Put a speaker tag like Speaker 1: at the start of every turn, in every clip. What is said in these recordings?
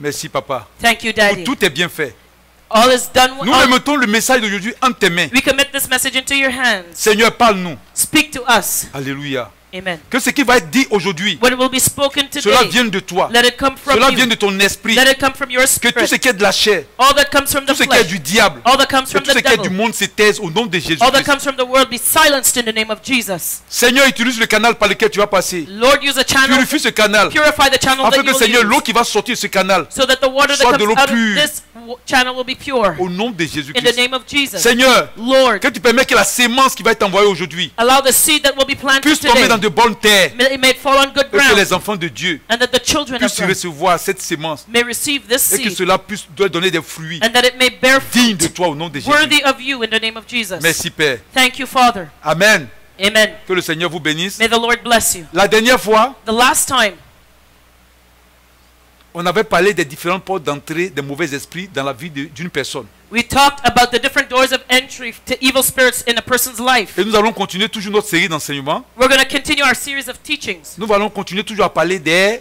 Speaker 1: Merci, papa.
Speaker 2: Thank you,
Speaker 1: Pour
Speaker 2: Daddy.
Speaker 1: tout est bien fait.
Speaker 2: All is done.
Speaker 1: Nous remettons le message d'aujourd'hui entre tes mains.
Speaker 2: We commit this message into your hands.
Speaker 1: Seigneur, parle-nous.
Speaker 2: Speak to us.
Speaker 1: Alléluia.
Speaker 2: Amen.
Speaker 1: Que ce qui va être dit aujourd'hui,
Speaker 2: What will be spoken
Speaker 1: cela
Speaker 2: today,
Speaker 1: vienne de toi.
Speaker 2: let it come from
Speaker 1: Cela
Speaker 2: you.
Speaker 1: vienne de ton esprit.
Speaker 2: Let it come from your
Speaker 1: Que
Speaker 2: spirit.
Speaker 1: tout ce qui est de la chair,
Speaker 2: All that comes from
Speaker 1: tout
Speaker 2: the
Speaker 1: ce qui est
Speaker 2: flesh,
Speaker 1: du diable,
Speaker 2: all that comes
Speaker 1: que
Speaker 2: from
Speaker 1: tout ce
Speaker 2: the
Speaker 1: qui est du
Speaker 2: devil,
Speaker 1: monde se taise au nom de Jésus.
Speaker 2: all that comes from the world be silenced in the name of Jesus.
Speaker 1: Seigneur, utilise le canal par lequel tu vas passer.
Speaker 2: Lord, use a channel.
Speaker 1: Purifie ce canal.
Speaker 2: Purify the channel
Speaker 1: Afin
Speaker 2: that
Speaker 1: que,
Speaker 2: you
Speaker 1: Seigneur,
Speaker 2: will
Speaker 1: l'eau
Speaker 2: use,
Speaker 1: qui va sortir de ce canal,
Speaker 2: so that the water
Speaker 1: soit
Speaker 2: that
Speaker 1: de l'eau
Speaker 2: comes out of
Speaker 1: pure.
Speaker 2: this channel will be pure.
Speaker 1: au nom de
Speaker 2: In the
Speaker 1: Jésus-Christ.
Speaker 2: name of Jesus.
Speaker 1: Seigneur,
Speaker 2: Lord,
Speaker 1: que tu permets que la sémence qui va être envoyée aujourd'hui
Speaker 2: allow the seed that will be planted
Speaker 1: puisse tomber
Speaker 2: today,
Speaker 1: dans de bonnes terres.
Speaker 2: may it fall on good
Speaker 1: Et que
Speaker 2: ground,
Speaker 1: les enfants de Dieu
Speaker 2: and that the children of
Speaker 1: puissent
Speaker 2: God
Speaker 1: recevoir cette sémence.
Speaker 2: may receive this
Speaker 1: Et que
Speaker 2: seed,
Speaker 1: cela puisse doit donner des fruits
Speaker 2: and that it may bear
Speaker 1: dignes de
Speaker 2: fruit
Speaker 1: toi au nom de Jésus.
Speaker 2: worthy of you in the name of Jesus.
Speaker 1: Merci Père.
Speaker 2: Thank you, Father.
Speaker 1: Amen.
Speaker 2: Amen.
Speaker 1: Que le Seigneur vous bénisse.
Speaker 2: May the Lord bless you.
Speaker 1: La dernière fois,
Speaker 2: The last time
Speaker 1: on avait parlé des différentes portes d'entrée des mauvais esprits dans la vie d'une personne.
Speaker 2: we talked about the different doors of entry to evil spirits in a person's life.
Speaker 1: Et nous allons continuer toujours notre série d'enseignements.
Speaker 2: We're going to continue our series of teachings.
Speaker 1: Nous allons continuer toujours à parler des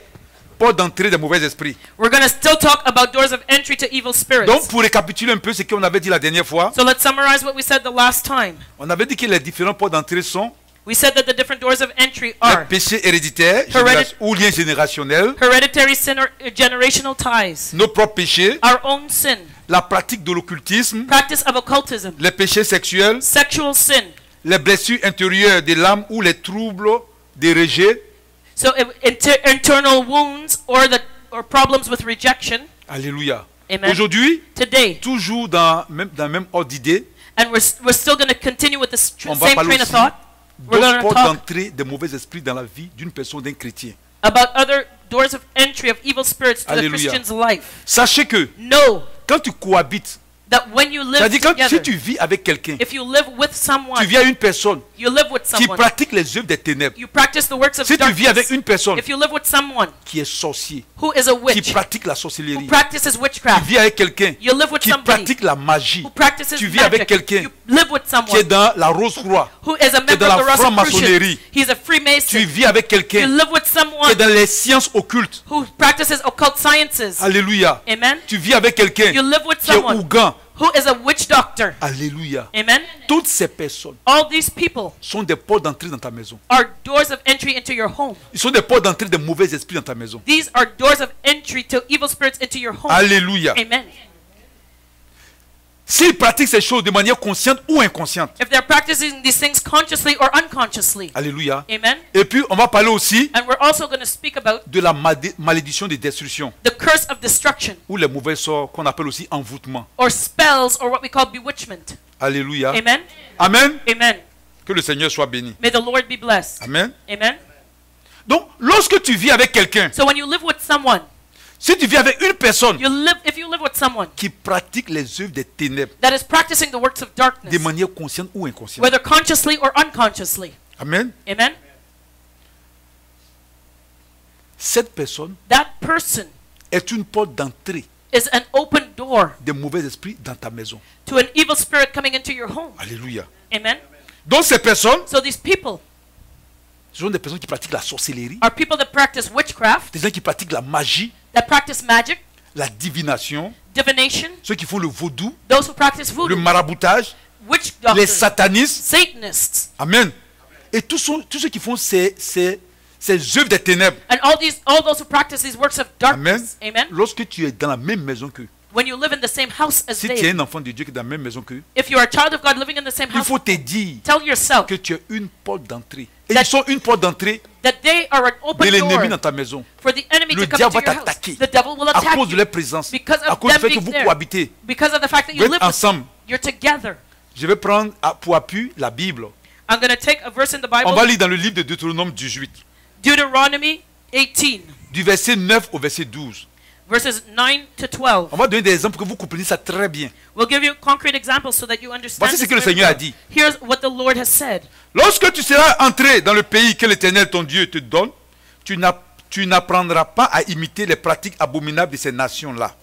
Speaker 1: portes d'entrée des mauvais esprits.
Speaker 2: We're going to still talk about doors of entry to evil spirits.
Speaker 1: Donc pour récapituler un peu ce qu'on avait dit la dernière fois,
Speaker 2: So let's summarize what we said the last time.
Speaker 1: on avait dit que les différentes portes d'entrée sont
Speaker 2: We said that the different doors of entry
Speaker 1: les
Speaker 2: are
Speaker 1: péchés héréditaires ou liens générationnels,
Speaker 2: hereditary sin or generational ties,
Speaker 1: nos propres péchés,
Speaker 2: our own sin,
Speaker 1: la pratique de l'occultisme,
Speaker 2: practice of occultism,
Speaker 1: les péchés sexuels,
Speaker 2: sexual sin,
Speaker 1: les blessures intérieures de l'âme ou les troubles des rejets.
Speaker 2: so internal wounds or problems with rejection.
Speaker 1: Alléluia.
Speaker 2: Amen.
Speaker 1: Aujourd'hui,
Speaker 2: Today,
Speaker 1: toujours dans le même ordre d'idée,
Speaker 2: and we're still going to continue with this
Speaker 1: on va
Speaker 2: same
Speaker 1: parler
Speaker 2: train of
Speaker 1: aussi
Speaker 2: thought. We're
Speaker 1: d'autres
Speaker 2: going to
Speaker 1: portes
Speaker 2: talk
Speaker 1: d'entrée des mauvais esprits dans la vie d'une personne, d'un chrétien.
Speaker 2: about other doors of entry of evil spirits to the
Speaker 1: Alléluia.
Speaker 2: Christian's life.
Speaker 1: Sachez que
Speaker 2: Know
Speaker 1: quand tu cohabites,
Speaker 2: that when you live
Speaker 1: c'est-à-dire quand
Speaker 2: together,
Speaker 1: si tu vis avec quelqu'un,
Speaker 2: if you live with
Speaker 1: tu
Speaker 2: someone,
Speaker 1: vis avec une personne
Speaker 2: you live with
Speaker 1: qui
Speaker 2: someone,
Speaker 1: pratique les œuvres des ténèbres.
Speaker 2: you practice the works of
Speaker 1: Si tu vis avec
Speaker 2: darkness.
Speaker 1: une personne
Speaker 2: If you live with someone
Speaker 1: qui est sorcier,
Speaker 2: who is a
Speaker 1: qui
Speaker 2: witch,
Speaker 1: pratique la
Speaker 2: who
Speaker 1: sorcellerie,
Speaker 2: practices
Speaker 1: tu
Speaker 2: witchcraft,
Speaker 1: vis avec quelqu'un
Speaker 2: you live with
Speaker 1: qui
Speaker 2: somebody
Speaker 1: pratique la magie,
Speaker 2: who practices
Speaker 1: tu vis avec
Speaker 2: magic,
Speaker 1: quelqu'un
Speaker 2: you live with
Speaker 1: qui est
Speaker 2: someone
Speaker 1: dans la Rose-Croix,
Speaker 2: who is a
Speaker 1: qui est
Speaker 2: member
Speaker 1: dans
Speaker 2: of
Speaker 1: la
Speaker 2: the Rosicrucians,
Speaker 1: franc-maçonnerie,
Speaker 2: he's a Freemason,
Speaker 1: tu vis avec
Speaker 2: you
Speaker 1: quelqu'un
Speaker 2: live with
Speaker 1: qui est
Speaker 2: someone
Speaker 1: dans les sciences occultes.
Speaker 2: who practices occult sciences,
Speaker 1: Alléluia.
Speaker 2: amen,
Speaker 1: Tu vis avec quelqu'un
Speaker 2: you live with
Speaker 1: qui est
Speaker 2: someone
Speaker 1: ougan.
Speaker 2: who is a witch doctor,
Speaker 1: Alléluia.
Speaker 2: amen.
Speaker 1: Toutes ces personnes
Speaker 2: All these people
Speaker 1: sont des portes d'entrée dans ta maison.
Speaker 2: are doors of entry into your home.
Speaker 1: Ils sont des portes d'entrée des mauvais esprits dans ta maison.
Speaker 2: These are doors of entry to evil spirits into your home.
Speaker 1: Alléluia.
Speaker 2: Amen.
Speaker 1: S'ils pratiquent ces choses de manière consciente ou inconsciente.
Speaker 2: If they're practicing these things consciously or unconsciously.
Speaker 1: Alléluia.
Speaker 2: Amen.
Speaker 1: Et puis, on va parler aussi
Speaker 2: And we're also going to speak about
Speaker 1: de la malédiction de destruction.
Speaker 2: the curse of destruction,
Speaker 1: Ou les mauvais sorts qu'on appelle aussi envoûtement.
Speaker 2: or spells, or what we call bewitchment.
Speaker 1: Alléluia.
Speaker 2: Amen.
Speaker 1: Amen.
Speaker 2: Amen.
Speaker 1: Que le Seigneur soit béni.
Speaker 2: May the Lord be blessed.
Speaker 1: Amen.
Speaker 2: Amen.
Speaker 1: Donc, lorsque tu vis avec quelqu'un,
Speaker 2: So when you live with someone,
Speaker 1: si tu vis avec une personne
Speaker 2: if you live with someone
Speaker 1: qui pratique les œuvres des ténèbres
Speaker 2: that is practicing the works of
Speaker 1: de
Speaker 2: darkness,
Speaker 1: manière consciente ou inconsciente.
Speaker 2: whether consciously or unconsciously,
Speaker 1: Amen.
Speaker 2: amen,
Speaker 1: Cette personne
Speaker 2: that person
Speaker 1: est une porte d'entrée
Speaker 2: is an open door
Speaker 1: des mauvais esprits dans ta maison.
Speaker 2: to an evil spirit coming into your home.
Speaker 1: Alléluia.
Speaker 2: Amen.
Speaker 1: Donc ces personnes,
Speaker 2: So these people
Speaker 1: ce sont des personnes qui pratiquent la sorcellerie,
Speaker 2: are people that practice witchcraft,
Speaker 1: des gens qui pratiquent la magie,
Speaker 2: that practice magic,
Speaker 1: la divination,
Speaker 2: divination,
Speaker 1: ceux qui font le vaudou,
Speaker 2: those who practice
Speaker 1: le
Speaker 2: voodoo,
Speaker 1: maraboutage,
Speaker 2: witch
Speaker 1: les
Speaker 2: doctors,
Speaker 1: satanistes.
Speaker 2: Satanists,
Speaker 1: Amen. Et tous ceux qui font ces œuvres des ténèbres.
Speaker 2: and all those who practice these works of
Speaker 1: Amen.
Speaker 2: darkness. Amen.
Speaker 1: Lorsque tu es dans la même maison qu'eux,
Speaker 2: When you live in the same house as
Speaker 1: si tu es
Speaker 2: they,
Speaker 1: un enfant de Dieu qui est dans la même maison qu'eux,
Speaker 2: if you are a child of God living in the same
Speaker 1: il
Speaker 2: house,
Speaker 1: faut te dire
Speaker 2: tell yourself
Speaker 1: que tu es une porte d'entrée. Et
Speaker 2: That-
Speaker 1: ils sont une porte d'entrée
Speaker 2: that they are an
Speaker 1: de
Speaker 2: open
Speaker 1: l'ennemi
Speaker 2: door
Speaker 1: dans ta maison.
Speaker 2: for the enemy
Speaker 1: Le
Speaker 2: to come
Speaker 1: diable
Speaker 2: into
Speaker 1: va
Speaker 2: your house.
Speaker 1: t'attaquer
Speaker 2: The devil will
Speaker 1: à
Speaker 2: attack
Speaker 1: cause de
Speaker 2: you
Speaker 1: leur présence,
Speaker 2: because
Speaker 1: à
Speaker 2: of
Speaker 1: cause du
Speaker 2: them
Speaker 1: fait que
Speaker 2: being
Speaker 1: vous
Speaker 2: there.
Speaker 1: cohabitez.
Speaker 2: Because of the fact that
Speaker 1: Vous
Speaker 2: you
Speaker 1: êtes
Speaker 2: live with
Speaker 1: ensemble.
Speaker 2: you're together.
Speaker 1: Je vais prendre pour appui la Bible.
Speaker 2: I'm going to take a verse in the
Speaker 1: On va
Speaker 2: Bible,
Speaker 1: lire dans le livre de Deutéronome 18,
Speaker 2: Deuteronomy 18,
Speaker 1: du verset 9 au verset 12.
Speaker 2: verses 9 to 12.
Speaker 1: On va donner des exemples pour que vous compreniez ça très bien.
Speaker 2: We'll give you concrete examples so that you understand.
Speaker 1: Voici ce
Speaker 2: this
Speaker 1: que le
Speaker 2: very
Speaker 1: Seigneur a
Speaker 2: well.
Speaker 1: dit.
Speaker 2: Here's what the Lord has said.
Speaker 1: Lorsque tu seras entré dans le pays que l'Éternel ton Dieu te donne, tu n'apprendras pas à imiter les pratiques abominables de ces nations-là.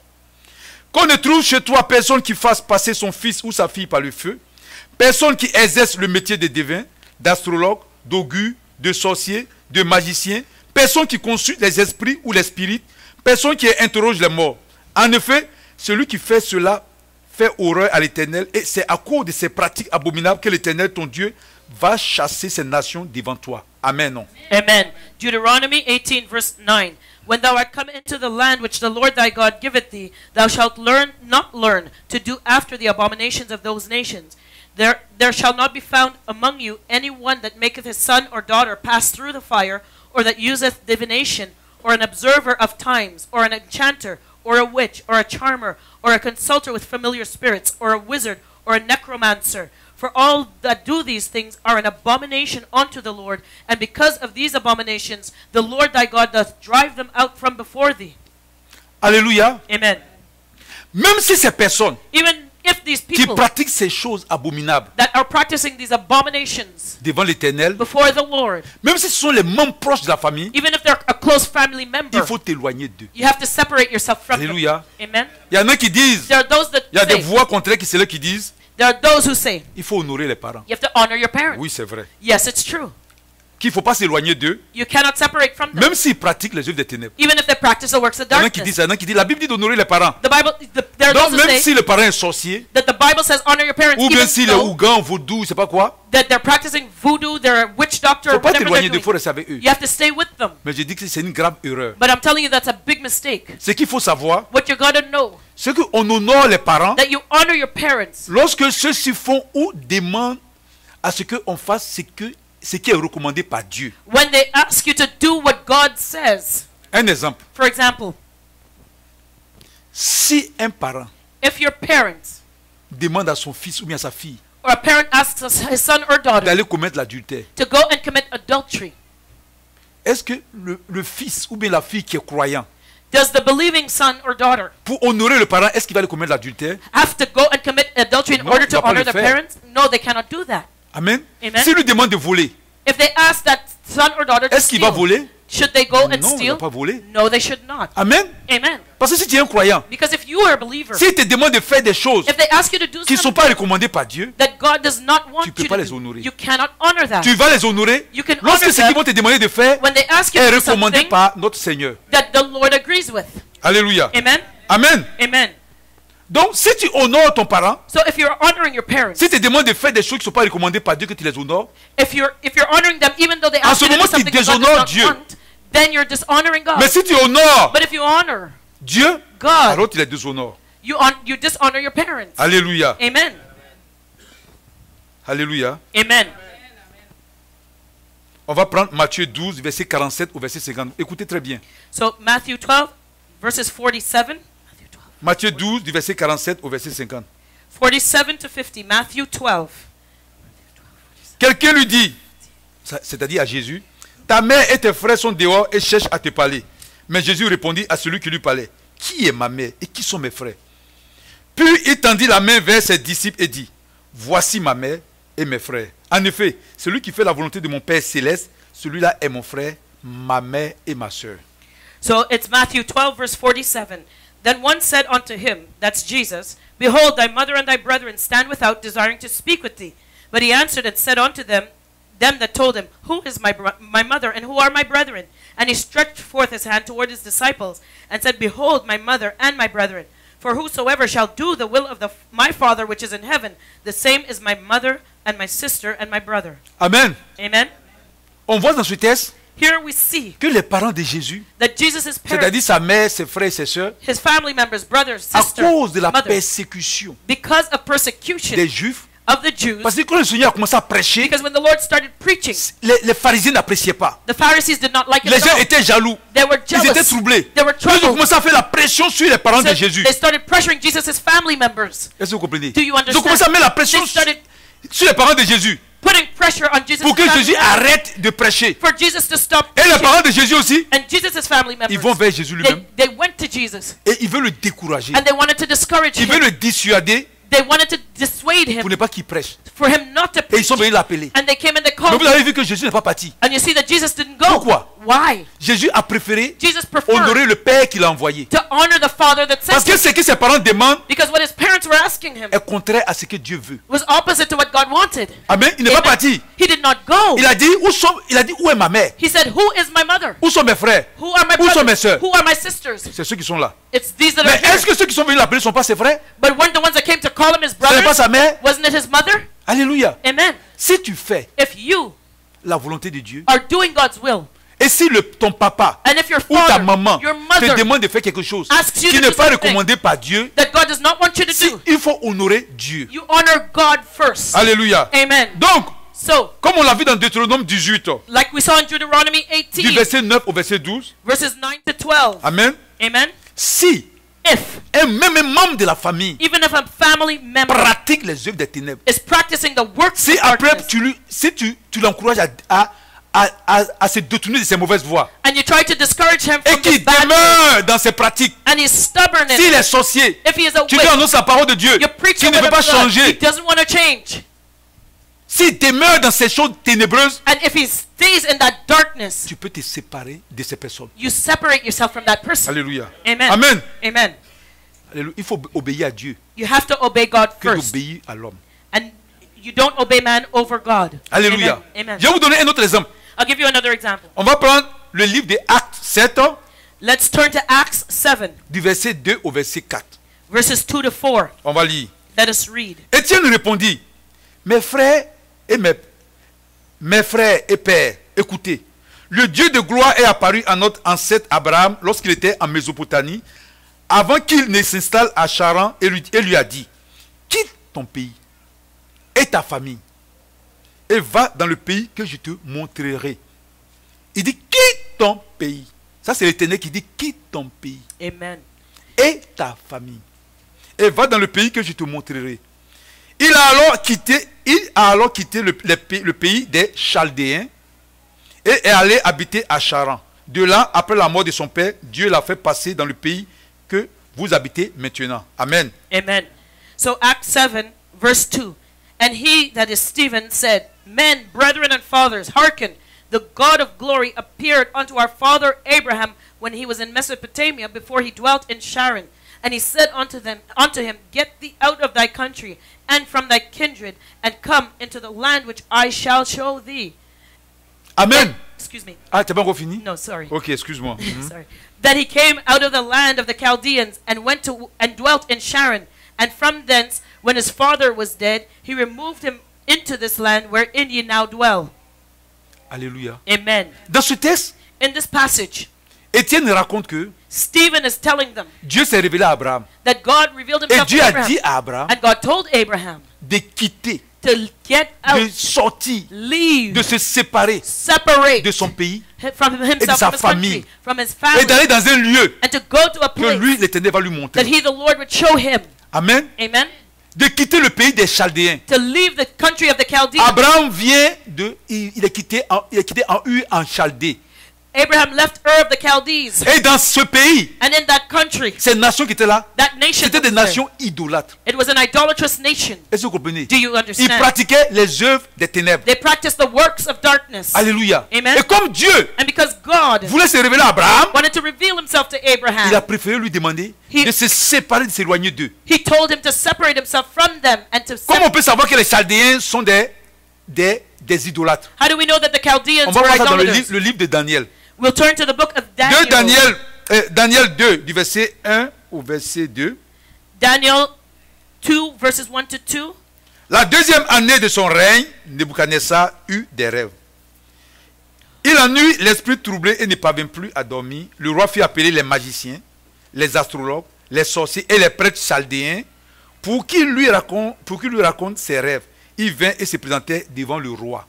Speaker 1: Qu'on ne trouve chez toi personne qui fasse passer son fils ou sa fille par le feu, personne qui exerce le métier de devin, d'astrologue, d'augur, de sorcier, de magicien, personne qui consulte les esprits ou les spirites, personne qui interroge les morts. En effet, celui qui fait cela fait horreur à l'Éternel, et c'est à cause de ces pratiques abominables que l'Éternel, ton Dieu, va chasser ces nations devant toi. Amen. Non.
Speaker 2: Amen. Deuteronomy 18 verse 9. When thou art come into the land which the Lord thy God giveth thee, thou shalt not learn to do after the abominations of those nations. There shall not be found among you any one that maketh his son or daughter pass through the fire, or that useth divination, or an observer of times, or an enchanter, or a witch, or a charmer, or a consulter with familiar spirits, or a wizard, or a necromancer. For all that do these things are an abomination unto the Lord, and because of these abominations, the Lord thy God doth drive them out from before thee.
Speaker 1: Alléluia.
Speaker 2: Amen.
Speaker 1: Même si ces personnes
Speaker 2: Even if these
Speaker 1: qui
Speaker 2: people
Speaker 1: pratiquent ces choses abominables
Speaker 2: that are practicing these abominations
Speaker 1: devant l'Éternel,
Speaker 2: before the Lord,
Speaker 1: même si ce sont les membres proches de la famille,
Speaker 2: even if they're a close family member,
Speaker 1: il faut t'éloigner d'eux.
Speaker 2: you have to separate yourself from
Speaker 1: Alléluia.
Speaker 2: them. Amen.
Speaker 1: Il y en a qui disent,
Speaker 2: There are those that
Speaker 1: il y a des
Speaker 2: say,
Speaker 1: voix contraires qui sont là qui disent,
Speaker 2: there are those who say,
Speaker 1: il faut honorer les parents.
Speaker 2: you have to honor your parents.
Speaker 1: Oui, c'est vrai.
Speaker 2: Yes, it's true.
Speaker 1: Qu'il ne faut pas s'éloigner d'eux,
Speaker 2: You cannot separate from them,
Speaker 1: même s'ils pratiquent les œuvres des ténèbres.
Speaker 2: even if they practice the works of
Speaker 1: Il y en a qui
Speaker 2: darkness.
Speaker 1: disent, il y en a qui disent, la Bible dit d'honorer les parents.
Speaker 2: The Bible, there are
Speaker 1: Donc,
Speaker 2: those who
Speaker 1: même
Speaker 2: say
Speaker 1: si le parent est sorcier,
Speaker 2: that the Bible says honor your parents,
Speaker 1: ou bien
Speaker 2: even
Speaker 1: s'il est
Speaker 2: though
Speaker 1: ougan, vaudou, je sais pas quoi,
Speaker 2: that they're practicing voodoo, they're a witch doctor,
Speaker 1: il ne
Speaker 2: or
Speaker 1: faut pas
Speaker 2: whatever
Speaker 1: t'éloigner
Speaker 2: they're
Speaker 1: d'eux, il faut
Speaker 2: doing.
Speaker 1: rester avec eux.
Speaker 2: You have to stay with them.
Speaker 1: Mais je dis que c'est une grave erreur.
Speaker 2: But I'm telling you that's a big mistake.
Speaker 1: Ce qu'il faut savoir,
Speaker 2: What you're going to know,
Speaker 1: c'est qu'on honore les parents
Speaker 2: that you honor your parents
Speaker 1: lorsque ceux-ci font ou demandent à ce qu'on fasse ce qui est recommandé par Dieu.
Speaker 2: when they ask you to do what God says.
Speaker 1: Un exemple.
Speaker 2: For example,
Speaker 1: Si un parent
Speaker 2: if your parents
Speaker 1: demande à son fils ou bien à sa fille
Speaker 2: or a parent asks his son or daughter
Speaker 1: d'aller commettre l'adultère,
Speaker 2: to go and commit adultery,
Speaker 1: est-ce que le fils ou bien la fille qui est croyant,
Speaker 2: does the believing son or daughter
Speaker 1: pour honorer le parent, est-ce qu'il va aller commettre l'adultère?
Speaker 2: have to go and commit adultery in
Speaker 1: Non,
Speaker 2: order
Speaker 1: il
Speaker 2: to
Speaker 1: va pas
Speaker 2: honor
Speaker 1: le
Speaker 2: their
Speaker 1: faire.
Speaker 2: parents? No, they cannot do that.
Speaker 1: Amen.
Speaker 2: Amen.
Speaker 1: S'il lui demande de voler,
Speaker 2: If they ask that son or daughter to
Speaker 1: est-ce qu'il va
Speaker 2: steal,
Speaker 1: voler?
Speaker 2: should they go and
Speaker 1: Non, il ne
Speaker 2: steal?
Speaker 1: va pas voler.
Speaker 2: No, they should not.
Speaker 1: Amen.
Speaker 2: Amen.
Speaker 1: Parce que si tu es un croyant,
Speaker 2: Because if you are a believer,
Speaker 1: s'il te demande de faire des choses
Speaker 2: if they ask you to do
Speaker 1: qui ne sont
Speaker 2: something
Speaker 1: pas recommandées par Dieu,
Speaker 2: that God does not want
Speaker 1: tu peux
Speaker 2: you
Speaker 1: pas
Speaker 2: to
Speaker 1: les
Speaker 2: do,
Speaker 1: honorer.
Speaker 2: you cannot honor that.
Speaker 1: tu vas les honorer
Speaker 2: You can
Speaker 1: lorsque
Speaker 2: honor
Speaker 1: ce qu'ils
Speaker 2: them
Speaker 1: vont te demander de faire
Speaker 2: when they ask you
Speaker 1: est
Speaker 2: to do
Speaker 1: recommandé
Speaker 2: something
Speaker 1: par notre Seigneur.
Speaker 2: that the Lord agrees with.
Speaker 1: Alléluia.
Speaker 2: Amen.
Speaker 1: Amen.
Speaker 2: Amen.
Speaker 1: Donc, si tu honores ton parent,
Speaker 2: So if you're honoring your parents,
Speaker 1: si tu te demandes de faire des choses qui ne sont pas recommandées par Dieu, que tu les honores,
Speaker 2: if you're honoring them even though they
Speaker 1: En
Speaker 2: ask
Speaker 1: ce
Speaker 2: you to do
Speaker 1: moment, tu
Speaker 2: something that God
Speaker 1: déshonores
Speaker 2: does
Speaker 1: Dieu.
Speaker 2: not want, then you're dishonoring God.
Speaker 1: mais si tu honores
Speaker 2: But if you honor
Speaker 1: Dieu,
Speaker 2: God,
Speaker 1: alors tu les déshonores.
Speaker 2: you dishonor your parents.
Speaker 1: Alléluia.
Speaker 2: Amen.
Speaker 1: Alléluia.
Speaker 2: Amen.
Speaker 1: On va prendre Matthieu 12, verset 47 au verset 50. Écoutez très bien.
Speaker 2: So Matthew 12 verses 47.
Speaker 1: Matthieu 12, du verset 47 au verset 50.
Speaker 2: 47 to 50. Matthew 12.
Speaker 1: Quelqu'un lui dit, c'est-à-dire à Jésus, ta mère et tes frères sont dehors et cherchent à te parler. Mais Jésus répondit à celui qui lui parlait, qui est ma mère et qui sont mes frères? Puis il tendit la main vers ses disciples et dit, voici ma mère et mes frères. En effet, celui qui fait la volonté de mon Père céleste, celui-là est mon frère, ma mère et ma soeur.
Speaker 2: So it's Matthew 12 verse 47. Then one said unto him, that's Jesus, behold, thy mother and thy brethren stand without, desiring to speak with thee. But he answered and said unto them that told him, who is my mother, and who are my brethren? And he stretched forth his hand toward his disciples, and said, behold, my mother and my brethren. For whosoever shall do the will of my Father which is in heaven, the same is my mother and my sister and my brother.
Speaker 1: Amen.
Speaker 2: Amen.
Speaker 1: On voit dans ce texte
Speaker 2: Here we see
Speaker 1: que les parents de Jésus,
Speaker 2: that Jesus' parents,
Speaker 1: c'est-à-dire sa mère, ses frères et ses sœurs,
Speaker 2: his family members, brothers,
Speaker 1: à
Speaker 2: sisters,
Speaker 1: cause de la
Speaker 2: mothers,
Speaker 1: persécution
Speaker 2: because of persecution
Speaker 1: des Juifs,
Speaker 2: of the Jews,
Speaker 1: parce que quand le Seigneur a commencé à prêcher,
Speaker 2: because when the Lord started preaching,
Speaker 1: les pharisiens n'appréciaient pas.
Speaker 2: the Pharisees did not like it
Speaker 1: Les
Speaker 2: at
Speaker 1: gens
Speaker 2: all.
Speaker 1: étaient jaloux.
Speaker 2: They were
Speaker 1: Ils étaient
Speaker 2: jealous.
Speaker 1: troublés.
Speaker 2: They were
Speaker 1: Ils ont
Speaker 2: troubled.
Speaker 1: commencé à faire la pression sur les parents
Speaker 2: So
Speaker 1: de Jésus.
Speaker 2: they started pressuring Jesus' family members,
Speaker 1: Est-ce que vous comprenez?
Speaker 2: Do you
Speaker 1: Ils ont commencé à mettre la pression
Speaker 2: They started
Speaker 1: sur les parents de Jésus
Speaker 2: putting pressure on Jesus'
Speaker 1: pour que
Speaker 2: family
Speaker 1: Jésus
Speaker 2: members,
Speaker 1: arrête de prêcher.
Speaker 2: for Jesus to stop
Speaker 1: Et les
Speaker 2: preaching.
Speaker 1: parents de Jésus aussi,
Speaker 2: And Jesus' family members,
Speaker 1: ils vont vers Jésus lui-même
Speaker 2: they went to Jesus
Speaker 1: et ils veulent le décourager.
Speaker 2: and they wanted to discourage
Speaker 1: Ils veulent
Speaker 2: him.
Speaker 1: le dissuader
Speaker 2: They wanted to dissuade him,
Speaker 1: pour ne pas qu'il prêche.
Speaker 2: for him not to
Speaker 1: Et ils
Speaker 2: preach.
Speaker 1: sont venus l'appeler.
Speaker 2: And they came and they
Speaker 1: Mais
Speaker 2: called
Speaker 1: vous
Speaker 2: him.
Speaker 1: avez vu que Jésus n'est pas parti.
Speaker 2: And you see that Jesus didn't go.
Speaker 1: Pourquoi?
Speaker 2: Why?
Speaker 1: Jésus a préféré
Speaker 2: Jesus preferred
Speaker 1: honorer le Père qu'il a envoyé.
Speaker 2: to honor the Father that
Speaker 1: Parce
Speaker 2: sent
Speaker 1: que
Speaker 2: him.
Speaker 1: ce que ses parents demandent
Speaker 2: Because what his parents were asking him
Speaker 1: est contraire à ce que Dieu veut.
Speaker 2: was opposite to what God wanted.
Speaker 1: Amen. Il n'est pas
Speaker 2: Amen.
Speaker 1: parti.
Speaker 2: He did not go.
Speaker 1: Il a dit où est ma mère?
Speaker 2: He said, who is my mother?
Speaker 1: Où sont mes frères?
Speaker 2: Who are my
Speaker 1: Où sont mes
Speaker 2: brothers?
Speaker 1: sœurs?
Speaker 2: Who are my sisters?
Speaker 1: C'est ceux qui sont là.
Speaker 2: It's these that
Speaker 1: Mais
Speaker 2: are here.
Speaker 1: est-ce que ceux qui sont venus l'appeler ne sont pas ses frères?
Speaker 2: But weren't the ones that came to call him his
Speaker 1: Ce n'est pas
Speaker 2: brothers?
Speaker 1: sa mère?
Speaker 2: Wasn't it his mother?
Speaker 1: Alléluia.
Speaker 2: Amen.
Speaker 1: Si tu fais
Speaker 2: If you
Speaker 1: la volonté de Dieu,
Speaker 2: are doing God's will,
Speaker 1: et si ton papa
Speaker 2: and if your
Speaker 1: ou ta
Speaker 2: father,
Speaker 1: maman
Speaker 2: your
Speaker 1: te
Speaker 2: mother,
Speaker 1: demande de faire quelque chose
Speaker 2: asks you
Speaker 1: qui
Speaker 2: to
Speaker 1: n'est
Speaker 2: do
Speaker 1: pas
Speaker 2: something
Speaker 1: recommandé par Dieu,
Speaker 2: that God does not want you to do,
Speaker 1: il faut honorer Dieu.
Speaker 2: you honor God first.
Speaker 1: Alléluia.
Speaker 2: Amen.
Speaker 1: Donc,
Speaker 2: So,
Speaker 1: comme on l'a vu dans Deutéronome 18,
Speaker 2: like we saw in Deuteronomy
Speaker 1: du
Speaker 2: 18,
Speaker 1: verset 9 au verset 12,
Speaker 2: verses 9 to 12.
Speaker 1: Amen.
Speaker 2: Amen.
Speaker 1: Si
Speaker 2: If,
Speaker 1: même un membre de la famille
Speaker 2: even if a family member
Speaker 1: pratique les œuvres des ténèbres,
Speaker 2: is practicing the works
Speaker 1: si
Speaker 2: of
Speaker 1: après
Speaker 2: darkness,
Speaker 1: si tu l'encourages à se détourner de ses mauvaises voies
Speaker 2: and you try to discourage him
Speaker 1: et
Speaker 2: from
Speaker 1: qu'il
Speaker 2: his bad ways,
Speaker 1: demeure dans ses pratiques,
Speaker 2: and he's stubborn in
Speaker 1: s'il
Speaker 2: it,
Speaker 1: est sorcier,
Speaker 2: if he is a
Speaker 1: tu
Speaker 2: witch,
Speaker 1: lui annonces la parole de Dieu,
Speaker 2: you preach
Speaker 1: s'il
Speaker 2: the
Speaker 1: ne veut
Speaker 2: word
Speaker 1: pas
Speaker 2: of God, he
Speaker 1: changer,
Speaker 2: doesn't want to change.
Speaker 1: s'il demeure dans ces choses ténébreuses,
Speaker 2: And if he stays in that darkness,
Speaker 1: tu peux te séparer de ces personnes.
Speaker 2: you separate yourself from that person.
Speaker 1: Alléluia.
Speaker 2: Amen.
Speaker 1: Amen.
Speaker 2: Amen.
Speaker 1: Alléluia. Il faut obéir à Dieu
Speaker 2: You have to obey God
Speaker 1: que
Speaker 2: first.
Speaker 1: d'obéir à l'homme.
Speaker 2: And you don't obey man over God.
Speaker 1: Alléluia.
Speaker 2: Amen. Amen.
Speaker 1: Je vais vous donner un autre exemple.
Speaker 2: I'll give you another example.
Speaker 1: On va prendre le livre des Actes 7,
Speaker 2: Let's turn to Acts 7,
Speaker 1: du verset 2 au verset 4.
Speaker 2: verses 2 to 4.
Speaker 1: On va lire.
Speaker 2: Let us read.
Speaker 1: Étienne répondit, mes frères et pères, écoutez, le Dieu de gloire est apparu à notre ancêtre Abraham lorsqu'il était en Mésopotamie, avant qu'il ne s'installe à Charan, et lui a dit, quitte ton pays et ta famille et va dans le pays que je te montrerai. Il dit, quitte ton pays. Ça, c'est l'Éternel qui dit, quitte ton pays
Speaker 2: Amen.
Speaker 1: et ta famille et va dans le pays que je te montrerai. Il a alors quitté le pays des Chaldéens et est allé habiter à Charan. De là, après la mort de son père, Dieu l'a fait passer dans le pays que vous habitez maintenant. Amen.
Speaker 2: Amen. So Acts 7, verse 2. And he, that is Stephen, said, Men, brethren, and fathers, hearken. The God of glory appeared unto our father Abraham when he was in Mesopotamia, before he dwelt in Sharon. And he said unto him, Get thee out of thy country and from thy kindred, and come into the land which I shall show thee.
Speaker 1: Amen.
Speaker 2: Excuse me.
Speaker 1: Ah, t'as pas encore fini?
Speaker 2: No, sorry.
Speaker 1: Ok, excuse-moi. Mhm.
Speaker 2: Sorry. That he came out of the land of the Chaldeans and went to and dwelt in Sharon. And from thence, when his father was dead, he removed him into this land wherein ye now dwell.
Speaker 1: Alléluia.
Speaker 2: Amen.
Speaker 1: Dans ce texte,
Speaker 2: In this passage,
Speaker 1: Étienne raconte que
Speaker 2: Stephen is telling them
Speaker 1: Dieu s'est révélé à Abraham.
Speaker 2: that God revealed
Speaker 1: Et
Speaker 2: himself
Speaker 1: Dieu
Speaker 2: to
Speaker 1: a
Speaker 2: Abraham.
Speaker 1: dit à Abraham
Speaker 2: And God told Abraham
Speaker 1: de quitter,
Speaker 2: to get
Speaker 1: de
Speaker 2: out,
Speaker 1: sortir,
Speaker 2: leave,
Speaker 1: de se séparer
Speaker 2: separate
Speaker 1: de son pays
Speaker 2: from himself,
Speaker 1: sa
Speaker 2: from his
Speaker 1: famille.
Speaker 2: country, from his
Speaker 1: et
Speaker 2: family,
Speaker 1: d'aller dans un lieu
Speaker 2: and to go to a
Speaker 1: que
Speaker 2: place
Speaker 1: lui, l'Éternel, va lui
Speaker 2: that
Speaker 1: montrer.
Speaker 2: he, the Lord, would show him.
Speaker 1: Amen.
Speaker 2: Amen.
Speaker 1: De quitter le pays des Chaldéens.
Speaker 2: To leave the country of the Chaldeans.
Speaker 1: Abraham vient il est quitté en Ur en Chaldée.
Speaker 2: Abraham left Ur of the Chaldees.
Speaker 1: Et dans ce pays,
Speaker 2: And in that country,
Speaker 1: ces nations qui étaient là,
Speaker 2: that nation,
Speaker 1: c'était des
Speaker 2: was there.
Speaker 1: nations idolâtres.
Speaker 2: It was an idolatrous nation.
Speaker 1: Est-ce que vous comprenez?
Speaker 2: Do you
Speaker 1: Ils
Speaker 2: understand?
Speaker 1: pratiquaient les œuvres des ténèbres.
Speaker 2: They practiced the works of darkness.
Speaker 1: Alléluia.
Speaker 2: Amen.
Speaker 1: Et comme Dieu
Speaker 2: And because God
Speaker 1: voulait se révéler à Abraham,
Speaker 2: wanted to reveal himself to
Speaker 1: il a
Speaker 2: Abraham,
Speaker 1: préféré lui demander
Speaker 2: He-
Speaker 1: de se séparer, de s'éloigner d'eux.
Speaker 2: he told him to separate himself from them and to
Speaker 1: Comment on peut savoir que les Chaldéens sont des idolâtres?
Speaker 2: How do we know that the Chaldeans
Speaker 1: On va
Speaker 2: were
Speaker 1: voir ça dans
Speaker 2: idolaters?
Speaker 1: le livre de Daniel.
Speaker 2: We'll turn to the book of
Speaker 1: 2
Speaker 2: Daniel.
Speaker 1: Daniel 2, du verset 1 au verset 2.
Speaker 2: Daniel 2, verses 1 to 2.
Speaker 1: La deuxième année de son règne, Nebuchadnezzar eut des rêves. Il en eut l'esprit troublé et ne parvint plus à dormir. Le roi fit appeler les magiciens, les astrologues, les sorciers et les prêtres chaldéens pour qu'ils lui racontent ses rêves. Il vint et se présentait devant le roi.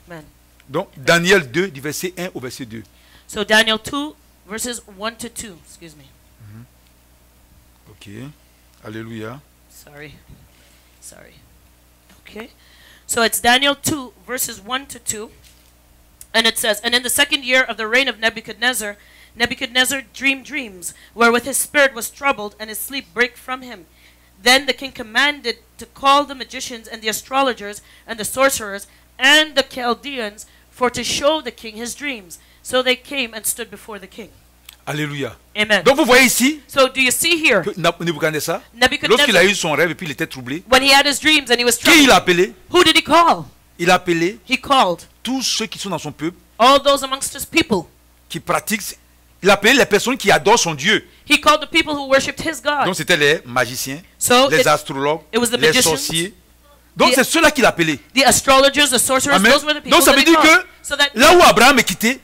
Speaker 2: Amen.
Speaker 1: Donc, Daniel 2, du verset 1 au verset 2.
Speaker 2: So Daniel 2, verses 1 to 2. Excuse me.
Speaker 1: Ok. Alléluia.
Speaker 2: Sorry. Okay. So it's Daniel 2, verses 1 to 2. And it says, And in the second year of the reign of Nebuchadnezzar, Nebuchadnezzar dreamed dreams, wherewith his spirit was troubled, and his sleep brake from him. Then the king commanded to call the magicians and the astrologers and the sorcerers and the Chaldeans for to show the king his dreams. So they came and stood before the king.
Speaker 1: Alléluia.
Speaker 2: Amen.
Speaker 1: Donc vous voyez ici,
Speaker 2: So do you see here,
Speaker 1: Nebuchadnezzar, lorsqu'il a
Speaker 2: Nebuchadnezzar,
Speaker 1: eu son rêve et puis il était troublé,
Speaker 2: when he had his dreams and he was
Speaker 1: qui
Speaker 2: troubled,
Speaker 1: il a appelé?
Speaker 2: who did he call?
Speaker 1: Il a appelé
Speaker 2: He called
Speaker 1: tous ceux qui sont dans son peuple,
Speaker 2: all those amongst his people.
Speaker 1: qui pratiquent. Il a appelé les personnes qui adorent son Dieu.
Speaker 2: He called the people who worshipped his God.
Speaker 1: Donc c'était les magiciens,
Speaker 2: So
Speaker 1: les astrologues,
Speaker 2: it was the
Speaker 1: les
Speaker 2: magicians,
Speaker 1: sorciers. Donc
Speaker 2: the-
Speaker 1: c'est ceux-là qu'il a appelé.
Speaker 2: the astrologers, the sorcerers,
Speaker 1: Amen.
Speaker 2: those were the people
Speaker 1: Donc ça
Speaker 2: that
Speaker 1: veut
Speaker 2: he
Speaker 1: dire
Speaker 2: called.
Speaker 1: que
Speaker 2: So that
Speaker 1: là où Abraham est quitté,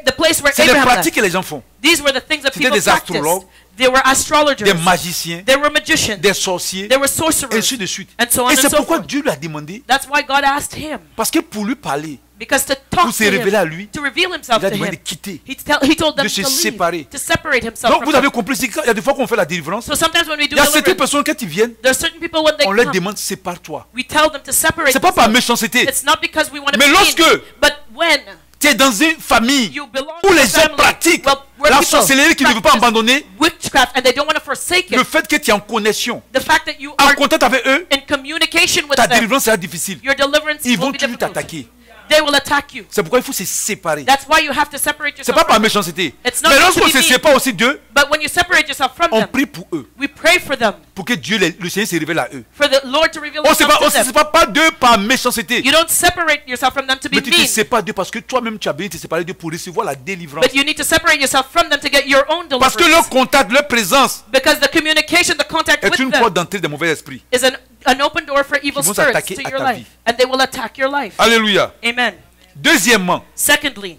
Speaker 2: the place where
Speaker 1: c'est les
Speaker 2: Abraham
Speaker 1: pratiques
Speaker 2: left,
Speaker 1: que les gens font.
Speaker 2: these were the things that
Speaker 1: C'était
Speaker 2: people
Speaker 1: des astrologues,
Speaker 2: practiced. They were astrologers,
Speaker 1: des magiciens,
Speaker 2: they were magicians,
Speaker 1: des sorciers,
Speaker 2: they were
Speaker 1: et
Speaker 2: sorcerers,
Speaker 1: ainsi de suite.
Speaker 2: and so on
Speaker 1: Et
Speaker 2: and
Speaker 1: c'est
Speaker 2: so
Speaker 1: pourquoi
Speaker 2: forth.
Speaker 1: Dieu lui a demandé,
Speaker 2: That's why God asked him,
Speaker 1: parce que pour lui parler,
Speaker 2: because to talk
Speaker 1: pour se
Speaker 2: to
Speaker 1: révéler à
Speaker 2: him,
Speaker 1: lui,
Speaker 2: to reveal himself
Speaker 1: il a
Speaker 2: to
Speaker 1: demandé
Speaker 2: him,
Speaker 1: de quitter.
Speaker 2: he told them
Speaker 1: de se
Speaker 2: to
Speaker 1: séparer.
Speaker 2: leave, to separate himself
Speaker 1: Donc
Speaker 2: from
Speaker 1: vous avez
Speaker 2: them.
Speaker 1: compris, il y a des fois qu'on fait la délivrance,
Speaker 2: So sometimes when we do
Speaker 1: il y a certaines
Speaker 2: deliverance,
Speaker 1: personnes quand ils viennent,
Speaker 2: there are certain people when they
Speaker 1: on leur
Speaker 2: come,
Speaker 1: demande sépare-toi.
Speaker 2: we tell them to separate
Speaker 1: C'est pas par
Speaker 2: themselves.
Speaker 1: méchanceté.
Speaker 2: It's not because we want to
Speaker 1: Mais
Speaker 2: be
Speaker 1: lorsque
Speaker 2: mean, but when
Speaker 1: tu es dans une famille
Speaker 2: you belong
Speaker 1: où
Speaker 2: to a
Speaker 1: les gens
Speaker 2: family,
Speaker 1: pratiquent
Speaker 2: well, where
Speaker 1: la
Speaker 2: people
Speaker 1: sorcellerie qui ne veut pas
Speaker 2: practice
Speaker 1: abandonner,
Speaker 2: witchcraft and they don't want to forsake
Speaker 1: le
Speaker 2: it,
Speaker 1: fait que tu es en connexion,
Speaker 2: the fact that you
Speaker 1: en
Speaker 2: are
Speaker 1: contact avec eux,
Speaker 2: in communication with
Speaker 1: ta
Speaker 2: them,
Speaker 1: délivrance sera difficile.
Speaker 2: your deliverance
Speaker 1: Ils
Speaker 2: will
Speaker 1: vont
Speaker 2: be
Speaker 1: toujours
Speaker 2: difficult.
Speaker 1: t'attaquer.
Speaker 2: They will attack you.
Speaker 1: C'est pourquoi il faut se séparer.
Speaker 2: That's why you have to separate
Speaker 1: C'est
Speaker 2: yourself
Speaker 1: pas par
Speaker 2: from them.
Speaker 1: méchanceté.
Speaker 2: It's not
Speaker 1: Mais
Speaker 2: meant
Speaker 1: lorsqu'on
Speaker 2: to be
Speaker 1: se
Speaker 2: mean.
Speaker 1: sépare aussi d'eux,
Speaker 2: But when you separate yourself from
Speaker 1: on
Speaker 2: them,
Speaker 1: prie pour eux,
Speaker 2: we pray for them,
Speaker 1: pour que Dieu, le Seigneur se révèle à eux.
Speaker 2: for the Lord to reveal
Speaker 1: On
Speaker 2: himself to
Speaker 1: ne se
Speaker 2: them.
Speaker 1: sépare pas d'eux par méchanceté.
Speaker 2: You don't separate yourself from them to be
Speaker 1: Mais tu te
Speaker 2: mean,
Speaker 1: sépares d'eux parce que toi-même tu as besoin de te séparer d'eux pour recevoir la délivrance.
Speaker 2: but you need to separate yourself from them to get your own
Speaker 1: Parce que leur
Speaker 2: deliverance.
Speaker 1: contact, leur présence
Speaker 2: Because the communication, the contact
Speaker 1: est
Speaker 2: with
Speaker 1: une
Speaker 2: them
Speaker 1: porte d'entrée des mauvais esprits.
Speaker 2: is an open door for evil
Speaker 1: Qui vont
Speaker 2: spirits
Speaker 1: s'attaquer
Speaker 2: to
Speaker 1: à
Speaker 2: your
Speaker 1: ta
Speaker 2: life.
Speaker 1: vie.
Speaker 2: And they will attack your life.
Speaker 1: Alléluia.
Speaker 2: Amen.
Speaker 1: Deuxièmement,
Speaker 2: Secondly,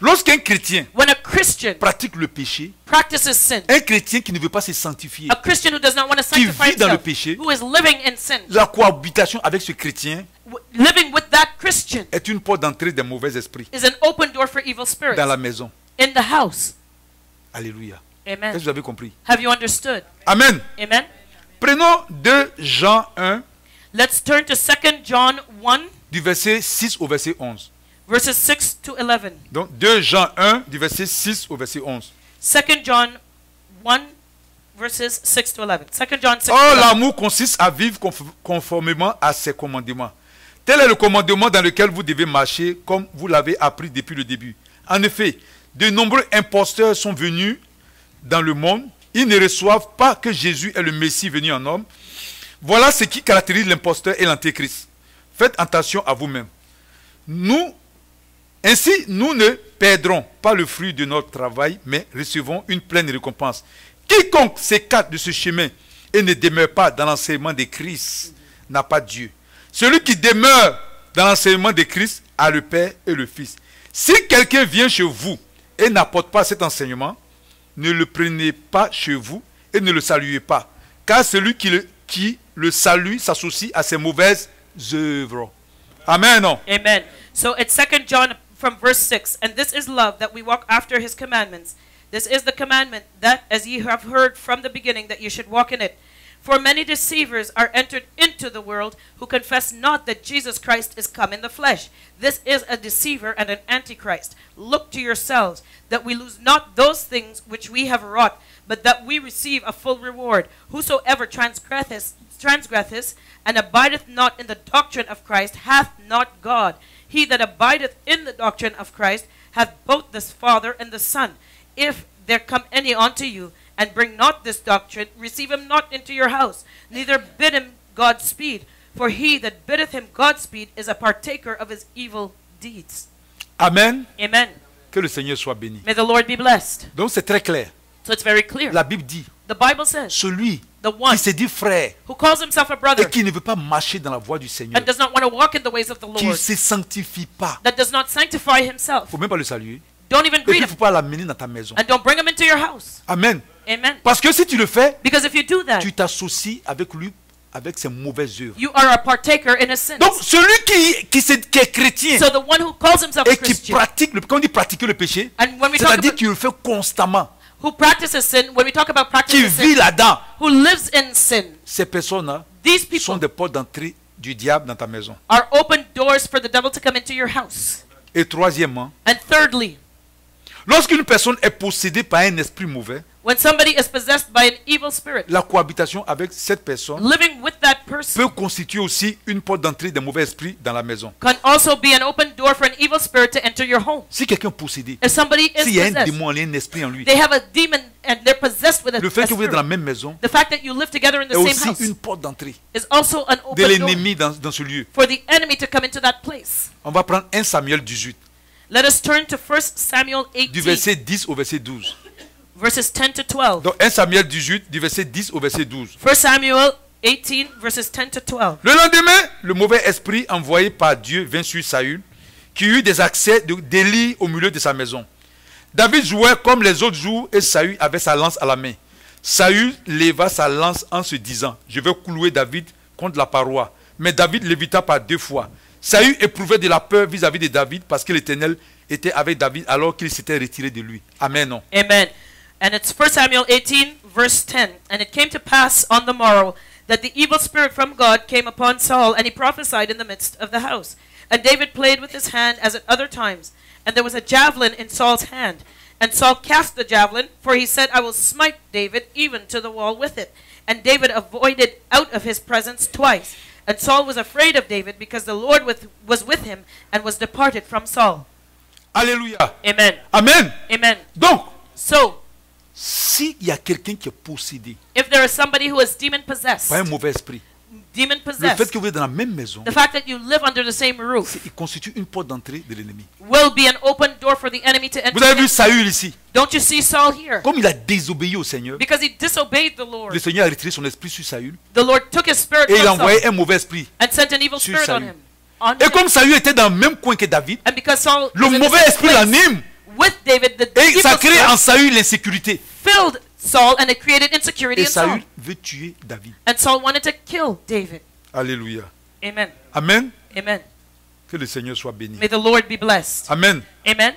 Speaker 1: lorsqu'un chrétien
Speaker 2: when a Christian
Speaker 1: pratique le péché,
Speaker 2: practices sin,
Speaker 1: un chrétien qui ne veut pas se sanctifier,
Speaker 2: a Christian who does not want to
Speaker 1: qui
Speaker 2: sanctify
Speaker 1: vit dans le
Speaker 2: himself,
Speaker 1: péché,
Speaker 2: who is living in sin,
Speaker 1: la cohabitation avec ce chrétien
Speaker 2: living with that Christian
Speaker 1: est une porte d'entrée des mauvais esprits
Speaker 2: is an open door for evil spirits
Speaker 1: dans la maison.
Speaker 2: in the house.
Speaker 1: Alléluia. Est-ce que
Speaker 2: Amen.
Speaker 1: vous avez compris?
Speaker 2: Have you understood?
Speaker 1: Amen.
Speaker 2: Amen.
Speaker 1: Prenons 2 Jean 1,
Speaker 2: Let's turn to 2 John 1,
Speaker 1: du verset 6 au verset 11.
Speaker 2: verses 6 to 11.
Speaker 1: Donc 2 Jean 1, du verset 6 au verset 11.
Speaker 2: 2 John 1, verses 6 to 11. 2 John 6 to
Speaker 1: Or,
Speaker 2: 11.
Speaker 1: l'amour consiste à vivre conformément à ses commandements. Tel est le commandement dans lequel vous devez marcher comme vous l'avez appris depuis le début. En effet, de nombreux imposteurs sont venus dans le monde. Ils ne reçoivent pas que Jésus est le Messie venu en homme. Voilà ce qui caractérise l'imposteur et l'antéchrist. Faites attention à vous-même. Ainsi, nous ne perdrons pas le fruit de notre travail, mais recevons une pleine récompense. Quiconque s'écarte de ce chemin et ne demeure pas dans l'enseignement de Christ n'a pas Dieu. Celui qui demeure dans l'enseignement de Christ a le Père et le Fils. Si quelqu'un vient chez vous et n'apporte pas cet enseignement, ne le prenez pas chez vous et ne le saluez pas. Car celui qui le salue s'associe à ses mauvaises œuvres. Amen. Non?
Speaker 2: Amen. So it's 2 John from verse 6. And this is love, that we walk after his commandments. This is the commandment, that as ye have heard from the beginning, that you should walk in it. For many deceivers are entered into the world, who confess not that Jesus Christ is come in the flesh. This is a deceiver and an antichrist. Look to yourselves, that we lose not those things which we have wrought, but that we receive a full reward. Whosoever transgresseth and abideth not in the doctrine of Christ hath not God. He that abideth in the doctrine of Christ hath both the Father and the Son. If there come any unto you, and bring not this doctrine, receive him not into your house, neither bid him Godspeed. For he that biddeth him Godspeed is a partaker of his evil deeds.
Speaker 1: Amen.
Speaker 2: Amen.
Speaker 1: Que le Seigneur soit béni.
Speaker 2: May the Lord be blessed.
Speaker 1: Donc c'est très clair.
Speaker 2: So it's very clear.
Speaker 1: La Bible dit,
Speaker 2: The Bible says,
Speaker 1: celui
Speaker 2: the one
Speaker 1: qui se dit frère
Speaker 2: who calls himself a
Speaker 1: et
Speaker 2: brother
Speaker 1: qui ne veut pas marcher dans la voie du Seigneur,
Speaker 2: and does not want to walk in the ways of the
Speaker 1: qui ne
Speaker 2: Lord,
Speaker 1: se sanctifie pas,
Speaker 2: that does not sanctify
Speaker 1: il ne
Speaker 2: himself,
Speaker 1: faut même pas le saluer.
Speaker 2: don't even
Speaker 1: Et puis
Speaker 2: greet
Speaker 1: il ne
Speaker 2: him,
Speaker 1: faut pas l'amener dans ta maison.
Speaker 2: and don't bring him into your house.
Speaker 1: Amen.
Speaker 2: Amen.
Speaker 1: Parce que si tu le fais,
Speaker 2: Because if you do that,
Speaker 1: tu t'associes avec lui, avec ses mauvaises œuvres.
Speaker 2: you are a partaker in a sin.
Speaker 1: Donc celui qui est chrétien
Speaker 2: So the one who calls himself a
Speaker 1: et qui
Speaker 2: Christian,
Speaker 1: pratique, quand on dit pratiquer le péché,
Speaker 2: and when we talk
Speaker 1: c'est-à-dire
Speaker 2: about
Speaker 1: qu'il le fait constamment,
Speaker 2: who practices sin, when we talk about
Speaker 1: qui
Speaker 2: practicing
Speaker 1: vit
Speaker 2: sin,
Speaker 1: là-dedans,
Speaker 2: who lives in sin,
Speaker 1: ces personnes-là
Speaker 2: these
Speaker 1: sont
Speaker 2: people
Speaker 1: des portes d'entrée du diable dans ta maison.
Speaker 2: are open doors for the devil to come into your house.
Speaker 1: Et troisièmement,
Speaker 2: And thirdly,
Speaker 1: Lorsqu'une personne est possédée par un esprit mauvais,
Speaker 2: When somebody is possessed by an evil spirit,
Speaker 1: la cohabitation avec cette personne
Speaker 2: living with that person
Speaker 1: peut constituer aussi une porte d'entrée des mauvais esprits dans la maison.
Speaker 2: can also be an open door for an evil spirit to enter your home.
Speaker 1: Si quelqu'un est possédé,
Speaker 2: If somebody is
Speaker 1: s'il y a un
Speaker 2: possessed,
Speaker 1: démon, il y a un esprit en lui,
Speaker 2: they have a demon and they're possessed with a
Speaker 1: le fait que vous êtes dans la
Speaker 2: spirit.
Speaker 1: même maison
Speaker 2: The fact that you live together in the
Speaker 1: est
Speaker 2: same
Speaker 1: aussi
Speaker 2: house
Speaker 1: une porte d'entrée
Speaker 2: is also an
Speaker 1: de
Speaker 2: open door
Speaker 1: l'ennemi dans ce lieu.
Speaker 2: for the enemy to come into that place.
Speaker 1: On va prendre 1 Samuel 18,
Speaker 2: Let us turn to 1 Samuel
Speaker 1: du
Speaker 2: 18,
Speaker 1: verset 10 au verset 12.
Speaker 2: verses 10 to 12.
Speaker 1: Donc 1 Samuel 18, du verset 10 au verset 12.
Speaker 2: 1 Samuel 18, verses 10 to 12.
Speaker 1: Le lendemain, le mauvais esprit envoyé par Dieu vint sur Saül, qui eut des accès de délit au milieu de sa maison. David jouait comme les autres jours et Saül avait sa lance à la main. Saül leva sa lance en se disant, je vais clouer David contre la paroi. Mais David l'évita par 2 fois. Saül éprouvait de la peur vis-à-vis de David parce que l'Éternel était avec David alors qu'il s'était retiré de lui. Amen. Non.
Speaker 2: Amen. And it's 1 Samuel 18, verse 10. And it came to pass on the morrow that the evil spirit from God came upon Saul, and he prophesied in the midst of the house. And David played with his hand as at other times. And there was a javelin in Saul's hand. And Saul cast the javelin, for he said, I will smite David even to the wall with it. And David avoided out of his presence twice. And Saul was afraid of David, because the Lord was with him, and was departed from Saul.
Speaker 1: Alléluia.
Speaker 2: Amen.
Speaker 1: Amen.
Speaker 2: Amen.
Speaker 1: Donc,
Speaker 2: So,
Speaker 1: s'il y a quelqu'un qui est possédé
Speaker 2: if there is somebody who is demon possessed,
Speaker 1: par un mauvais esprit,
Speaker 2: demon
Speaker 1: le fait
Speaker 2: possessed,
Speaker 1: que vous êtes dans la même maison,
Speaker 2: the fact that you live under the same roof
Speaker 1: il constitue une porte d'entrée de l'ennemi.
Speaker 2: will be an open door for the enemy to enter.
Speaker 1: Vous avez vu
Speaker 2: in.
Speaker 1: Saül ici.
Speaker 2: Don't you see Saul here?
Speaker 1: Comme il a désobéi au Seigneur,
Speaker 2: Because he disobeyed the Lord.
Speaker 1: le Seigneur a retiré son esprit sur Saül
Speaker 2: The Lord took his spirit
Speaker 1: et il a
Speaker 2: from Saul
Speaker 1: envoyé un mauvais esprit.
Speaker 2: and sent an evil
Speaker 1: sur
Speaker 2: spirit on
Speaker 1: Saül.
Speaker 2: him. On
Speaker 1: Et
Speaker 2: him.
Speaker 1: comme Saül était dans le même coin que David,
Speaker 2: And because Saul
Speaker 1: le
Speaker 2: was in the
Speaker 1: mauvais
Speaker 2: same
Speaker 1: esprit
Speaker 2: place
Speaker 1: l'anime
Speaker 2: with David, the
Speaker 1: et
Speaker 2: evil
Speaker 1: ça crée
Speaker 2: spirit
Speaker 1: en Saül l'insécurité.
Speaker 2: filled Saul, and it created insecurity
Speaker 1: Et
Speaker 2: in Saul.
Speaker 1: Saül veut tuer David.
Speaker 2: And Saul wanted to kill David.
Speaker 1: Alléluia.
Speaker 2: Amen.
Speaker 1: Amen.
Speaker 2: Amen.
Speaker 1: Que le Seigneur soit béni.
Speaker 2: May the Lord be blessed.
Speaker 1: Amen.
Speaker 2: Amen.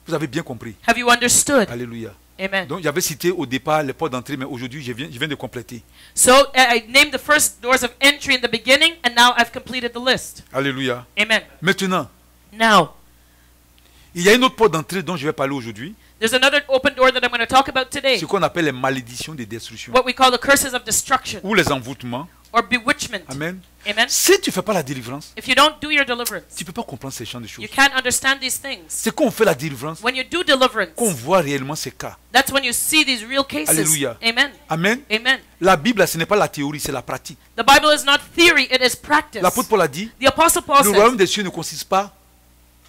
Speaker 1: Vous avez bien compris.
Speaker 2: Have you understood?
Speaker 1: Alléluia.
Speaker 2: Amen.
Speaker 1: Donc j'avais cité au départ les portes d'entrée, mais aujourd'hui je viens de compléter.
Speaker 2: So I named the first doors of entry in the beginning, and now I've completed the list.
Speaker 1: Alléluia.
Speaker 2: Amen.
Speaker 1: Maintenant,
Speaker 2: Now,
Speaker 1: il y a une autre porte d'entrée dont je vais parler aujourd'hui.
Speaker 2: there's another open door that I'm going to talk about today.
Speaker 1: Ce qu'on appelle les malédictions de destruction.
Speaker 2: What we call the curses of destruction
Speaker 1: Ou les envoûtements.
Speaker 2: or bewitchment.
Speaker 1: Amen.
Speaker 2: Amen.
Speaker 1: Si tu ne fais pas la délivrance,
Speaker 2: If you don't do your deliverance,
Speaker 1: tu ne peux pas comprendre ces champs de choses.
Speaker 2: you can't understand these things.
Speaker 1: C'est quand on fait la délivrance
Speaker 2: When you do deliverance,
Speaker 1: qu'on voit réellement ces cas.
Speaker 2: that's when you see these real cases.
Speaker 1: Alléluia.
Speaker 2: Amen.
Speaker 1: Amen.
Speaker 2: Amen.
Speaker 1: La Bible, ce n'est pas la théorie, c'est la pratique.
Speaker 2: The Bible is not theory, it is practice.
Speaker 1: L'apôtre Paul a dit,
Speaker 2: The Apostle Paul
Speaker 1: le royaume
Speaker 2: says,
Speaker 1: des cieux ne consiste pas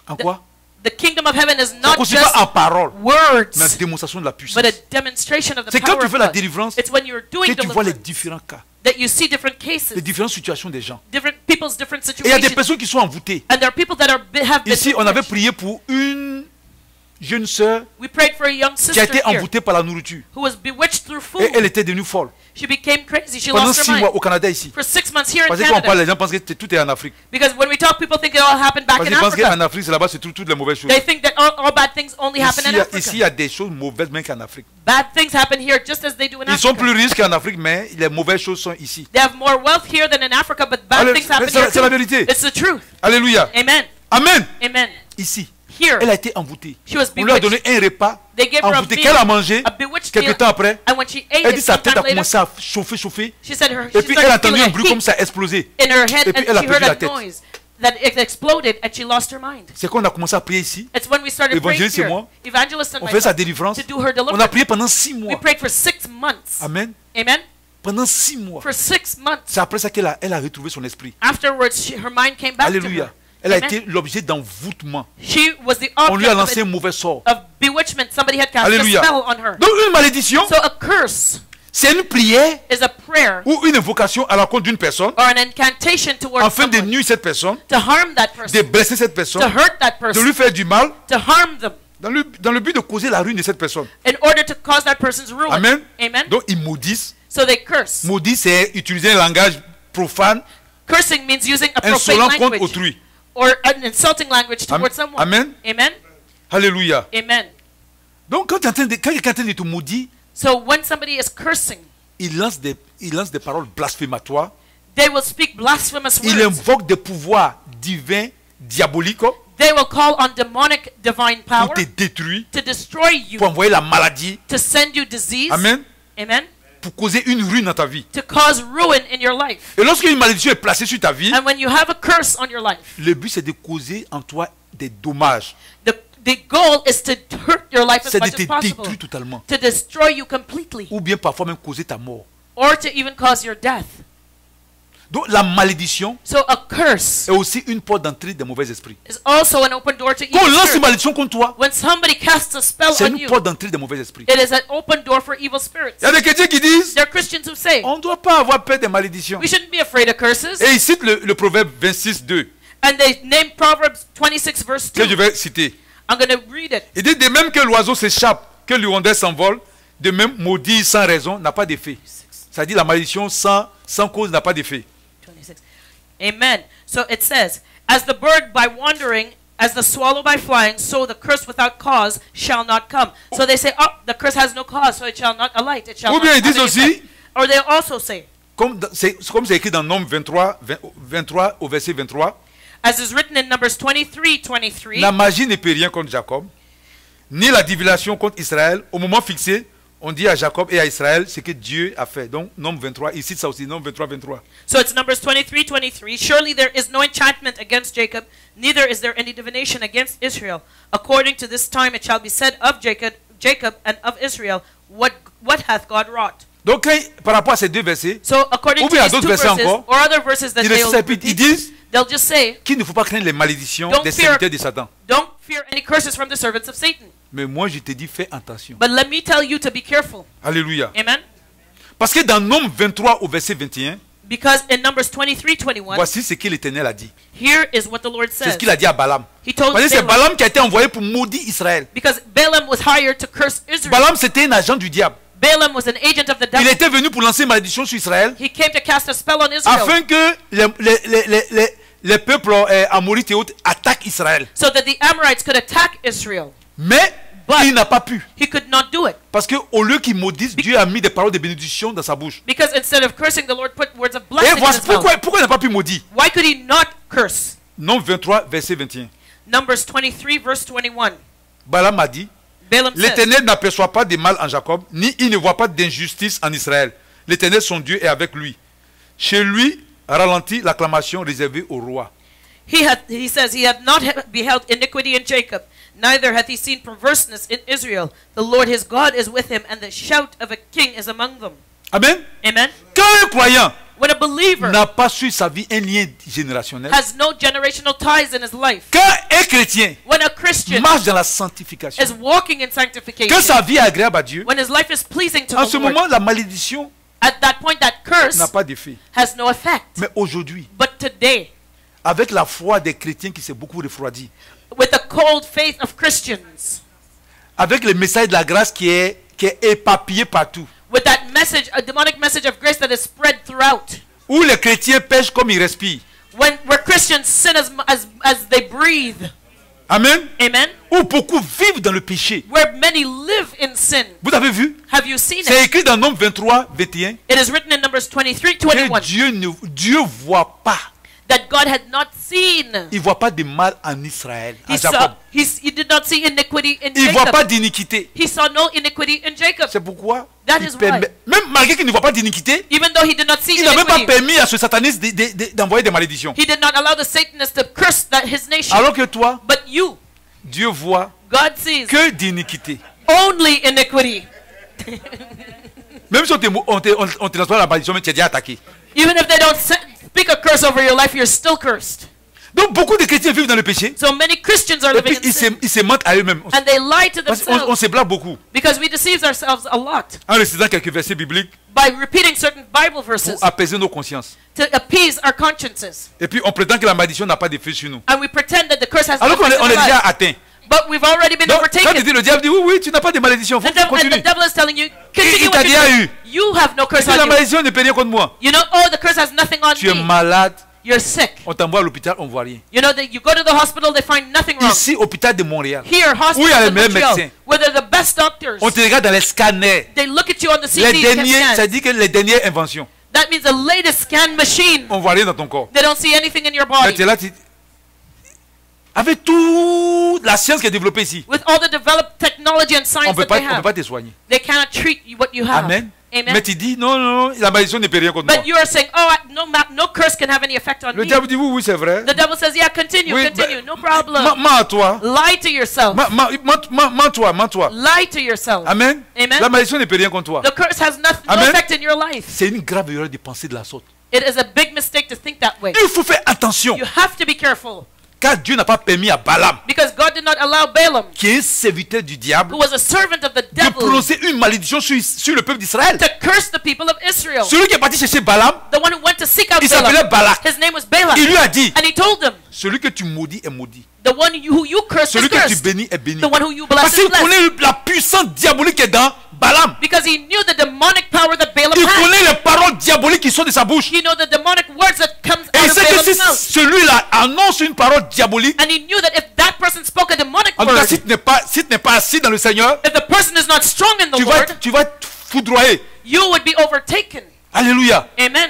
Speaker 1: en quoi?
Speaker 2: the kingdom of heaven is
Speaker 1: Ça ne
Speaker 2: not
Speaker 1: consiste
Speaker 2: just
Speaker 1: pas en parole, mais en
Speaker 2: words,
Speaker 1: démonstration de la puissance.
Speaker 2: but a demonstration of the
Speaker 1: C'est quand
Speaker 2: power
Speaker 1: tu
Speaker 2: of
Speaker 1: fais la
Speaker 2: God.
Speaker 1: délivrance
Speaker 2: It's when you're doing
Speaker 1: que tu vois les
Speaker 2: deliverance
Speaker 1: différents cas,
Speaker 2: that you see different cases,
Speaker 1: les différentes situations des gens.
Speaker 2: different people's different
Speaker 1: Et il y a des
Speaker 2: situations.
Speaker 1: personnes qui sont envoûtées.
Speaker 2: And there are people that have been
Speaker 1: Ici, on avait
Speaker 2: bewitched.
Speaker 1: prié pour une jeune sœur
Speaker 2: We prayed for a young
Speaker 1: qui a
Speaker 2: sister
Speaker 1: été
Speaker 2: here
Speaker 1: envoûtée par la nourriture.
Speaker 2: who was bewitched through food.
Speaker 1: Et elle était devenue folle.
Speaker 2: She became crazy. She
Speaker 1: Pendant
Speaker 2: lost
Speaker 1: 6
Speaker 2: her
Speaker 1: mois
Speaker 2: mind.
Speaker 1: au Canada ici.
Speaker 2: For 6 months here in
Speaker 1: Parce que quand on parle,
Speaker 2: Canada.
Speaker 1: les gens pensent que tout est en Afrique.
Speaker 2: Because when we talk, people think it all happened back
Speaker 1: Parce
Speaker 2: in
Speaker 1: qu'ils pensent
Speaker 2: Africa.
Speaker 1: qu'en Afrique, c'est là-bas, c'est toutes les mauvaises choses.
Speaker 2: They think that all bad things only happen in
Speaker 1: Ici, il y
Speaker 2: Africa.
Speaker 1: a des choses mauvaises même qu'en Afrique.
Speaker 2: Bad things happen here just as they do in
Speaker 1: Ils sont
Speaker 2: Africa.
Speaker 1: plus riches qu'en Afrique, mais les mauvaises choses sont ici.
Speaker 2: They have more wealth here than in Africa, but bad
Speaker 1: Allez,
Speaker 2: things happen
Speaker 1: c'est
Speaker 2: here
Speaker 1: c'est la
Speaker 2: too.
Speaker 1: vérité.
Speaker 2: It's the truth.
Speaker 1: Alléluia.
Speaker 2: Amen.
Speaker 1: Amen.
Speaker 2: Amen.
Speaker 1: Ici,
Speaker 2: Here,
Speaker 1: elle a été envoûtée.
Speaker 2: she was
Speaker 1: On lui a donné
Speaker 2: bewitched.
Speaker 1: un repas
Speaker 2: They gave her a
Speaker 1: envoûté qu'elle
Speaker 2: meal,
Speaker 1: a mangé.
Speaker 2: a bewitched
Speaker 1: Quelque
Speaker 2: meal,
Speaker 1: temps après,
Speaker 2: and when she ate
Speaker 1: elle dit
Speaker 2: it
Speaker 1: sa tête a
Speaker 2: sometime later,
Speaker 1: commencé à chauffer.
Speaker 2: she said
Speaker 1: Et
Speaker 2: she
Speaker 1: puis elle a
Speaker 2: started
Speaker 1: entendu
Speaker 2: feeling
Speaker 1: un
Speaker 2: a
Speaker 1: bruit comme
Speaker 2: heat
Speaker 1: ça exploser.
Speaker 2: in her head,
Speaker 1: Et puis
Speaker 2: and
Speaker 1: elle a
Speaker 2: she
Speaker 1: perdu
Speaker 2: heard
Speaker 1: la
Speaker 2: a
Speaker 1: tête.
Speaker 2: noise that it exploded, and she lost her mind.
Speaker 1: C'est quand on a commencé à prier ici.
Speaker 2: It's when we started praying
Speaker 1: Évangéliste et
Speaker 2: here,
Speaker 1: moi,
Speaker 2: Evangelist and
Speaker 1: On fait sa
Speaker 2: myself,
Speaker 1: délivrance.
Speaker 2: to do her
Speaker 1: On a
Speaker 2: deliverance.
Speaker 1: prié pendant 6
Speaker 2: We
Speaker 1: mois.
Speaker 2: prayed for 6 months.
Speaker 1: Amen.
Speaker 2: Amen.
Speaker 1: Pendant 6 mois.
Speaker 2: For 6 months.
Speaker 1: C'est après ça qu'elle a retrouvé son esprit.
Speaker 2: Afterwards, her mind came back to
Speaker 1: Alléluia.
Speaker 2: her.
Speaker 1: Elle a
Speaker 2: Amen.
Speaker 1: été l'objet d'envoûtement.
Speaker 2: She was the
Speaker 1: On lui a
Speaker 2: object
Speaker 1: lancé un mauvais sort.
Speaker 2: of bewitchment. Somebody had cast
Speaker 1: Alléluia.
Speaker 2: a spell on her.
Speaker 1: Donc une malédiction,
Speaker 2: So a curse
Speaker 1: c'est une prière
Speaker 2: is a prayer
Speaker 1: ou une invocation à l'encontre d'une personne
Speaker 2: or an incantation towards
Speaker 1: afin de
Speaker 2: someone
Speaker 1: nuire cette personne,
Speaker 2: to harm that
Speaker 1: de
Speaker 2: person,
Speaker 1: blesser cette
Speaker 2: to
Speaker 1: personne,
Speaker 2: hurt that
Speaker 1: de lui
Speaker 2: person,
Speaker 1: faire du mal,
Speaker 2: to harm them
Speaker 1: dans le but de causer la ruine de cette personne.
Speaker 2: in order to cause that person's ruin.
Speaker 1: Amen.
Speaker 2: Amen.
Speaker 1: Donc ils maudissent.
Speaker 2: So they curse.
Speaker 1: Maudit, c'est utiliser un langage profane,
Speaker 2: Cursing means using a profane
Speaker 1: insolent contre
Speaker 2: language
Speaker 1: autrui.
Speaker 2: or an insulting language towards someone.
Speaker 1: Amen.
Speaker 2: Amen.
Speaker 1: Alléluia.
Speaker 2: Amen.
Speaker 1: Donc quand quelqu'un est en train de te maudire,
Speaker 2: So when somebody is cursing,
Speaker 1: il lance des paroles blasphématoires.
Speaker 2: they will speak blasphemous
Speaker 1: Il
Speaker 2: words.
Speaker 1: invoque des pouvoirs divins diaboliques
Speaker 2: They will call on demonic divine
Speaker 1: pour
Speaker 2: power
Speaker 1: te détruire,
Speaker 2: to destroy you,
Speaker 1: pour envoyer la maladie.
Speaker 2: to send you disease.
Speaker 1: Amen.
Speaker 2: Amen.
Speaker 1: Pour causer une ruine dans ta vie.
Speaker 2: To cause ruin in your life.
Speaker 1: Et lorsqu'une malédiction est placée sur ta vie,
Speaker 2: And when you have a curse on your life,
Speaker 1: le but c'est de causer en toi des dommages.
Speaker 2: the goal is to hurt your life as
Speaker 1: C'est de
Speaker 2: much
Speaker 1: te
Speaker 2: as possible.
Speaker 1: détruire totalement.
Speaker 2: To destroy you completely.
Speaker 1: Ou bien parfois même causer ta mort.
Speaker 2: Or to even cause your death.
Speaker 1: Donc la malédiction
Speaker 2: So a curse
Speaker 1: est aussi une porte d'entrée des mauvais esprits.
Speaker 2: is also an open door to
Speaker 1: Quand on
Speaker 2: evil
Speaker 1: lance une
Speaker 2: spirits.
Speaker 1: malédiction contre toi,
Speaker 2: When somebody casts a spell
Speaker 1: c'est
Speaker 2: on
Speaker 1: une
Speaker 2: you,
Speaker 1: porte d'entrée des mauvais esprits.
Speaker 2: it is an open door for evil spirits.
Speaker 1: Il y a des chrétiens qui disent,
Speaker 2: There are Christians who say,
Speaker 1: on ne doit pas avoir peur des malédictions.
Speaker 2: we shouldn't be afraid of curses.
Speaker 1: Et ils citent le proverbe 26, 2,
Speaker 2: And they name Proverbs 26 verse 2.
Speaker 1: que je vais citer.
Speaker 2: I'm going to read it.
Speaker 1: Il dit, de même que l'oiseau s'échappe, que l'hirondelle s'envole, de même maudit sans raison n'a pas d'effet. Ça dit la malédiction sans cause n'a pas d'effet.
Speaker 2: 26. Amen. So it says, as the bird by wandering, as the swallow by flying, so the curse without cause shall not come. So they say, oh, the curse has no cause, so it shall not alight. It shall
Speaker 1: Ou
Speaker 2: not
Speaker 1: bien ils
Speaker 2: have
Speaker 1: disent
Speaker 2: any
Speaker 1: aussi,
Speaker 2: effect. Or they also say,
Speaker 1: comme c'est écrit dans Nombre 23 au verset 23,
Speaker 2: as is written in Numbers 23:23,
Speaker 1: la magie ne peut rien contre Jacob, ni la divination contre Israël. Au moment fixé, on dit à Jacob et à Israël ce que Dieu a fait. Donc, Nombre 23, il cite ça aussi, Nombre 23.
Speaker 2: so it's Numbers 23:23. Surely there is no enchantment against Jacob, neither is there any divination against Israel. According to this time it shall be said of Jacob and of Israel, what hath God wrought?
Speaker 1: Donc, par rapport à ces deux versets,
Speaker 2: So according
Speaker 1: Ou
Speaker 2: to
Speaker 1: bien
Speaker 2: these
Speaker 1: d'autres
Speaker 2: two
Speaker 1: versets
Speaker 2: verses
Speaker 1: encore,
Speaker 2: or other verses that
Speaker 1: ils
Speaker 2: they'll
Speaker 1: répètent, ils disent
Speaker 2: they'll just say,
Speaker 1: qu'il ne faut pas craindre les malédictions
Speaker 2: Don't
Speaker 1: des
Speaker 2: fear-
Speaker 1: serviteurs de Satan.
Speaker 2: don't fear any curses from the servants of Satan.
Speaker 1: Mais moi, je te dis, fais attention.
Speaker 2: But let me tell you to be careful.
Speaker 1: Alléluia.
Speaker 2: Amen.
Speaker 1: Parce que dans Nombre 23 au verset 21,
Speaker 2: Because in Numbers 23:21,
Speaker 1: voici ce que l'Éternel a dit.
Speaker 2: here is what the Lord
Speaker 1: C'est ce
Speaker 2: says.
Speaker 1: qu'il a dit à Balaam.
Speaker 2: He told
Speaker 1: Parce que c'est
Speaker 2: Balaam,
Speaker 1: Balaam qui a été envoyé pour maudire Israël.
Speaker 2: because Balaam was hired to curse Israel.
Speaker 1: Balaam, c'était un agent du diable.
Speaker 2: Balaam was an agent of the
Speaker 1: Il
Speaker 2: devil.
Speaker 1: était venu pour lancer une malédiction sur Israël,
Speaker 2: He came to cast a spell on Israel
Speaker 1: afin que les peuples amorites et autres attaquent Israël.
Speaker 2: so that the Amorites could attack Israel.
Speaker 1: Mais
Speaker 2: But-
Speaker 1: il n'a pas pu.
Speaker 2: He could not do it
Speaker 1: Parce qu'au lieu qu'il maudisse, Dieu a mis des paroles de bénédiction dans sa bouche.
Speaker 2: because instead of cursing, the Lord put words of
Speaker 1: Et
Speaker 2: blessing in
Speaker 1: voici
Speaker 2: his mouth.
Speaker 1: pourquoi il n'a pas pu maudire.
Speaker 2: Why could he not curse?
Speaker 1: Nombre 23, verset 21.
Speaker 2: Numbers 23 verse 21.
Speaker 1: Balaam a dit,
Speaker 2: Balaam says,
Speaker 1: l'Éternel n'aperçoit pas de mal en Jacob, ni il ne voit pas d'injustice en Israël. L'Éternel, son Dieu, est avec lui. Chez lui, ralentit l'acclamation réservée au roi.
Speaker 2: he says, he had not beheld iniquity in Jacob, neither hath he seen perverseness in Israel. The Lord his God is with him, and the shout of a king is among them.
Speaker 1: Amen.
Speaker 2: Amen.
Speaker 1: Quand un croyant
Speaker 2: When a believer
Speaker 1: n'a pas sur sa vie un lien générationnel,
Speaker 2: has no generational ties in his life,
Speaker 1: quand un chrétien
Speaker 2: when a Christian
Speaker 1: marche dans la sanctification,
Speaker 2: is walking in
Speaker 1: que
Speaker 2: sanctification,
Speaker 1: sa vie est agréable à Dieu,
Speaker 2: when his life is pleasing to
Speaker 1: en
Speaker 2: the
Speaker 1: ce
Speaker 2: Lord,
Speaker 1: moment, la malédiction
Speaker 2: at that point that curse
Speaker 1: n'a pas d'effet.
Speaker 2: has no effect.
Speaker 1: Mais aujourd'hui,
Speaker 2: But today,
Speaker 1: avec la foi des chrétiens qui s'est beaucoup refroidi,
Speaker 2: with the cold faith of Christians,
Speaker 1: avec le message de la grâce qui est éparpillé partout,
Speaker 2: with that message, a demonic message of grace that is spread throughout,
Speaker 1: où les chrétiens pêchent comme ils respirent.
Speaker 2: where Christians sin as they breathe,
Speaker 1: Amen.
Speaker 2: amen,
Speaker 1: Où beaucoup vivent dans le péché.
Speaker 2: where many live in sin.
Speaker 1: Vous avez vu?
Speaker 2: Have you seen
Speaker 1: C'est
Speaker 2: it?
Speaker 1: écrit dans Nombre 23, 21,
Speaker 2: It is written in Numbers 23:21
Speaker 1: que Dieu voit pas.
Speaker 2: that God had not seen.
Speaker 1: Il voit pas de mal en Israël, en
Speaker 2: He
Speaker 1: Jacob.
Speaker 2: he did not see iniquity in
Speaker 1: Il voit pas
Speaker 2: Jacob.
Speaker 1: d'iniquité.
Speaker 2: He saw no iniquity in Jacob.
Speaker 1: C'est pourquoi
Speaker 2: That
Speaker 1: il
Speaker 2: is
Speaker 1: permet, même malgré qu'il ne voit pas d'iniquité,
Speaker 2: Even though he did not see
Speaker 1: il n'a même pas
Speaker 2: iniquity,
Speaker 1: permis à ce sataniste d'envoyer des malédictions.
Speaker 2: he did not allow the Satanists to curse his nation.
Speaker 1: Alors que toi,
Speaker 2: But you,
Speaker 1: Dieu voit
Speaker 2: God sees
Speaker 1: que d'iniquité.
Speaker 2: only iniquity.
Speaker 1: Même si on te transforme la malédiction, mais tu es déjà attaqué.
Speaker 2: Even if they don't speak a curse over your life, you're still cursed.
Speaker 1: Donc beaucoup de chrétiens vivent dans le péché.
Speaker 2: So many Christians are
Speaker 1: Et puis
Speaker 2: living in sin.
Speaker 1: ils se mentent à eux-mêmes.
Speaker 2: And they lie to
Speaker 1: Parce qu'on
Speaker 2: themselves
Speaker 1: se blague beaucoup.
Speaker 2: because we deceive ourselves a lot
Speaker 1: En récitant quelques versets bibliques
Speaker 2: by repeating certain Bible verses
Speaker 1: pour apaiser nos consciences.
Speaker 2: to appease our consciences.
Speaker 1: Et puis on prétend que la malédiction n'a pas d'effet sur nous.
Speaker 2: And we pretend that the curse has no
Speaker 1: Alors qu'on
Speaker 2: effect
Speaker 1: est,
Speaker 2: in
Speaker 1: on est
Speaker 2: our
Speaker 1: déjà
Speaker 2: lives.
Speaker 1: atteint.
Speaker 2: But we've already been
Speaker 1: Donc, quand
Speaker 2: overtaken.
Speaker 1: il dit, le diable dit, oui, oui, tu n'as pas de malédiction. Faut
Speaker 2: And the
Speaker 1: continuer.
Speaker 2: devil is telling you, continue
Speaker 1: Il t'a
Speaker 2: what you're
Speaker 1: déjà
Speaker 2: doing.
Speaker 1: eu.
Speaker 2: You have no curse
Speaker 1: Et la
Speaker 2: on you.
Speaker 1: malédiction ne peut rien contre moi.
Speaker 2: You know, oh, the curse has nothing on
Speaker 1: Tu es
Speaker 2: me.
Speaker 1: malade.
Speaker 2: You're sick.
Speaker 1: On t'envoie à l'hôpital, on ne voit rien.
Speaker 2: You know that you go to the hospital, they find nothing wrong.
Speaker 1: Ici, hôpital de Montréal,
Speaker 2: Here,
Speaker 1: où il y a
Speaker 2: hospitals
Speaker 1: les
Speaker 2: in
Speaker 1: meilleurs
Speaker 2: Montreal,
Speaker 1: médecins.
Speaker 2: where they're the best doctors,
Speaker 1: On te regarde dans les scanners.
Speaker 2: they look at you on the
Speaker 1: Les
Speaker 2: CT
Speaker 1: derniers, ça
Speaker 2: scans.
Speaker 1: dit que les dernières inventions.
Speaker 2: That means the latest scan machine.
Speaker 1: On ne voit rien dans ton corps.
Speaker 2: They don't see anything in your
Speaker 1: Mais tu
Speaker 2: body.
Speaker 1: es là, tu... Avec toute la science qui est développée ici,
Speaker 2: With all the developed technology and
Speaker 1: on
Speaker 2: science
Speaker 1: ne peut
Speaker 2: that they
Speaker 1: pas
Speaker 2: have,
Speaker 1: te soigner.
Speaker 2: they cannot treat you what you have.
Speaker 1: Amen.
Speaker 2: Amen.
Speaker 1: Mais tu dis, non, non, la malédiction ne peut rien contre moi.
Speaker 2: But you are saying, oh, no curse can have any effect on
Speaker 1: Le
Speaker 2: me.
Speaker 1: diable dit, oui, oui, c'est vrai.
Speaker 2: The devil says, yeah, continue,
Speaker 1: Oui,
Speaker 2: continue, no
Speaker 1: Mens
Speaker 2: problem.
Speaker 1: à toi.
Speaker 2: Lie to yourself.
Speaker 1: Mens-toi.
Speaker 2: Lie to yourself.
Speaker 1: Amen.
Speaker 2: Amen.
Speaker 1: La malédiction ne peut rien contre toi.
Speaker 2: The curse has no
Speaker 1: Amen.
Speaker 2: effect in your life.
Speaker 1: C'est une grave erreur de penser de la sorte.
Speaker 2: It is a big mistake to think that way.
Speaker 1: Il faut faire attention.
Speaker 2: You have to be careful.
Speaker 1: Car Dieu n'a pas permis à Balaam,
Speaker 2: Because God did not allow Balaam,
Speaker 1: qui est un serviteur du diable,
Speaker 2: who was a servant of the
Speaker 1: de
Speaker 2: devil,
Speaker 1: prononcer une malédiction sur le peuple d'Israël.
Speaker 2: to curse the people of Israel.
Speaker 1: Celui qui est parti chercher Balaam,
Speaker 2: The one who went to seek out
Speaker 1: il s'appelait
Speaker 2: Balaam,
Speaker 1: Balak.
Speaker 2: his name was Balaam.
Speaker 1: Il lui a dit,
Speaker 2: And he told them,
Speaker 1: celui que tu maudis est maudit.
Speaker 2: the one who you curse
Speaker 1: Celui
Speaker 2: is
Speaker 1: que tu
Speaker 2: cursed.
Speaker 1: bénis est béni.
Speaker 2: The one who you
Speaker 1: Parce
Speaker 2: bless
Speaker 1: qu'il
Speaker 2: is blessed.
Speaker 1: connaît la puissance diabolique qui est dans Balaam.
Speaker 2: Because he knew the demonic power that Balaam
Speaker 1: Il
Speaker 2: had.
Speaker 1: connaît les paroles diaboliques qui sortent de sa bouche.
Speaker 2: He knew the demonic words that comes
Speaker 1: Et
Speaker 2: out
Speaker 1: il
Speaker 2: of
Speaker 1: sait que si
Speaker 2: Balaam's mouth.
Speaker 1: celui-là annonce une parole diabolique,
Speaker 2: And he knew that if that person spoke a demonic
Speaker 1: en tout cas,
Speaker 2: word,
Speaker 1: si tu n'es pas assis dans le Seigneur,
Speaker 2: if the person is not strong in the Lord,
Speaker 1: tu vas être foudroyé.
Speaker 2: you would be overtaken.
Speaker 1: Alléluia.
Speaker 2: Amen.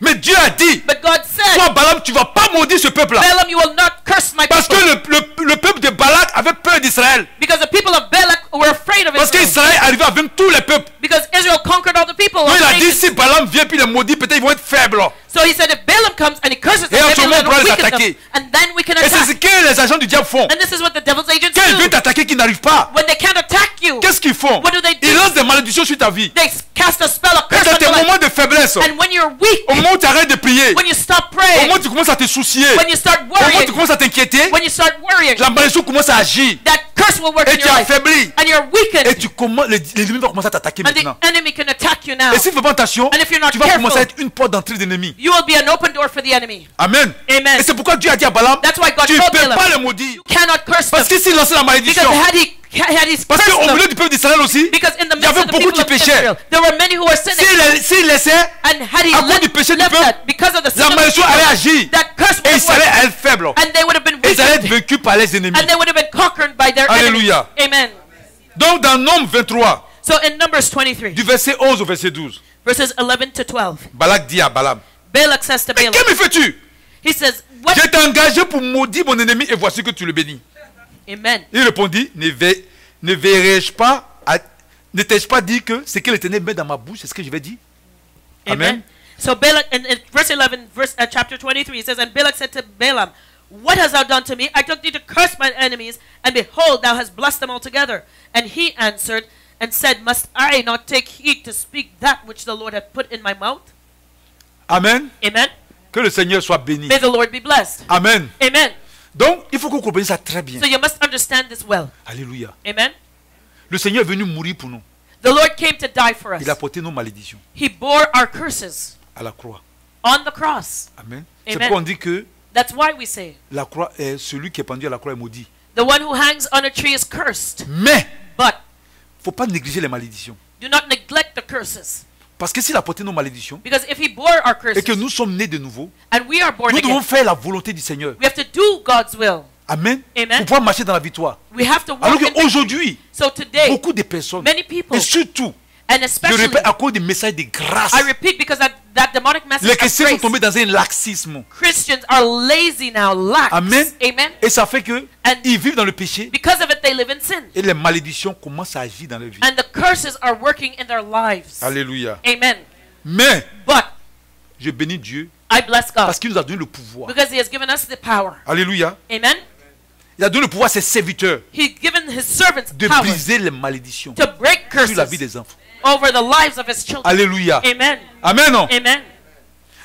Speaker 1: Mais Dieu a dit,
Speaker 2: But God said,
Speaker 1: toi Balaam, tu vas pas maudire ce peuple-là.
Speaker 2: Balaam, you will not curse my
Speaker 1: Parce que
Speaker 2: people.
Speaker 1: le peuple de Balak avait peur d'Israël.
Speaker 2: Because the people of Balak were afraid of
Speaker 1: Parce
Speaker 2: Israel.
Speaker 1: qu'Israël arrivait à vaincre tous les peuples.
Speaker 2: Because Israel conquered all the people.
Speaker 1: Donc
Speaker 2: of
Speaker 1: il a
Speaker 2: the
Speaker 1: dit,
Speaker 2: nations.
Speaker 1: si Balaam vient puis les maudit, peut-être ils vont être faibles.
Speaker 2: So he said, if Balaam comes and he curses
Speaker 1: Et
Speaker 2: them,
Speaker 1: en
Speaker 2: maybe
Speaker 1: ce moment,
Speaker 2: it'll
Speaker 1: on pourra les
Speaker 2: weaken them.
Speaker 1: attaquer.
Speaker 2: And then we can
Speaker 1: Et c'est ce
Speaker 2: attack.
Speaker 1: que les agents du diable font.
Speaker 2: And this is what the devil's agents
Speaker 1: Quand ils veulent
Speaker 2: do.
Speaker 1: t'attaquer, qu'ils n'arrivent pas,
Speaker 2: When they can't attack you,
Speaker 1: qu'est-ce qu'ils font?
Speaker 2: What do they do?
Speaker 1: Ils lancent des malédictions sur ta vie.
Speaker 2: they cast a spell of
Speaker 1: Et
Speaker 2: curse
Speaker 1: dans
Speaker 2: on
Speaker 1: tes
Speaker 2: your life.
Speaker 1: moments de faiblesse,
Speaker 2: And when you're weak,
Speaker 1: au moment où tu arrêtes de prier,
Speaker 2: when you stop
Speaker 1: au
Speaker 2: praying,
Speaker 1: moment où tu commences à te soucier,
Speaker 2: when you start
Speaker 1: au moment où tu
Speaker 2: worrying,
Speaker 1: commences à t'inquiéter,
Speaker 2: when you start worrying,
Speaker 1: la malédiction commence à agir.
Speaker 2: that curse will work
Speaker 1: Et
Speaker 2: in
Speaker 1: tu
Speaker 2: your
Speaker 1: es
Speaker 2: life.
Speaker 1: affaibli.
Speaker 2: And you're
Speaker 1: Et
Speaker 2: weakened.
Speaker 1: l'ennemi va commencer à t'attaquer
Speaker 2: And the
Speaker 1: maintenant.
Speaker 2: enemy can attack you now.
Speaker 1: Et si tu ne fais pas attention,
Speaker 2: And if you're not
Speaker 1: tu vas
Speaker 2: careful,
Speaker 1: commencer à être une porte d'entrée d'ennemi.
Speaker 2: You will be an open door for the enemy.
Speaker 1: Amen.
Speaker 2: Amen.
Speaker 1: Et c'est pourquoi Dieu a dit à Balaam,
Speaker 2: That's why God
Speaker 1: tu ne
Speaker 2: told
Speaker 1: peux
Speaker 2: Balaam,
Speaker 1: pas les maudire.
Speaker 2: you cannot curse them.
Speaker 1: Parce que s'il lançait la malédiction,
Speaker 2: Because had he
Speaker 1: parce
Speaker 2: cursed
Speaker 1: qu'au
Speaker 2: them,
Speaker 1: milieu du peuple d'Israël aussi,
Speaker 2: because in the
Speaker 1: il y
Speaker 2: midst
Speaker 1: avait
Speaker 2: of the
Speaker 1: beaucoup
Speaker 2: people
Speaker 1: qui
Speaker 2: of
Speaker 1: péchaient.
Speaker 2: Israel, there were many who were sinning.
Speaker 1: S'il laissait,
Speaker 2: And had he
Speaker 1: à cause du péché du
Speaker 2: left
Speaker 1: peuple,
Speaker 2: that, because of the sin
Speaker 1: la
Speaker 2: of the
Speaker 1: malédiction
Speaker 2: people,
Speaker 1: allait agir.
Speaker 2: that curse would
Speaker 1: Et
Speaker 2: have
Speaker 1: Israël
Speaker 2: worked.
Speaker 1: allait être faible.
Speaker 2: And they would have been
Speaker 1: Et ils allaient être
Speaker 2: weakened.
Speaker 1: vaincus par les ennemis.
Speaker 2: And they would have been conquered by their
Speaker 1: Alléluia.
Speaker 2: enemies. Amen.
Speaker 1: Donc dans Nombre 23,
Speaker 2: So in Numbers 23,
Speaker 1: du verset 11 au verset 12,
Speaker 2: verses 11 to 12,
Speaker 1: Balak dit à Balaam,
Speaker 2: Balak says to
Speaker 1: mais
Speaker 2: Balaam,
Speaker 1: que me fais-tu?
Speaker 2: he says, what?
Speaker 1: Je t'ai engagé pour maudire mon ennemi et voici que tu le bénis.
Speaker 2: Amen.
Speaker 1: Il répondit, ne verrai-je pas, ne t'ai-je pas dit que ce que l'Éternel met dans ma bouche, c'est ce que je vais dire?
Speaker 2: Amen.
Speaker 1: Amen.
Speaker 2: So Balak, in verse 11, chapter 23, it says, and Balak said to Balaam, what hast thou done to me? I took thee to curse mine enemies, and behold, thou hast blessed them altogether. And he answered and said, must I not take heed to speak that which the Lord hath put in my mouth?
Speaker 1: Amen.
Speaker 2: Amen.
Speaker 1: Que le Seigneur soit béni.
Speaker 2: May the Lord be blessed.
Speaker 1: Amen.
Speaker 2: Amen.
Speaker 1: Donc, il faut que vous compreniez ça très bien.
Speaker 2: So you must understand this well.
Speaker 1: Alléluia.
Speaker 2: Amen.
Speaker 1: Le Seigneur est venu mourir pour nous.
Speaker 2: The Lord came to die for us.
Speaker 1: Il a porté nos malédictions
Speaker 2: He bore our curses
Speaker 1: à la croix.
Speaker 2: on the cross.
Speaker 1: Amen. C'est
Speaker 2: Amen.
Speaker 1: pourquoi on dit que
Speaker 2: That's why we say,
Speaker 1: la croix est celui qui est pendu à la croix est maudit.
Speaker 2: the one who hangs on a tree is cursed.
Speaker 1: Mais,
Speaker 2: But
Speaker 1: faut pas négliger les malédictions.
Speaker 2: do not neglect the curses.
Speaker 1: Parce que s'il a porté nos malédictions
Speaker 2: Because if he bore our
Speaker 1: et
Speaker 2: curses,
Speaker 1: que nous sommes nés de nouveau,
Speaker 2: and we are born
Speaker 1: nous devons
Speaker 2: again,
Speaker 1: faire la volonté du Seigneur.
Speaker 2: we have to do God's will.
Speaker 1: Amen.
Speaker 2: Amen.
Speaker 1: Pour pouvoir marcher dans la victoire.
Speaker 2: We have to
Speaker 1: Alors
Speaker 2: walk in victory.
Speaker 1: qu'aujourd'hui,
Speaker 2: So today,
Speaker 1: beaucoup de personnes,
Speaker 2: many people,
Speaker 1: et surtout,
Speaker 2: and
Speaker 1: je
Speaker 2: especially,
Speaker 1: répète, à cause des messages de grâce,
Speaker 2: I repeat, because that demonic message
Speaker 1: les
Speaker 2: of
Speaker 1: chrétiens sont
Speaker 2: grace,
Speaker 1: tombés dans un laxisme.
Speaker 2: Christians are lazy now, lax.
Speaker 1: Amen.
Speaker 2: Amen.
Speaker 1: Et ça fait que
Speaker 2: And
Speaker 1: ils vivent dans le péché
Speaker 2: because of it, they live in sin.
Speaker 1: et les malédictions commencent à agir dans leur vie.
Speaker 2: And the curses are working in their lives.
Speaker 1: Alléluia.
Speaker 2: Amen.
Speaker 1: Mais,
Speaker 2: But
Speaker 1: je bénis Dieu
Speaker 2: I bless God
Speaker 1: parce qu'il nous a donné le pouvoir.
Speaker 2: because He has given us the power.
Speaker 1: Alléluia.
Speaker 2: Amen.
Speaker 1: Il a donné le pouvoir à ses serviteurs
Speaker 2: He's given His servants
Speaker 1: de
Speaker 2: power
Speaker 1: briser les malédictions
Speaker 2: to break
Speaker 1: sur la vie
Speaker 2: curses
Speaker 1: des enfants.
Speaker 2: over the lives of His children.
Speaker 1: Alléluia.
Speaker 2: Amen.
Speaker 1: Amen. Non?
Speaker 2: Amen.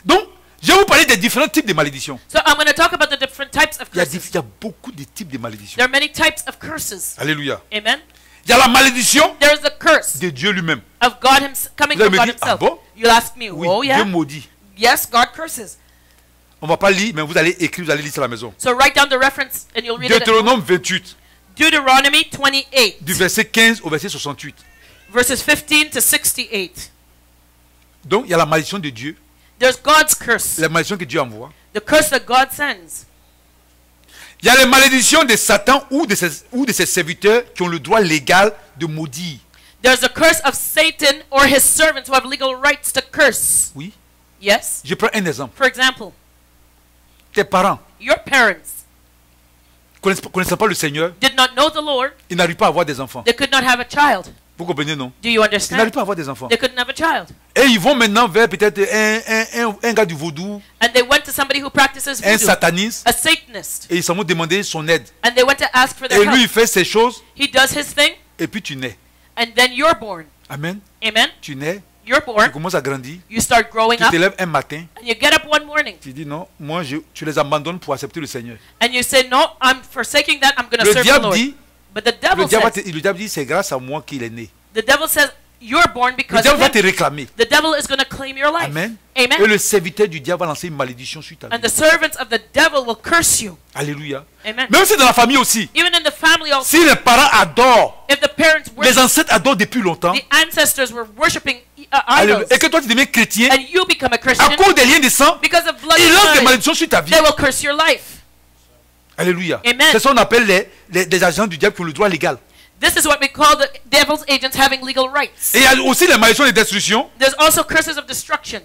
Speaker 1: Donc, je vais vous parler des différents types de malédictions.
Speaker 2: So I'm going to talk about the different types of
Speaker 1: Il y a,
Speaker 2: curses.
Speaker 1: il y a beaucoup de types de malédictions.
Speaker 2: There are many types of curses.
Speaker 1: Alléluia.
Speaker 2: Amen.
Speaker 1: Il y a la malédiction
Speaker 2: There is the curse
Speaker 1: de Dieu lui-même.
Speaker 2: of God coming
Speaker 1: Vous allez
Speaker 2: from
Speaker 1: me
Speaker 2: God
Speaker 1: dire, ah
Speaker 2: Himself.
Speaker 1: bon?
Speaker 2: You'll ask me,
Speaker 1: Oui,
Speaker 2: oh
Speaker 1: Dieu
Speaker 2: yeah?
Speaker 1: maudit.
Speaker 2: Yes, God curses.
Speaker 1: On ne va pas lire, mais vous allez écrire, vous allez lire ça à la maison.
Speaker 2: So write down the reference and you'll read it.
Speaker 1: Deutéronome 28,
Speaker 2: Deuteronomy 28,
Speaker 1: du verset 15 au verset 68.
Speaker 2: verses 15 to 68.
Speaker 1: Donc, il y a la malédiction de Dieu,
Speaker 2: There's God's curse,
Speaker 1: la malédiction que Dieu envoie.
Speaker 2: the curse that God sends.
Speaker 1: Il y a les malédictions de Satan ou de ses serviteurs qui ont le droit légal de maudire.
Speaker 2: There's the curse of Satan or his servants who have legal rights to curse.
Speaker 1: Oui.
Speaker 2: Yes?
Speaker 1: Je prends un exemple.
Speaker 2: For example,
Speaker 1: Tes parents,
Speaker 2: your parents,
Speaker 1: connaissant pas le Seigneur,
Speaker 2: did not know the Lord,
Speaker 1: ils n'arrivent pas à avoir des enfants.
Speaker 2: they could not have a child.
Speaker 1: Vous comprenez, non?
Speaker 2: Do you
Speaker 1: Ils n'arrivent
Speaker 2: understand?
Speaker 1: pas à avoir des enfants.
Speaker 2: They couldn't have a child.
Speaker 1: Et ils vont maintenant vers peut-être un gars du vaudou,
Speaker 2: And they went to somebody who practices
Speaker 1: un
Speaker 2: voodoo,
Speaker 1: sataniste,
Speaker 2: a Satanist.
Speaker 1: et ils s'en vont demander son aide.
Speaker 2: And they went to ask for their
Speaker 1: Et lui, il
Speaker 2: help.
Speaker 1: fait ses choses,
Speaker 2: He does his thing,
Speaker 1: et puis tu nais.
Speaker 2: and then you're born.
Speaker 1: Amen.
Speaker 2: Amen?
Speaker 1: Tu nais,
Speaker 2: You're
Speaker 1: tu
Speaker 2: born,
Speaker 1: commences à grandir,
Speaker 2: you start growing
Speaker 1: tu
Speaker 2: up,
Speaker 1: te lèves un matin,
Speaker 2: and you get up one morning,
Speaker 1: tu dis non, moi tu les abandonnes pour accepter le Seigneur.
Speaker 2: and you say, no, I'm forsaking that, I'm going to
Speaker 1: Le
Speaker 2: serve the
Speaker 1: diable
Speaker 2: Lord.
Speaker 1: dit,
Speaker 2: But the devil
Speaker 1: le diable dit c'est grâce à moi qu'il est né.
Speaker 2: the devil says, you're born
Speaker 1: Le
Speaker 2: because
Speaker 1: diable
Speaker 2: of
Speaker 1: va te
Speaker 2: him.
Speaker 1: réclamer.
Speaker 2: The devil is going to claim your life.
Speaker 1: Amen.
Speaker 2: Amen.
Speaker 1: Et le serviteur du diable va lancer une malédiction sur ta
Speaker 2: And
Speaker 1: vie.
Speaker 2: the servants of the devil will curse you.
Speaker 1: Alléluia.
Speaker 2: Amen.
Speaker 1: Même si dans la famille aussi,
Speaker 2: Even in the family also,
Speaker 1: si les parents adorent,
Speaker 2: if the parents
Speaker 1: les
Speaker 2: worship,
Speaker 1: ancêtres adorent depuis longtemps,
Speaker 2: the ancestors were worshiping
Speaker 1: alléluia,
Speaker 2: idols,
Speaker 1: et que toi tu deviens chrétien,
Speaker 2: and you become a
Speaker 1: à
Speaker 2: Christian,
Speaker 1: cause des liens de sang,
Speaker 2: because of blood
Speaker 1: ils lancent des
Speaker 2: ties,
Speaker 1: malédictions sur ta vie.
Speaker 2: they will curse your life.
Speaker 1: Alléluia.
Speaker 2: Amen.
Speaker 1: C'est ce qu'on appelle les agents du diable qui ont le droit légal.
Speaker 2: This is what we call the devil's agents having legal rights.
Speaker 1: Et il y a aussi les malédictions de destruction
Speaker 2: There's also curses of destruction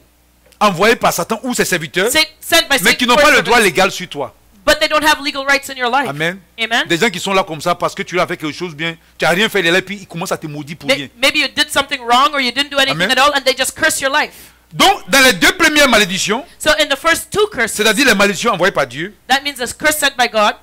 Speaker 1: envoyées par Satan ou ses serviteurs,
Speaker 2: sent by
Speaker 1: mais qui
Speaker 2: Satan
Speaker 1: n'ont
Speaker 2: for
Speaker 1: pas le
Speaker 2: servants,
Speaker 1: droit légal sur toi.
Speaker 2: but they don't have legal rights in your life.
Speaker 1: Amen.
Speaker 2: Amen.
Speaker 1: Des gens qui sont là comme ça parce que tu as fait quelque chose bien, tu n'as rien fait, et puis ils commencent à te maudire pour rien.
Speaker 2: Maybe you did something wrong or you didn't do anything
Speaker 1: Amen.
Speaker 2: at all, and they just curse your life.
Speaker 1: Donc, dans les deux premières malédictions,
Speaker 2: So in the first two curses,
Speaker 1: c'est-à-dire les malédictions envoyées par Dieu,
Speaker 2: that means the curse sent by God,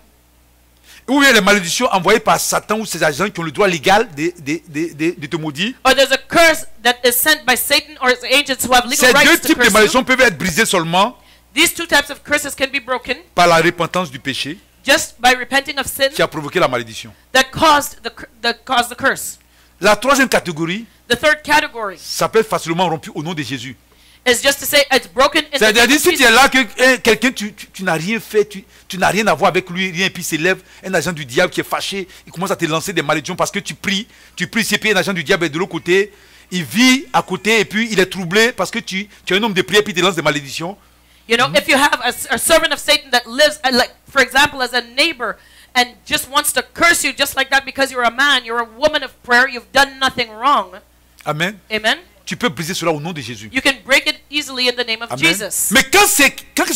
Speaker 1: ou bien les malédictions envoyées par Satan ou ses agents qui ont le droit légal de te maudire,
Speaker 2: or there's a curse that is sent by Satan or his agents who have legal
Speaker 1: ces deux
Speaker 2: rights to
Speaker 1: types de
Speaker 2: curse you.
Speaker 1: malédictions peuvent être brisées seulement
Speaker 2: These two types of curses can be broken
Speaker 1: par la repentance du péché
Speaker 2: just by repenting of sin
Speaker 1: qui a provoqué la malédiction.
Speaker 2: that caused the curse.
Speaker 1: La troisième catégorie
Speaker 2: The third category
Speaker 1: s'appelle facilement rompu au nom de Jésus.
Speaker 2: is just to say it's broken in the
Speaker 1: C'est-à-dire,
Speaker 2: name of
Speaker 1: si tu es
Speaker 2: Jesus.
Speaker 1: là, que quelqu'un, tu n'as rien fait, tu n'as rien à voir avec lui, rien, et puis s'élève un agent du diable qui est fâché, il commence à te lancer des malédictions parce que tu pries, et puis un agent du diable est de l'autre côté, il vit à côté, et puis il est troublé parce que tu es un homme de prière, puis il te lance des malédictions.
Speaker 2: You know, if you have a servant of Satan that lives, like for example, as a neighbor, and just wants to curse you just like that because you're a man, you're a woman of prayer, you've done nothing wrong.
Speaker 1: Amen.
Speaker 2: Amen.
Speaker 1: Tu peux briser cela au nom de Jésus.
Speaker 2: You can break it easily in the name of
Speaker 1: Amen.
Speaker 2: Jesus.
Speaker 1: Mais quand c'est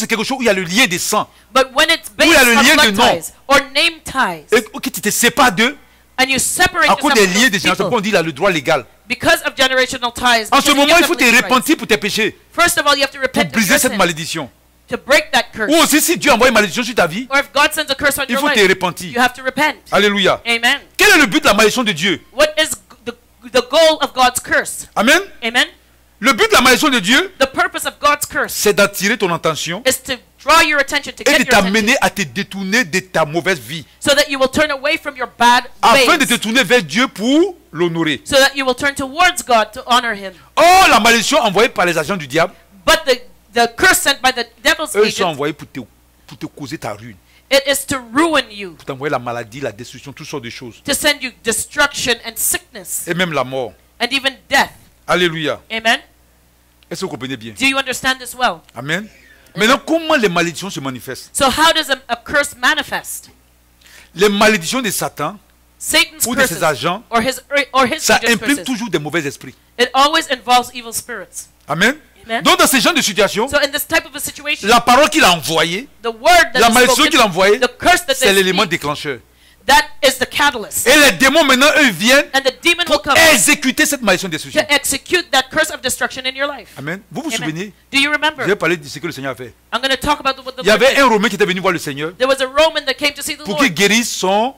Speaker 1: quelque chose où il y a le lien des sangs,
Speaker 2: But when it's
Speaker 1: il y
Speaker 2: based
Speaker 1: a le
Speaker 2: on
Speaker 1: lien de
Speaker 2: blood
Speaker 1: nom.
Speaker 2: ties or name ties,
Speaker 1: et que tu te sépares d'eux,
Speaker 2: and you separate
Speaker 1: à cause
Speaker 2: yourself
Speaker 1: des
Speaker 2: from
Speaker 1: liens
Speaker 2: those
Speaker 1: de génération,
Speaker 2: people
Speaker 1: on dit il a le droit légal.
Speaker 2: because of generational ties.
Speaker 1: En ce
Speaker 2: because you
Speaker 1: moment,
Speaker 2: give
Speaker 1: il faut te
Speaker 2: them legal rights.
Speaker 1: repentir pour tes péchés,
Speaker 2: First of all, you have to
Speaker 1: pour
Speaker 2: repent of
Speaker 1: briser
Speaker 2: your
Speaker 1: cette
Speaker 2: sin,
Speaker 1: malédiction.
Speaker 2: to break that curse.
Speaker 1: Ou aussi, si Dieu envoie une malédiction sur ta vie,
Speaker 2: Or if God sends a curse on
Speaker 1: il
Speaker 2: your
Speaker 1: faut te
Speaker 2: life,
Speaker 1: repentir.
Speaker 2: you have to repent.
Speaker 1: Alléluia.
Speaker 2: Amen.
Speaker 1: Quel est le but de la malédiction de Dieu?
Speaker 2: What is the goal of God's curse?
Speaker 1: Amen.
Speaker 2: Amen.
Speaker 1: Le but de la malédiction de Dieu,
Speaker 2: The purpose of God's curse
Speaker 1: c'est d'attirer ton attention
Speaker 2: is to draw your attention, to
Speaker 1: et de
Speaker 2: get your attention,
Speaker 1: t'amener à te détourner de ta mauvaise vie,
Speaker 2: so that you will turn away from your bad
Speaker 1: afin de te
Speaker 2: ways,
Speaker 1: tourner vers Dieu pour l'honorer.
Speaker 2: so that you will turn towards God to honor Him.
Speaker 1: Or, la malédiction envoyée par les agents du diable,
Speaker 2: But the curse sent by the devil's
Speaker 1: eux ils sont
Speaker 2: agent,
Speaker 1: envoyés pour te causer ta ruine,
Speaker 2: it is to ruin you,
Speaker 1: pour t'envoyer la maladie, la destruction, toutes sortes de choses,
Speaker 2: to send you destruction and sickness
Speaker 1: et même la mort.
Speaker 2: and even death.
Speaker 1: Alléluia.
Speaker 2: Amen.
Speaker 1: Est-ce que vous comprenez bien?
Speaker 2: Do you understand this well?
Speaker 1: Amen. Maintenant, comment les malédictions se manifestent?
Speaker 2: So how does a curse manifest?
Speaker 1: Les malédictions de Satan
Speaker 2: Satan's
Speaker 1: ou de ses
Speaker 2: curses
Speaker 1: agents,
Speaker 2: or his
Speaker 1: ça
Speaker 2: agent's
Speaker 1: implique
Speaker 2: curses.
Speaker 1: toujours des mauvais esprits.
Speaker 2: It always involves evil spirits.
Speaker 1: Amen.
Speaker 2: Amen.
Speaker 1: Donc, dans ce genre de situation,
Speaker 2: So in this type of a situation,
Speaker 1: la parole qu'il a envoyée,
Speaker 2: the word that
Speaker 1: la
Speaker 2: is
Speaker 1: malédiction qu'il a
Speaker 2: spoken,
Speaker 1: envoyée,
Speaker 2: the curse that
Speaker 1: c'est
Speaker 2: they
Speaker 1: l'élément
Speaker 2: speak,
Speaker 1: déclencheur.
Speaker 2: that is the catalyst.
Speaker 1: Et les démons, maintenant, eux, viennent
Speaker 2: And the demon will
Speaker 1: pour
Speaker 2: come
Speaker 1: exécuter cette malédiction de destruction.
Speaker 2: to execute that curse of destruction in your life.
Speaker 1: Amen. Vous vous
Speaker 2: Amen.
Speaker 1: souvenez?
Speaker 2: Do you
Speaker 1: Je
Speaker 2: remember?
Speaker 1: vais parler de ce que le Seigneur a fait.
Speaker 2: I'm going to talk about what the
Speaker 1: Il y
Speaker 2: Lord
Speaker 1: avait
Speaker 2: did.
Speaker 1: un Romain qui était venu voir le Seigneur
Speaker 2: There was a Roman that came to see the
Speaker 1: pour
Speaker 2: Lord
Speaker 1: qu'il guérisse son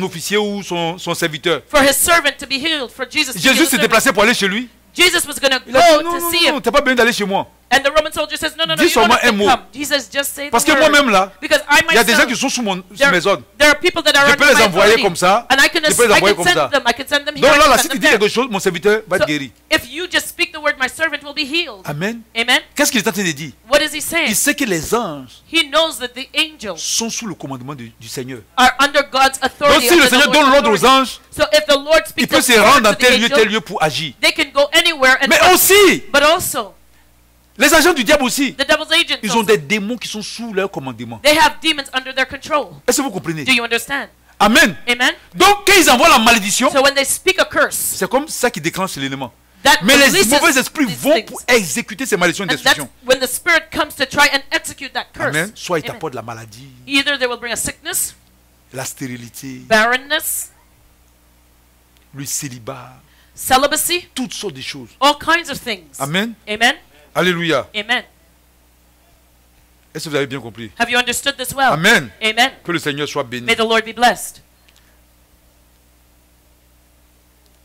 Speaker 1: officier ou son serviteur.
Speaker 2: for his servant to be healed, for Jesus to heal
Speaker 1: Jésus
Speaker 2: his
Speaker 1: s'est
Speaker 2: servant.
Speaker 1: déplacé pour aller chez lui.
Speaker 2: Jesus was going to
Speaker 1: Il a dit,
Speaker 2: go
Speaker 1: non,
Speaker 2: to
Speaker 1: non,
Speaker 2: see
Speaker 1: non,
Speaker 2: him.
Speaker 1: t'as pas besoin d'aller chez moi.
Speaker 2: And the Roman soldier says, no, no, no,
Speaker 1: Dis
Speaker 2: you don't
Speaker 1: seulement
Speaker 2: have to
Speaker 1: un mot.
Speaker 2: come. Jesus, just say
Speaker 1: Parce
Speaker 2: the
Speaker 1: que
Speaker 2: word.
Speaker 1: moi-même là,
Speaker 2: Because I
Speaker 1: il y a des gens qui
Speaker 2: myself,
Speaker 1: sont sous mes ordres.
Speaker 2: there are people that are
Speaker 1: Je
Speaker 2: under
Speaker 1: peux les
Speaker 2: my
Speaker 1: envoyer
Speaker 2: authority.
Speaker 1: comme ça.
Speaker 2: And I can
Speaker 1: Je peux les envoyer comme ça.
Speaker 2: send them. I can send them here.
Speaker 1: Donc
Speaker 2: I
Speaker 1: là,
Speaker 2: can
Speaker 1: là, si
Speaker 2: send
Speaker 1: tu
Speaker 2: them
Speaker 1: dis
Speaker 2: there.
Speaker 1: quelque chose, mon serviteur va être
Speaker 2: So,
Speaker 1: guéri.
Speaker 2: if you just speak the word, my servant will be healed.
Speaker 1: Amen.
Speaker 2: Amen.
Speaker 1: Qu'est-ce qu'il est en train de dire?
Speaker 2: What is he saying?
Speaker 1: Il sait que les anges
Speaker 2: He knows that the angels
Speaker 1: sont sous le commandement du Seigneur.
Speaker 2: are under God's
Speaker 1: Donc
Speaker 2: authority.
Speaker 1: si le
Speaker 2: under the
Speaker 1: Seigneur
Speaker 2: Lord's
Speaker 1: donne l'ordre aux
Speaker 2: authority.
Speaker 1: anges,
Speaker 2: So if the Lord
Speaker 1: il
Speaker 2: speaks
Speaker 1: peut
Speaker 2: the
Speaker 1: se rendre
Speaker 2: word
Speaker 1: dans
Speaker 2: to the
Speaker 1: tel
Speaker 2: angel,
Speaker 1: lieu pour agir.
Speaker 2: they can go anywhere and
Speaker 1: Mais
Speaker 2: touch.
Speaker 1: aussi,
Speaker 2: But also,
Speaker 1: les agents du diable aussi,
Speaker 2: the devil's agents,
Speaker 1: ils ont
Speaker 2: also,
Speaker 1: des démons qui sont sous leur commandement.
Speaker 2: they have demons under their control.
Speaker 1: Est-ce que vous comprenez?
Speaker 2: Do you understand?
Speaker 1: Amen.
Speaker 2: Amen.
Speaker 1: Donc quand ils envoient la malédiction,
Speaker 2: So when they speak a curse,
Speaker 1: c'est comme ça qui déclenche l'élément.
Speaker 2: that
Speaker 1: Mais les
Speaker 2: releases
Speaker 1: mauvais esprits
Speaker 2: these
Speaker 1: vont
Speaker 2: things.
Speaker 1: pour exécuter ces malédictions et
Speaker 2: And that's
Speaker 1: destructions.
Speaker 2: when the spirit comes to try and execute that curse.
Speaker 1: Amen. Soit il
Speaker 2: Amen.
Speaker 1: t'apporte la maladie,
Speaker 2: Either they will bring a sickness,
Speaker 1: la stérilité,
Speaker 2: barrenness,
Speaker 1: le célibat,
Speaker 2: celibacy,
Speaker 1: toutes sortes de choses.
Speaker 2: all kinds of things.
Speaker 1: Amen.
Speaker 2: Amen.
Speaker 1: Alléluia.
Speaker 2: Amen.
Speaker 1: Est-ce que vous avez bien compris?
Speaker 2: Have you understood this well?
Speaker 1: Amen.
Speaker 2: Amen.
Speaker 1: Que le Seigneur soit béni.
Speaker 2: May the Lord be blessed.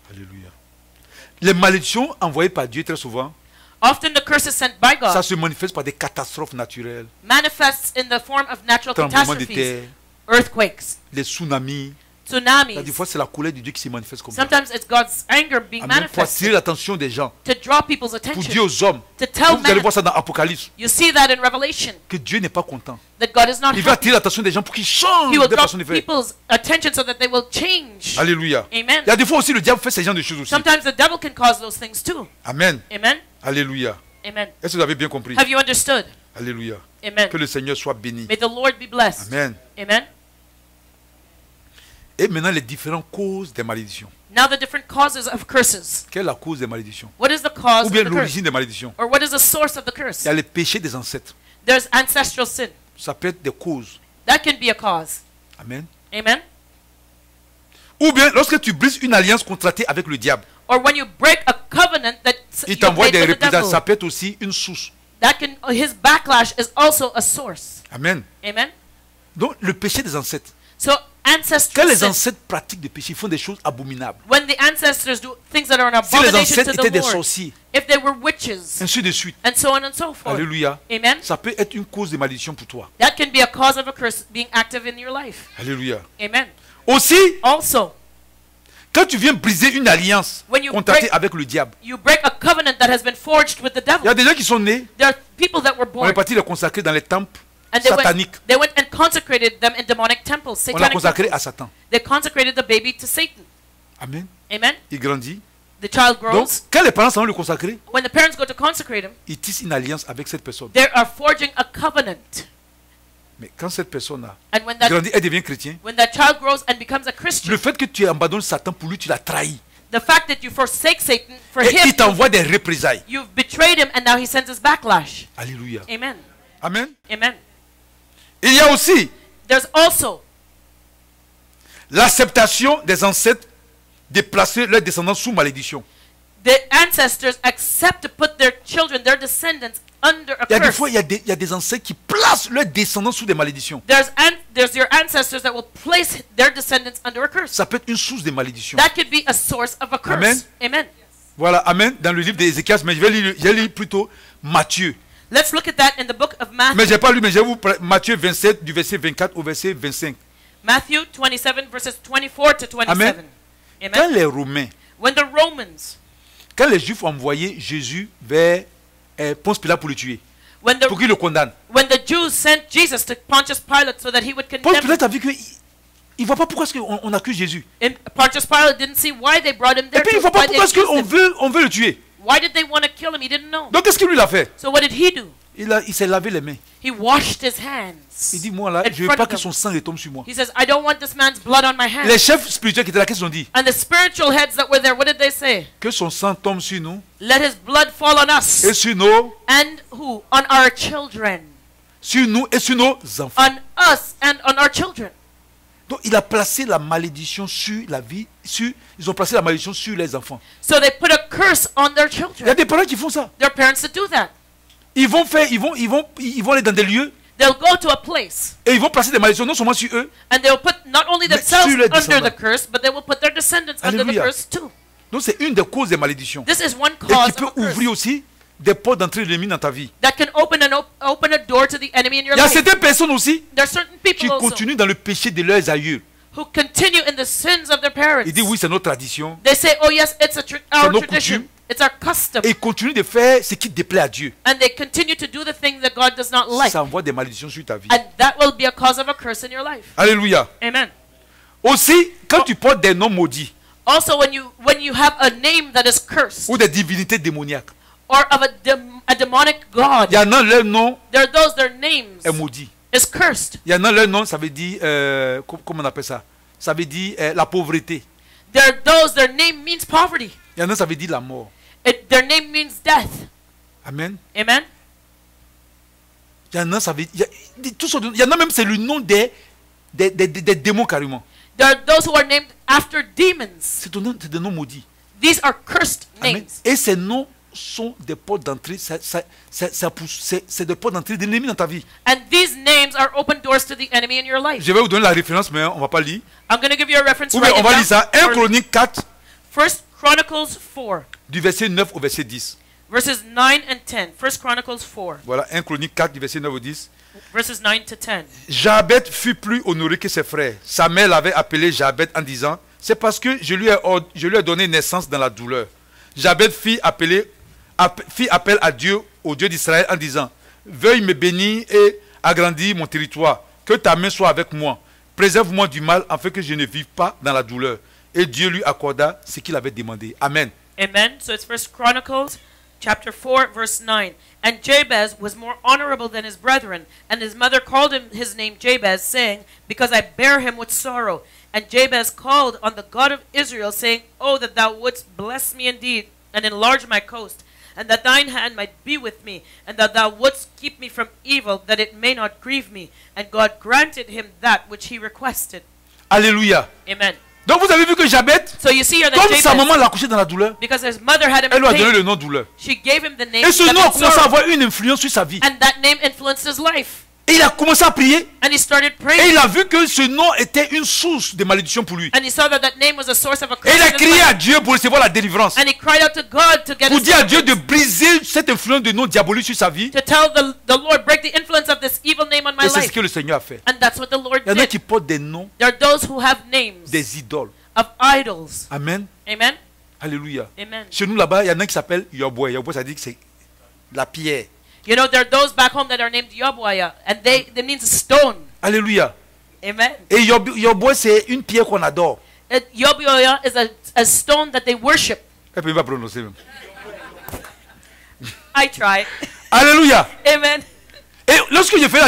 Speaker 1: Alléluia. Les malédictions envoyées par Dieu très souvent,
Speaker 2: Often the curses sent by
Speaker 1: ça
Speaker 2: God
Speaker 1: se manifeste par des catastrophes naturelles,
Speaker 2: manifests in the form of natural
Speaker 1: tremblements de
Speaker 2: catastrophes,
Speaker 1: terre,
Speaker 2: earthquakes,
Speaker 1: les tsunamis. Des
Speaker 2: tsunamis.
Speaker 1: fois, c'est la colère de Dieu qui se manifeste comme ça.
Speaker 2: Sometimes it's God's anger being
Speaker 1: Amen. Pour attirer
Speaker 2: manifested
Speaker 1: l'attention des gens,
Speaker 2: to draw people's
Speaker 1: pour dire
Speaker 2: attention,
Speaker 1: aux hommes.
Speaker 2: to tell
Speaker 1: Vous allez
Speaker 2: men.
Speaker 1: voir ça dans Apocalypse,
Speaker 2: You see that in Revelation,
Speaker 1: que Dieu n'est pas content.
Speaker 2: that God is not
Speaker 1: Il veut
Speaker 2: happy.
Speaker 1: attirer l'attention des gens pour qu'ils changent
Speaker 2: He will
Speaker 1: de
Speaker 2: draw
Speaker 1: façon de faire.
Speaker 2: people's attention so that they will change.
Speaker 1: Alléluia.
Speaker 2: Amen.
Speaker 1: Il y a des fois aussi le diable fait ce genre de choses aussi.
Speaker 2: Sometimes the devil can cause those things too.
Speaker 1: Amen.
Speaker 2: Amen.
Speaker 1: Alléluia.
Speaker 2: Amen.
Speaker 1: Est-ce que vous avez bien compris?
Speaker 2: Have you understood?
Speaker 1: Alléluia.
Speaker 2: Amen.
Speaker 1: Que le Seigneur soit béni.
Speaker 2: May the Lord be blessed.
Speaker 1: Amen.
Speaker 2: Amen.
Speaker 1: Et maintenant, les différentes causes des malédictions.
Speaker 2: Now the different causes of curses.
Speaker 1: Quelle est la cause des malédictions?
Speaker 2: What is the cause
Speaker 1: Ou
Speaker 2: of
Speaker 1: bien
Speaker 2: the curse?
Speaker 1: l'origine des malédictions?
Speaker 2: Or what is the source of the curse?
Speaker 1: Il y a les péchés des ancêtres.
Speaker 2: There's ancestral sin.
Speaker 1: Ça peut être des causes.
Speaker 2: That can be a cause.
Speaker 1: Amen.
Speaker 2: Amen.
Speaker 1: Ou bien lorsque tu brises une alliance contractée avec le diable,
Speaker 2: Or when you break a covenant that
Speaker 1: il
Speaker 2: you
Speaker 1: t'envoie
Speaker 2: made
Speaker 1: des
Speaker 2: with the
Speaker 1: représailles.
Speaker 2: devil,
Speaker 1: Ça peut être aussi une source.
Speaker 2: that can his backlash is also a source.
Speaker 1: Amen.
Speaker 2: Amen.
Speaker 1: Donc le péché des ancêtres.
Speaker 2: So
Speaker 1: Quand
Speaker 2: ancestral
Speaker 1: les
Speaker 2: sin,
Speaker 1: ancêtres pratiquent des péchés, ils font des choses abominables.
Speaker 2: when the ancestors do things that are an
Speaker 1: Si les
Speaker 2: abomination
Speaker 1: ancêtres
Speaker 2: to
Speaker 1: étaient
Speaker 2: the
Speaker 1: des
Speaker 2: Lord,
Speaker 1: sorciers,
Speaker 2: if they were witches,
Speaker 1: ainsi de suite.
Speaker 2: and so on and so forth.
Speaker 1: Alléluia.
Speaker 2: Amen.
Speaker 1: Ça peut être une cause de malédiction pour toi.
Speaker 2: That can be a cause of a curse being active in your life.
Speaker 1: Alléluia.
Speaker 2: Amen.
Speaker 1: Aussi,
Speaker 2: Also,
Speaker 1: quand tu viens briser une alliance
Speaker 2: When you
Speaker 1: contractée
Speaker 2: break-
Speaker 1: avec le diable,
Speaker 2: you break a covenant that has been forged with the
Speaker 1: il y a
Speaker 2: devil.
Speaker 1: des gens qui sont nés,
Speaker 2: There are people that were
Speaker 1: on est
Speaker 2: born
Speaker 1: parti les consacrer dans les temples
Speaker 2: and
Speaker 1: sataniques.
Speaker 2: they went and consecrated them in demonic temples,
Speaker 1: On l'a
Speaker 2: satanic
Speaker 1: consacré
Speaker 2: temples.
Speaker 1: à Satan.
Speaker 2: They consecrated the baby to Satan.
Speaker 1: Amen.
Speaker 2: Amen.
Speaker 1: Il grandit.
Speaker 2: The child
Speaker 1: Donc,
Speaker 2: grows.
Speaker 1: quand les parents s'en vont le consacrer,
Speaker 2: When the parents go to consecrate him,
Speaker 1: ils tissent une alliance avec cette personne.
Speaker 2: they are forging a covenant.
Speaker 1: Mais quand cette personne-là
Speaker 2: And when that
Speaker 1: grandit, elle devient chrétien.
Speaker 2: child grows and becomes a Christian,
Speaker 1: Le fait que tu abandonnes Satan pour lui, tu l'as trahi.
Speaker 2: the fact that you forsake Satan for
Speaker 1: Et
Speaker 2: him,
Speaker 1: il t'envoie des représailles.
Speaker 2: you've betrayed him and now he sends his backlash.
Speaker 1: Alléluia.
Speaker 2: Amen.
Speaker 1: Amen.
Speaker 2: Amen.
Speaker 1: Il y a aussi
Speaker 2: There's also
Speaker 1: l'acceptation des ancêtres de placer leurs descendants sous malédiction.
Speaker 2: the ancestors accept to put their children, their descendants, under a
Speaker 1: Il y a des
Speaker 2: curse.
Speaker 1: fois, il y a des ancêtres qui placent leurs descendants sous des malédictions.
Speaker 2: There's your ancestors that will place their descendants under a curse.
Speaker 1: Ça peut être une source de malédiction.
Speaker 2: That could be a source of a curse.
Speaker 1: Amen.
Speaker 2: Amen.
Speaker 1: Voilà, Amen, dans le livre d'Ézéchias, mais je vais lire plutôt Matthieu.
Speaker 2: Let's look at that in the book of Matthew.
Speaker 1: Mais je n'ai pas lu, mais je vais vous Matthieu 27, du verset 24 au verset 25.
Speaker 2: Matthew 27 verses 24 to 27.
Speaker 1: Amen.
Speaker 2: Amen.
Speaker 1: Quand les Romains,
Speaker 2: When the Romans,
Speaker 1: quand les Juifs ont envoyé Jésus vers Ponce Pilate pour le tuer,
Speaker 2: when
Speaker 1: pour qu'il le condamne,
Speaker 2: the Jews sent Jesus to Pontius Pilate so that he would
Speaker 1: Ponce
Speaker 2: condemn him,
Speaker 1: Pilate a vu qu'il ne voit pas pourquoi on accuse Jésus.
Speaker 2: and Pontius Pilate didn't see why they brought him
Speaker 1: Et
Speaker 2: there.
Speaker 1: puis il ne
Speaker 2: To,
Speaker 1: voit pas
Speaker 2: why, they
Speaker 1: pourquoi
Speaker 2: accused him.
Speaker 1: on veut le tuer.
Speaker 2: Why did they want to kill him? He didn't know.
Speaker 1: Donc qu'est-ce qu'il lui a fait?
Speaker 2: So what did he do?
Speaker 1: Il s'est lavé les mains.
Speaker 2: He washed his hands.
Speaker 1: Il dit, moi là,
Speaker 2: in
Speaker 1: je ne veux
Speaker 2: front
Speaker 1: pas
Speaker 2: of
Speaker 1: que
Speaker 2: them.
Speaker 1: son sang retombe sur moi.
Speaker 2: He says, I don't want this man's blood on my hands.
Speaker 1: Les chefs spirituels qui étaient là, qu'est-ce qu'ils ont dit?
Speaker 2: And the spiritual heads that were there, what did they say?
Speaker 1: Que son sang tombe sur nous
Speaker 2: Let his blood fall on us.
Speaker 1: et sur nos,
Speaker 2: And who? On our children.
Speaker 1: sur nous et sur nos enfants.
Speaker 2: On us and on our children.
Speaker 1: Donc il a placé la malédiction sur la vie, ils ont placé la malédiction sur les enfants.
Speaker 2: So they put a curse on their
Speaker 1: Il y a
Speaker 2: children.
Speaker 1: des parents qui font ça.
Speaker 2: Their parents to do that.
Speaker 1: Ils vont aller dans des lieux
Speaker 2: They'll go to a place
Speaker 1: et ils vont placer des malédictions non seulement sur eux.
Speaker 2: and they'll put not only
Speaker 1: Mais
Speaker 2: themselves
Speaker 1: sur les
Speaker 2: under
Speaker 1: descendants.
Speaker 2: the curse, but they will put their descendants under the
Speaker 1: Alléluia.
Speaker 2: curse too.
Speaker 1: Donc c'est une des causes des malédictions.
Speaker 2: This is one
Speaker 1: Et
Speaker 2: cause
Speaker 1: qui
Speaker 2: of
Speaker 1: peut
Speaker 2: a curse
Speaker 1: ouvrir aussi des portes d'entrée de l'ennemi dans ta vie.
Speaker 2: that can open a door to the enemy in your
Speaker 1: Il y a
Speaker 2: life.
Speaker 1: certaines personnes aussi
Speaker 2: There are certain
Speaker 1: qui
Speaker 2: people also
Speaker 1: continuent dans le péché de leurs aïeux.
Speaker 2: who continue in the sins of their parents.
Speaker 1: Ils disent oui, c'est notre tradition.
Speaker 2: They say, oh yes, it's our
Speaker 1: nos
Speaker 2: tradition.
Speaker 1: coutumes.
Speaker 2: It's our custom.
Speaker 1: Et ils continuent de faire ce qui déplaît à Dieu.
Speaker 2: And they continue to do the things that God does not like.
Speaker 1: Ça envoie des malédictions sur ta vie.
Speaker 2: And that will be a cause of a curse in your life.
Speaker 1: Alléluia.
Speaker 2: Amen.
Speaker 1: Aussi, quand tu portes des noms maudits
Speaker 2: Also, when you have a name that is cursed
Speaker 1: ou des divinités démoniaques,
Speaker 2: or of a demonic god,
Speaker 1: il y en a leur nom
Speaker 2: their names
Speaker 1: est maudit.
Speaker 2: is cursed.
Speaker 1: Il y en a leur nom, ça veut dire, comment on appelle ça? Ça veut dire la pauvreté.
Speaker 2: Their name means poverty.
Speaker 1: Il y en a, ça veut dire la mort.
Speaker 2: Their name means death.
Speaker 1: Amen.
Speaker 2: Amen.
Speaker 1: Il y en a, ça veut, il y en a même, c'est le nom des démons carrément.
Speaker 2: There are those who are named after demons.
Speaker 1: C'est des noms maudits.
Speaker 2: These are cursed
Speaker 1: Amen.
Speaker 2: names.
Speaker 1: Et ces noms sont des portes d'entrée, c'est des portes d'entrée de l'ennemi dans ta vie.
Speaker 2: And these names are open doors to the enemy in your life.
Speaker 1: Je vais vous donner la référence, mais on ne va pas lire.
Speaker 2: I'm going to give you a reference.
Speaker 1: Ou bien
Speaker 2: Write
Speaker 1: on
Speaker 2: it
Speaker 1: va
Speaker 2: down.
Speaker 1: lire ça. 1 Chronique 4,
Speaker 2: First Chronicles 4,
Speaker 1: du verset 9 au verset 10.
Speaker 2: verses 9 and 10. First Chronicles 4,
Speaker 1: Voilà, 1 Chronique 4, du verset 9 au 10.
Speaker 2: verses 9 to 10.
Speaker 1: Jabet fut plus honoré que ses frères. Sa mère l'avait appelé Jabet en disant, c'est parce que je lui ai donné naissance dans la douleur. Jabet fit appel à Dieu, au Dieu d'Israël, en disant, veuille me bénir et agrandir mon territoire, que ta main soit avec moi. Préserve-moi du mal, afin que je ne vive pas dans la douleur. Et Dieu lui accorda ce qu'il avait demandé. Amen.
Speaker 2: Amen. So it's First Chronicles chapter 4, verse 9. And Jabez was more honorable than his brethren, and his mother called him his name Jabez, saying, because I bear him with sorrow. And Jabez called on the God of Israel, saying, oh, that thou wouldst bless me indeed, and enlarge my coast, and that thine hand might be with me, and that thou wouldst keep me from evil, that it may not grieve me. And God granted him that which he requested.
Speaker 1: Alléluia.
Speaker 2: Amen.
Speaker 1: Donc vous avez vu que Jabet,
Speaker 2: So you see here that
Speaker 1: comme sa
Speaker 2: Jabez,
Speaker 1: maman l'a couché dans la douleur,
Speaker 2: because his mother had him
Speaker 1: elle lui a
Speaker 2: in
Speaker 1: donné
Speaker 2: pain,
Speaker 1: le nom douleur.
Speaker 2: she gave him the name
Speaker 1: Et ce
Speaker 2: that
Speaker 1: nom a
Speaker 2: meant
Speaker 1: commencé à
Speaker 2: sorrow.
Speaker 1: avoir une influence sur sa vie.
Speaker 2: And that name influenced his life.
Speaker 1: Et il a commencé à prier.
Speaker 2: And he started
Speaker 1: Et
Speaker 2: praying.
Speaker 1: il a vu que ce nom était une source de malédiction pour lui.
Speaker 2: And he saw that that name was a source of a
Speaker 1: Et
Speaker 2: curse
Speaker 1: il a
Speaker 2: in his
Speaker 1: crié
Speaker 2: life.
Speaker 1: à Dieu pour recevoir la délivrance.
Speaker 2: And he cried out to God to get
Speaker 1: Pour
Speaker 2: his
Speaker 1: dire à Dieu de
Speaker 2: deliverance.
Speaker 1: briser cette influence de nom diabolique sur sa vie.
Speaker 2: To tell the Lord, break the influence of this evil name on my
Speaker 1: Et c'est ce
Speaker 2: life.
Speaker 1: que le Seigneur a fait.
Speaker 2: And that's what the Lord
Speaker 1: Il y en a
Speaker 2: did.
Speaker 1: qui portent des noms
Speaker 2: There are those who have names
Speaker 1: des idoles.
Speaker 2: of idols.
Speaker 1: Amen.
Speaker 2: Amen.
Speaker 1: Alléluia.
Speaker 2: Amen.
Speaker 1: Chez nous là-bas, il y en a qui s'appelle Yoboué. Yoboué, ça dit que c'est la pierre.
Speaker 2: You know, there are those back home that are named Yobwaya, and that means stone.
Speaker 1: Alléluia.
Speaker 2: Amen.
Speaker 1: Et Yoboué, c'est une pierre qu'on adore.
Speaker 2: Yobwaya is a stone that they worship.
Speaker 1: Elle peut même pas prononcer même.
Speaker 2: I try.
Speaker 1: Alléluia.
Speaker 2: Amen.
Speaker 1: Et lorsque j'ai fait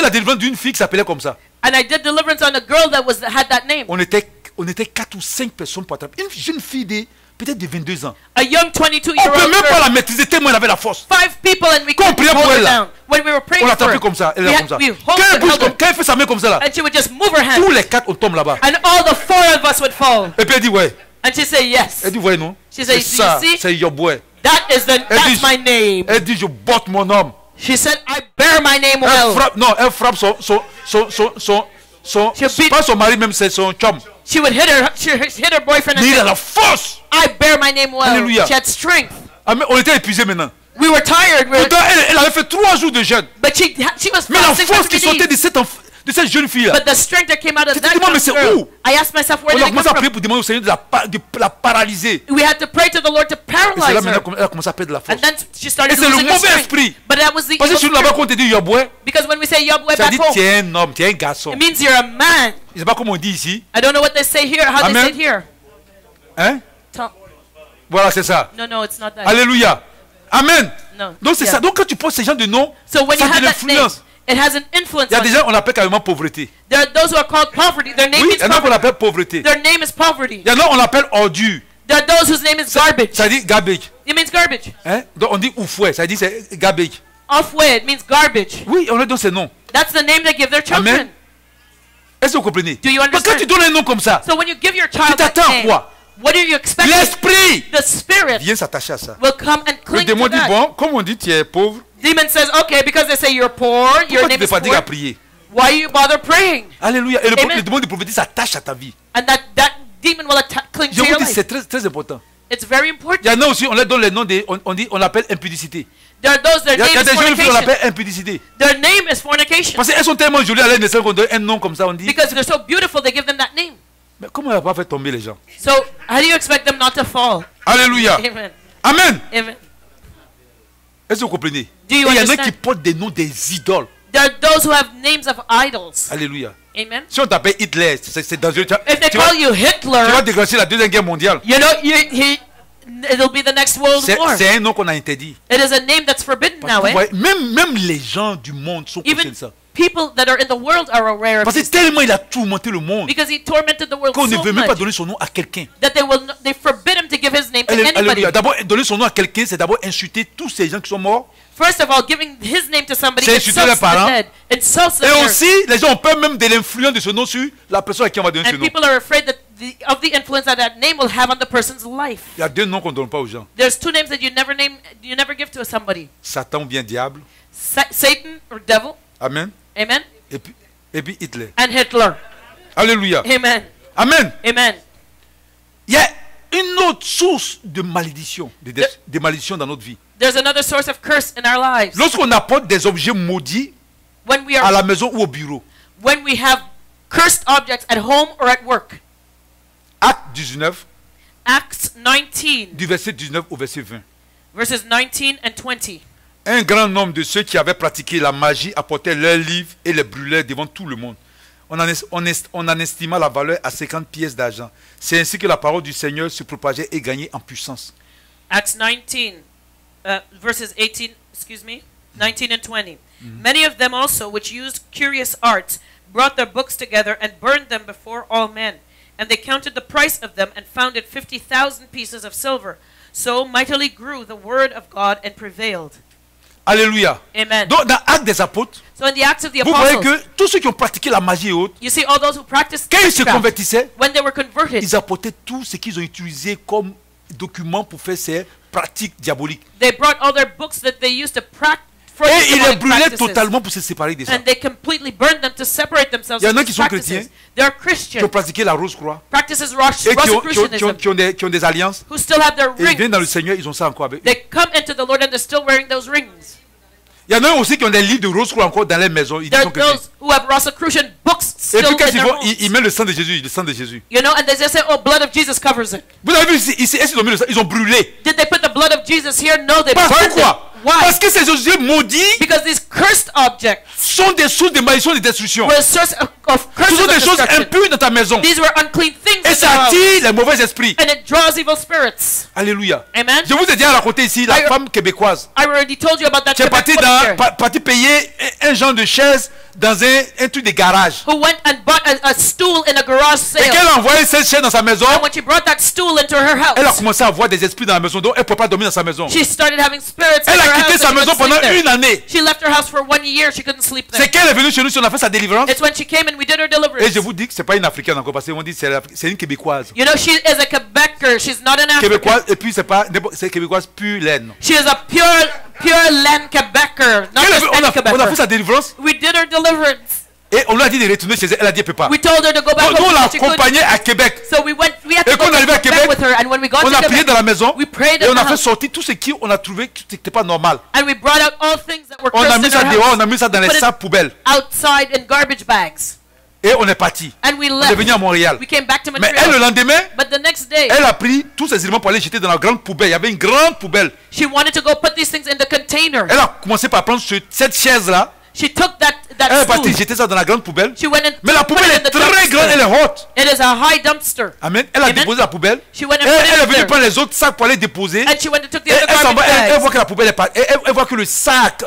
Speaker 1: la délivrance d'une fille qui s'appelait comme ça,
Speaker 2: And I did deliverance on a girl that had that name.
Speaker 1: on était 4 ou 5 personnes pour attraper. Une jeune fille peut-être de 22 ans.
Speaker 2: A young
Speaker 1: On ne
Speaker 2: 22-year-old
Speaker 1: peut même pas
Speaker 2: girl.
Speaker 1: la maîtriser tellement elle avait la force.
Speaker 2: 5 people and we
Speaker 1: Quand on
Speaker 2: couldn't
Speaker 1: priait
Speaker 2: hold
Speaker 1: pour
Speaker 2: her
Speaker 1: elle, là,
Speaker 2: down. When we were praying
Speaker 1: On l'a
Speaker 2: for
Speaker 1: tapé
Speaker 2: her,
Speaker 1: comme ça. Elle
Speaker 2: we,
Speaker 1: est
Speaker 2: had,
Speaker 1: comme ça.
Speaker 2: we
Speaker 1: Quand
Speaker 2: hold
Speaker 1: elle
Speaker 2: her,
Speaker 1: bouge
Speaker 2: held her,
Speaker 1: quand elle fait sa main comme ça là,
Speaker 2: and she would just move her
Speaker 1: tous
Speaker 2: hand.
Speaker 1: les 4 on tombe là-bas.
Speaker 2: And all the 4 of us would fall.
Speaker 1: Et puis elle dit ouais.
Speaker 2: And she said, yes.
Speaker 1: Elle dit ouais non.
Speaker 2: She
Speaker 1: C'est
Speaker 2: said,
Speaker 1: ça,
Speaker 2: do you see?
Speaker 1: c'est Yoboué.
Speaker 2: That's my name.
Speaker 1: Elle dit je botte mon homme.
Speaker 2: She said, I bear my name
Speaker 1: Elle
Speaker 2: well.
Speaker 1: frappe, non, elle frappe pas son mari même, c'est son chum.
Speaker 2: She would hit her boyfriend and
Speaker 1: Mais il a
Speaker 2: say,
Speaker 1: la force.
Speaker 2: I bear my name well.
Speaker 1: Alléluia.
Speaker 2: She had strength.
Speaker 1: Amen. On était épuisés maintenant.
Speaker 2: We were tired.
Speaker 1: Pourtant, elle avait fait 3 jours de jeûne.
Speaker 2: But she was
Speaker 1: Mais la
Speaker 2: fasting for
Speaker 1: force qui
Speaker 2: 3
Speaker 1: sortait
Speaker 2: days.
Speaker 1: de cette jeune fille là,
Speaker 2: But the strength that came out of
Speaker 1: Tu te
Speaker 2: that
Speaker 1: demandes, mais
Speaker 2: young
Speaker 1: c'est
Speaker 2: girl,
Speaker 1: où?
Speaker 2: I asked myself, where
Speaker 1: on
Speaker 2: did
Speaker 1: a
Speaker 2: it
Speaker 1: commencé à
Speaker 2: come
Speaker 1: prier
Speaker 2: from?
Speaker 1: pour demander au Seigneur de la paralyser.
Speaker 2: We had to pray to the Lord to
Speaker 1: Et c'est là
Speaker 2: paralyze her.
Speaker 1: maintenant qu'elle a commencé à perdre la force.
Speaker 2: And then she
Speaker 1: Et
Speaker 2: started
Speaker 1: c'est le
Speaker 2: losing her
Speaker 1: mauvais
Speaker 2: strength.
Speaker 1: esprit.
Speaker 2: But that was the
Speaker 1: Parce que
Speaker 2: evil
Speaker 1: si nous là-bas,
Speaker 2: spirit.
Speaker 1: quand on te dit Yoboué,
Speaker 2: Because when we say Yobwe
Speaker 1: ça
Speaker 2: back
Speaker 1: dit
Speaker 2: home,
Speaker 1: tu es un homme, tu es un garçon.
Speaker 2: it means you're a man.
Speaker 1: Je ne sais pas comment on dit ici.
Speaker 2: I don't know what they say here, how
Speaker 1: Amen.
Speaker 2: they say it here.
Speaker 1: Hein?
Speaker 2: Ta-
Speaker 1: Voilà, c'est ça.
Speaker 2: No, it's not that.
Speaker 1: Alléluia. Amen.
Speaker 2: No.
Speaker 1: Donc c'est
Speaker 2: Yeah.
Speaker 1: ça. Donc quand tu poses ces gens de noms,
Speaker 2: So when
Speaker 1: ça
Speaker 2: you
Speaker 1: a
Speaker 2: have
Speaker 1: de
Speaker 2: that name,
Speaker 1: l'influence.
Speaker 2: it has an influence
Speaker 1: Il y a
Speaker 2: on
Speaker 1: des
Speaker 2: you.
Speaker 1: gens, on appelle carrément pauvreté.
Speaker 2: There are those who are called poverty. Their name
Speaker 1: Oui,
Speaker 2: means
Speaker 1: il y en a qu'on
Speaker 2: poverty.
Speaker 1: appelle pauvreté.
Speaker 2: Their name is poverty.
Speaker 1: Il y en a, on appelle ordure.
Speaker 2: There are those whose name is garbage.
Speaker 1: Ça dit garbage.
Speaker 2: It means garbage.
Speaker 1: Hein? Donc on dit oufouet, ça dit c'est garbage.
Speaker 2: Off-way, it means garbage.
Speaker 1: Oui, on leur donne ces noms.
Speaker 2: That's the name they give their children.
Speaker 1: Amen. Est-ce que vous comprenez?
Speaker 2: Do you
Speaker 1: Donc quand
Speaker 2: understand?
Speaker 1: tu donnes un nom comme ça,
Speaker 2: So when you give your child that
Speaker 1: t'attends à
Speaker 2: name,
Speaker 1: quoi?
Speaker 2: what are you expecting?
Speaker 1: l'esprit
Speaker 2: The spirit
Speaker 1: vient s'attacher à ça.
Speaker 2: will come and
Speaker 1: Le
Speaker 2: cling
Speaker 1: démon
Speaker 2: to
Speaker 1: dit,
Speaker 2: that.
Speaker 1: bon, comme on dit, tu es pauvre,
Speaker 2: Demon says, okay, because they say you're poor, your
Speaker 1: pourquoi tu
Speaker 2: name
Speaker 1: ne
Speaker 2: is
Speaker 1: peux pas dire à
Speaker 2: poor,
Speaker 1: prier?
Speaker 2: why you bother praying?
Speaker 1: Alléluia. Et
Speaker 2: Amen.
Speaker 1: le démon de prophétie s'attache à ta vie.
Speaker 2: And that demon will cling
Speaker 1: Je
Speaker 2: to
Speaker 1: vous
Speaker 2: your
Speaker 1: dis,
Speaker 2: life.
Speaker 1: c'est très, très important.
Speaker 2: It's very important.
Speaker 1: Il y en a aussi, on leur donne les noms, on l'appelle impudicité.
Speaker 2: There are those, their
Speaker 1: Il y a
Speaker 2: name
Speaker 1: des
Speaker 2: is
Speaker 1: jeunes filles, on
Speaker 2: fornication.
Speaker 1: l'appelle impudicité.
Speaker 2: Their name is fornication.
Speaker 1: Parce qu'elles sont tellement jolies à leur naissance qu'on donne un nom comme ça, on dit.
Speaker 2: Because they're so beautiful, they give them that name.
Speaker 1: Mais comment elle va pas faire tomber les gens?
Speaker 2: So how do you expect them not to fall?
Speaker 1: Alléluia.
Speaker 2: Amen.
Speaker 1: Amen.
Speaker 2: Amen.
Speaker 1: Est-ce que vous comprenez?
Speaker 2: Do
Speaker 1: Et
Speaker 2: you
Speaker 1: il y en a qui
Speaker 2: understand?
Speaker 1: portent des noms des idoles.
Speaker 2: There are those who have names of idols.
Speaker 1: Alléluia.
Speaker 2: Amen.
Speaker 1: Si on t'appelle Hitler, c'est dangereux.
Speaker 2: If they
Speaker 1: Tu vas,
Speaker 2: call you
Speaker 1: tu vas
Speaker 2: Hitler,
Speaker 1: déclencher la deuxième guerre mondiale.
Speaker 2: you know, it'll be the next world war.
Speaker 1: C'est un nom qu'on a interdit.
Speaker 2: It is a name that's forbidden
Speaker 1: Parce
Speaker 2: now,
Speaker 1: que vous
Speaker 2: eh?
Speaker 1: voyez, même les gens du monde sont conscients
Speaker 2: Even
Speaker 1: de ça.
Speaker 2: people that are in the world are aware of
Speaker 1: Parce que
Speaker 2: this.
Speaker 1: tellement il a tourmenté le monde
Speaker 2: Because he tormented the world
Speaker 1: qu'on ne
Speaker 2: so
Speaker 1: veut même pas
Speaker 2: much
Speaker 1: donner son nom à quelqu'un.
Speaker 2: that they forbid him to give his name to
Speaker 1: Alléluia.
Speaker 2: anybody.
Speaker 1: D'abord, donner son nom à quelqu'un, c'est d'abord insulter tous ces gens qui sont morts.
Speaker 2: First of all, giving his name to somebody
Speaker 1: C'est insulter
Speaker 2: insults
Speaker 1: les parents.
Speaker 2: the dead, insults the
Speaker 1: Et
Speaker 2: parents.
Speaker 1: aussi, les gens ont peur même de l'influence de ce nom sur la personne à qui on va donner ce
Speaker 2: And
Speaker 1: nom.
Speaker 2: people are afraid that of the influence that that name will have on the person's life.
Speaker 1: Il y a deux noms qu'on ne donne pas aux gens.
Speaker 2: There's two names that you never give to somebody.
Speaker 1: Satan ou bien diable.
Speaker 2: Satan or devil.
Speaker 1: Amen.
Speaker 2: Amen.
Speaker 1: Et puis Hitler.
Speaker 2: And Hitler.
Speaker 1: Alléluia.
Speaker 2: Amen.
Speaker 1: Amen.
Speaker 2: Amen.
Speaker 1: Il y a une autre source de malédiction, de malédiction dans notre vie.
Speaker 2: There's another source of curse in our lives.
Speaker 1: Lorsqu'on apporte des objets maudits
Speaker 2: When we
Speaker 1: à
Speaker 2: are
Speaker 1: la maison ou au bureau.
Speaker 2: when we have cursed objects at home or at work.
Speaker 1: Acte 19,
Speaker 2: Acts 19
Speaker 1: du verset 19 au verset 20.
Speaker 2: verses 19 and 20.
Speaker 1: Un grand nombre de ceux qui avaient pratiqué la magie apportaient leurs livres et les brûlaient devant tout le monde. On en estima la valeur à 50 pièces d'argent. C'est ainsi que la parole du Seigneur se propageait et gagnait en puissance.
Speaker 2: Acts 19, verses 18, 19 and 20. Many of them also, which used curious arts, brought their books together and burned them before all men. And they counted the price of them and found it 50,000 pieces of silver. So mightily grew the word of God and prevailed.
Speaker 1: Alléluia.
Speaker 2: Amen.
Speaker 1: Donc dans Actes des Apôtres,
Speaker 2: So in the Acts of the
Speaker 1: vous voyez
Speaker 2: Apostles,
Speaker 1: que tous ceux qui ont pratiqué la magie et autres,
Speaker 2: you see all those who practiced
Speaker 1: quand ils se
Speaker 2: witchcraft,
Speaker 1: convertissaient,
Speaker 2: when they were converted,
Speaker 1: ils apportaient tout ce qu'ils ont utilisé comme document pour faire ces pratiques diaboliques.
Speaker 2: they brought all their books that they used to practice.
Speaker 1: Et ils les brûlaient totalement pour se séparer de ça.
Speaker 2: And they completely burned them to separate themselves
Speaker 1: Il y en a
Speaker 2: from
Speaker 1: qui
Speaker 2: these
Speaker 1: sont
Speaker 2: practices.
Speaker 1: chrétiens,
Speaker 2: They are
Speaker 1: qui ont
Speaker 2: Christians,
Speaker 1: pratiqué la Rose-Croix
Speaker 2: practices
Speaker 1: et
Speaker 2: Rosicrucianism,
Speaker 1: qui ont des alliances.
Speaker 2: who still have their
Speaker 1: Et ils viennent dans le
Speaker 2: rings.
Speaker 1: Seigneur, ils ont ça encore avec eux.
Speaker 2: They come into the Lord and they're still wearing those rings.
Speaker 1: Il y en a aussi qui ont des livres de Rose-Croix encore dans les maisons. Ils
Speaker 2: There
Speaker 1: sont
Speaker 2: are
Speaker 1: chrétiens.
Speaker 2: those who have Rosicrucian books
Speaker 1: Et
Speaker 2: still
Speaker 1: puis
Speaker 2: in
Speaker 1: quand ils
Speaker 2: their
Speaker 1: vont,
Speaker 2: homes.
Speaker 1: ils mettent le sang de Jésus, le sang de Jésus.
Speaker 2: You know, and they just say, oh, blood of Jesus covers it.
Speaker 1: Vous avez vu ici, est-ce qu'ils ont mis le sang? Ils ont brûlé.
Speaker 2: Did they put the blood of Jesus here? No, they burned it.
Speaker 1: Pourquoi?
Speaker 2: Why?
Speaker 1: Parce que ces objets maudits
Speaker 2: Because these cursed objects
Speaker 1: sont des sources de malédiction et de destruction.
Speaker 2: were a source of
Speaker 1: Ce
Speaker 2: curses
Speaker 1: sont
Speaker 2: and
Speaker 1: des choses
Speaker 2: destruction.
Speaker 1: impures dans ta maison.
Speaker 2: These were unclean things
Speaker 1: Et
Speaker 2: in
Speaker 1: ça
Speaker 2: their house.
Speaker 1: attire les mauvais esprits.
Speaker 2: And it draws evil spirits.
Speaker 1: Alléluia.
Speaker 2: Amen.
Speaker 1: Je vous ai déjà raconté ici la femme québécoise
Speaker 2: I already told you about that
Speaker 1: qui est partie,
Speaker 2: Quebec woman here,
Speaker 1: partie payer un genre de chaise dans un truc de garage.
Speaker 2: who went and bought a stool in a garage
Speaker 1: Et
Speaker 2: sale.
Speaker 1: qu'elle a envoyé cette chaise dans sa maison,
Speaker 2: And when she brought that stool into her
Speaker 1: elle a
Speaker 2: house,
Speaker 1: commencé à voir des esprits dans la maison, donc elle ne peut pas dormir dans sa maison.
Speaker 2: she started having spirits in
Speaker 1: Elle
Speaker 2: her
Speaker 1: a quitté
Speaker 2: house
Speaker 1: sa
Speaker 2: and she
Speaker 1: maison
Speaker 2: couldn't
Speaker 1: pendant
Speaker 2: sleep there.
Speaker 1: une année.
Speaker 2: She left her house for 1 year. She couldn't sleep there.
Speaker 1: C'est qu'elle est venue chez nous, si on a fait sa délivrance.
Speaker 2: It's when she came and we did her
Speaker 1: Et
Speaker 2: deliverance.
Speaker 1: je vous dis que ce n'est pas une africaine encore, parce qu'on dit que c'est une québécoise.
Speaker 2: You know, she is a Quebecer. She's not an African.
Speaker 1: Québécoise, et puis c'est québécoise pure laine.
Speaker 2: She is a pure land Quebecer, not just
Speaker 1: On
Speaker 2: any
Speaker 1: a fait
Speaker 2: Quebecer.
Speaker 1: sa délivrance
Speaker 2: We did her deliverance.
Speaker 1: et on lui a dit de retourner chez elle. Elle a dit elle ne peut pas.
Speaker 2: We told her to go back
Speaker 1: Donc nous on
Speaker 2: home,
Speaker 1: l'a
Speaker 2: but she couldn't.
Speaker 1: accompagnée à Québec.
Speaker 2: So we had
Speaker 1: Et
Speaker 2: to
Speaker 1: quand
Speaker 2: go
Speaker 1: on est arrivé à
Speaker 2: back
Speaker 1: Québec,
Speaker 2: with her. And when we got
Speaker 1: on
Speaker 2: to
Speaker 1: a prié
Speaker 2: Quebec,
Speaker 1: dans la maison
Speaker 2: we prayed
Speaker 1: et
Speaker 2: in
Speaker 1: on a
Speaker 2: the
Speaker 1: fait
Speaker 2: house.
Speaker 1: sortir tout ce qui on a trouvé qui n'était pas normal.
Speaker 2: And we brought out all things that were
Speaker 1: On a
Speaker 2: cursed
Speaker 1: mis
Speaker 2: in
Speaker 1: ça
Speaker 2: her
Speaker 1: dehors,
Speaker 2: house,
Speaker 1: on a mis ça dans les
Speaker 2: Put it
Speaker 1: sacs poubelles
Speaker 2: outside in garbage bags.
Speaker 1: et on est parti.
Speaker 2: And we
Speaker 1: On est venu à
Speaker 2: left.
Speaker 1: Montréal.
Speaker 2: We came back to
Speaker 1: Mais elle, le
Speaker 2: Montreal.
Speaker 1: lendemain,
Speaker 2: But the next day,
Speaker 1: elle a pris tous ces éléments pour aller jeter dans la grande poubelle. Il y avait une grande poubelle.
Speaker 2: she wanted to go put these things in the container.
Speaker 1: Elle a commencé par prendre cette chaise-là.
Speaker 2: She took that
Speaker 1: Elle est
Speaker 2: stool.
Speaker 1: partie jeter ça dans la grande poubelle.
Speaker 2: She went and
Speaker 1: Mais la
Speaker 2: put
Speaker 1: poubelle
Speaker 2: it
Speaker 1: est
Speaker 2: in the
Speaker 1: très grande, elle est
Speaker 2: dumpster.
Speaker 1: haute.
Speaker 2: It is a high dumpster.
Speaker 1: Amen. Elle a
Speaker 2: Amen.
Speaker 1: déposé la poubelle.
Speaker 2: She went and
Speaker 1: Elle
Speaker 2: put
Speaker 1: est
Speaker 2: it
Speaker 1: venue
Speaker 2: there.
Speaker 1: prendre les autres sacs pour aller déposer.
Speaker 2: And she went and took the
Speaker 1: Et
Speaker 2: other
Speaker 1: elle s'en va,
Speaker 2: garbage
Speaker 1: elle
Speaker 2: bags.
Speaker 1: voit que la poubelle est par elle voit que le sac,